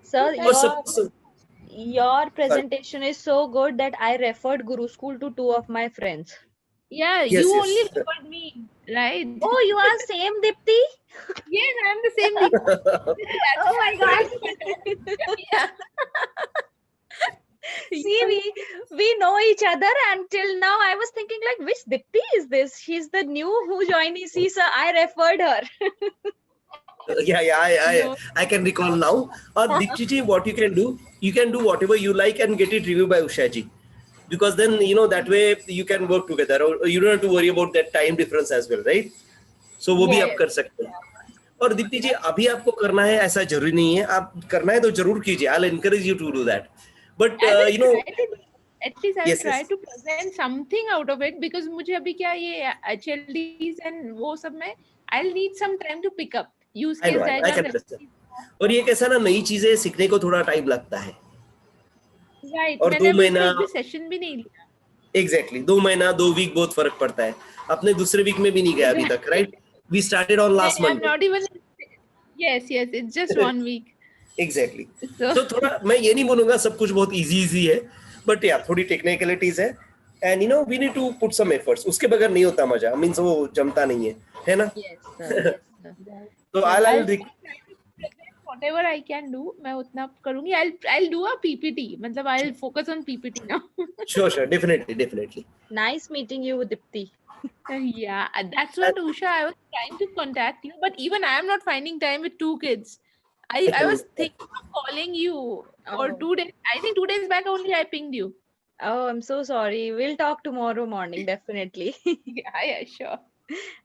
Sir, और your presentation is so good that I referred Guru School to 2 of my friends. Yeah, Yes, you yes. only referred me, right? Oh, you are same Dipti? Yes, I am the same. Oh my God. Yeah. See, we know each other, and till now I was thinking like, which Dipti is this? She's the new who joined EC, sir. I referred her. I can recall now. Or Dipti ji, what you can do whatever you like and get it reviewed by Usha ji. Because then, that way you can work together. Or you don't have to worry about that time difference as well, right? So वो भी आप कर सकते हैं. और दीप्ति जी, अभी आपको करना है ऐसा जरूरी नहीं है. आप करना है तो जरूर कीजिए. I'll encourage you to do that. But at least I will Yes, try yes. to present something out of it, because मुझे अभी क्या ये HLDs and वो सब में I'll need some time to pick up. Use I case know, I diagram. can understand. और ये कैसा ना, नई चीजें सीखने को थोड़ा टाइम लगता है. राइट, और मैंने 2 अभी महीना एक भी सेशन भी नहीं लिया। एग्जैक्टली 2 महीना 2 वीक बहुत फर्क पड़ता है। अपने दूसरे वीक में भी नहीं गया अभी तक, right? We started on last नहीं, I am Monday. Not even, yes yes, it's just 1 week. Exactly. So तो थोड़ा मैं ये नहीं बोलूंगा सब कुछ बहुत इजी है, बट या थोड़ी टेक्निकलिटीज है, and you know we need to put some efforts. उसके बगैर नहीं होता मजा, मींस वो जमता नहीं है ना? Yes, sir. Yes, sir. तो आई आई व्हाटएवर आई कैन डू, मैं उतना करूंगी। आई डू अ पीपीटी, मतलब I focus on PPT now. Sure definitely. Nice meeting you, Dipti. Yeah, that's what Usha, I was trying to contact you, but even I am not finding time with 2 kids. I was thinking of calling you for Oh. 2 days. I think 2 days back only I pinged you. Oh, I'm so sorry. We'll talk tomorrow morning, definitely. Yeah, sure.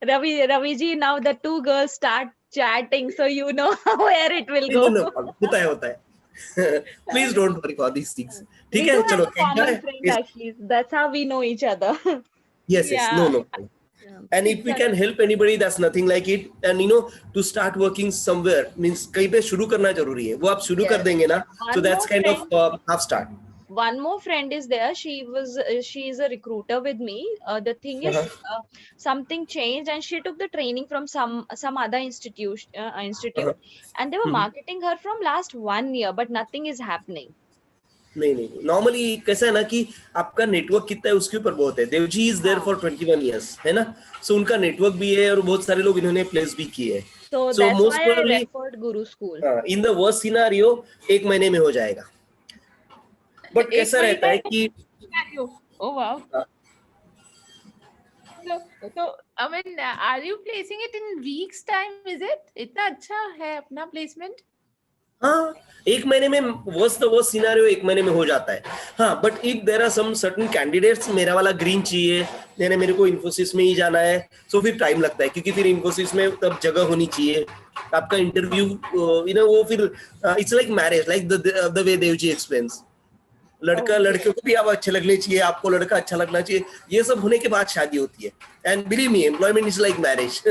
Ravi ji, now the two girls start chatting, so you know where it will go. No, होता है। Please don't worry for these things. ठीक We है, do have चलो a common friend actually. That's how we know each other. yes, Yeah. no. And if we can help anybody, that's nothing like it. And you know, to start working somewhere means कहीं पे शुरू करना जरूरी है। वो आप शुरू कर Yes. देंगे ना, so One that's more kind of half start. One more friend is there. She is a recruiter with me. The thing is, something changed, and she took the training from some other institute, and they were marketing her from last 1 year, but nothing is happening. नहीं, normally कैसा है ना कि आपका network कितना है उसके ऊपर बहुत है। Devji is there for 21 years, है ना? सो उनका नेटवर्क भी है और बहुत सारे लोग इन्होंने प्लेस भी किए हैं। So So that's most why probably, I referred Guru School. In the worst scenario 1 महीने में हो जाएगा। बट कैसा रहता है कि Oh wow. So I mean, are you placing it in weeks time? Is it? इतना अच्छा है अपना placement? हाँ, 1 महीने में वर्स्ट सिनेरियो 1 महीने में हो जाता है। हाँ, but if there are some certain candidates, मेरा वाला ग्रीन चाहिए, यानी मेरे को इन्फोसिस में ही जाना है, सो फिर टाइम लगता है, क्योंकि फिर इन्फोसिस में तब जगह होनी चाहिए। आपका इंटरव्यू यू नो वो फिर it's like marriage, like the way Devji explains. लड़का लड़के को भी आप अच्छे लगने चाहिए, आपको लड़का अच्छा लगना चाहिए, ये सब होने के बाद शादी होती है। And believe me, employment is like marriage.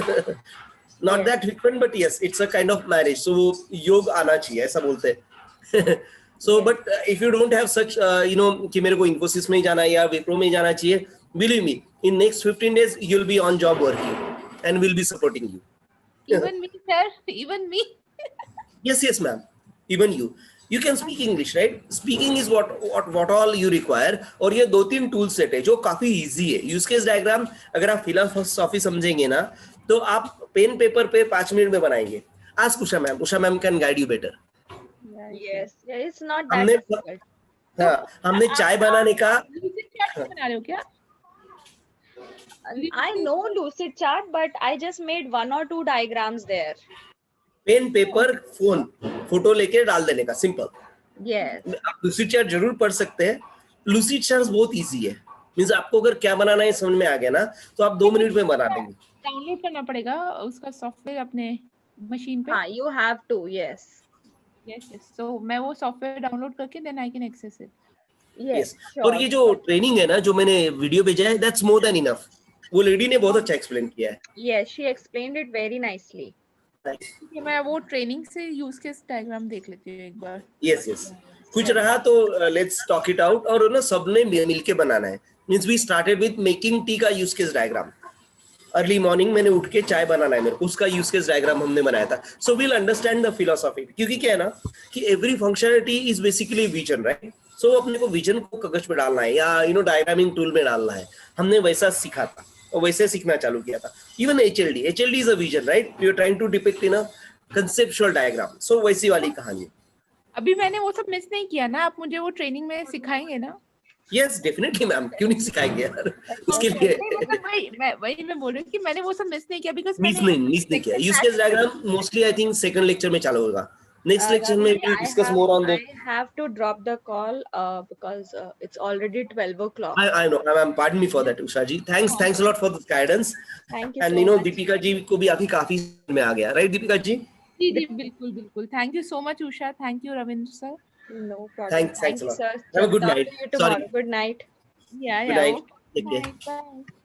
Not that frequent, but yes, it's a kind of marriage. So योग आना चाहिए, ऐसा बोलते हैं। So but if you don't have such you know कि मेरे को इन्फोसिस में ही जाना है या विप्रो में ही जाना चाहिए, believe me, in next 15 days you'll be on job working and we'll be supporting you. Even me, sir. Even me. Yes, ma'am. Even you. You can speak English, right? Speaking is what all you require. और ये 2-3 tool set है जो काफी easy है। Use case diagram अगर आप philosophy समझेंगे ना, तो आप पेन पेपर पे 5 मिनट में बनाएंगे। Ask Usha ma'am can guide you better. Yes, it's not that हमने difficult. हाँ, हमने चाय बनाने का Lucid chart बना रहे हो क्या? I know Lucid Chart, but I just made 1 or 2 diagrams there. Pen paper phone photo लेके डाल देने का, सिंपल। Yes. आप लूसिड चार्ट जरूर पढ़ सकते हैं। लूसिड चार्ट बहुत इजी है, मींस आपको अगर क्या बनाना है समझ में आ गया ना, तो आप 2 मिनट में बना देंगे। डाउनलोड करना पड़ेगा उसका सॉफ्टवेयर अपने मशीन पे? हाँ, you have to. Yes. Yes. So मैं वो सॉफ्टवेयर डाउनलोड करके then I can access it. Yes. और Sure. ये जो ट्रेनिंग है ना, जो मैंने वीडियो भेजा है, दैट्स मोर देन इनफ। वो लेडी ने बहुत अच्छा एक्सप्लेन किया है। Yes, she explained it very nicely. कि मैं वो ट्रेनिंग से यूज केस डायग्राम देख लेती हूँ एक बार। यस कुछ रहा तो लेट्स टॉक इट आउट। और ना सबने मिलके बनाना है। Means we started with making टी का use case diagram. Early morning मैंने उठ के चाय बनाना है मेरे को, उसका यूज केस डायग्राम हमने बनाया था। So we'll understand the philosophy, क्योंकि क्या है ना कि every functionality is basically vision, right? So अपने को विजन को कागज पे डालना है या यू नो डायग्रामिंग टूल में डालना है। हमने वैसा सीखा था और वैसे सीखना चालू किया था। Even HLD is a vision, right? You are trying to depict in a conceptual diagram. So वैसी वाली कहानी। अभी मैंने वो सब मिस नहीं किया ना, आप मुझे वो ट्रेनिंग में सिखाएंगे ना? यस डेफिनेटली मैम, क्यों नहीं सिखाएंगे यार, उसके लिए। वही मैं बोल रही हूँ कि मैंने वो सब मिस नहीं किया, बिकॉज़ मिस नहीं किया। Use case diagram mostly I think second lecture में चालू होगा। नेक्स्ट लेक्चर में we discuss more on that. I have to drop the call because it's already 12 o'clock. I know, I'm pardon me for that, Usha ji. Thanks a lot for this guidance. Thank you And so you know, much. Deepika ji को भी अभी काफी में आ गया, right Deepika ji? जी बिल्कुल। Thank you so much Usha, thank you Ravindra sir. No problem. Thanks Thank a you, lot. sir. Have a good Talk night. to you tomorrow. Sorry. Good night. Yeah. Good night. Take care. Bye.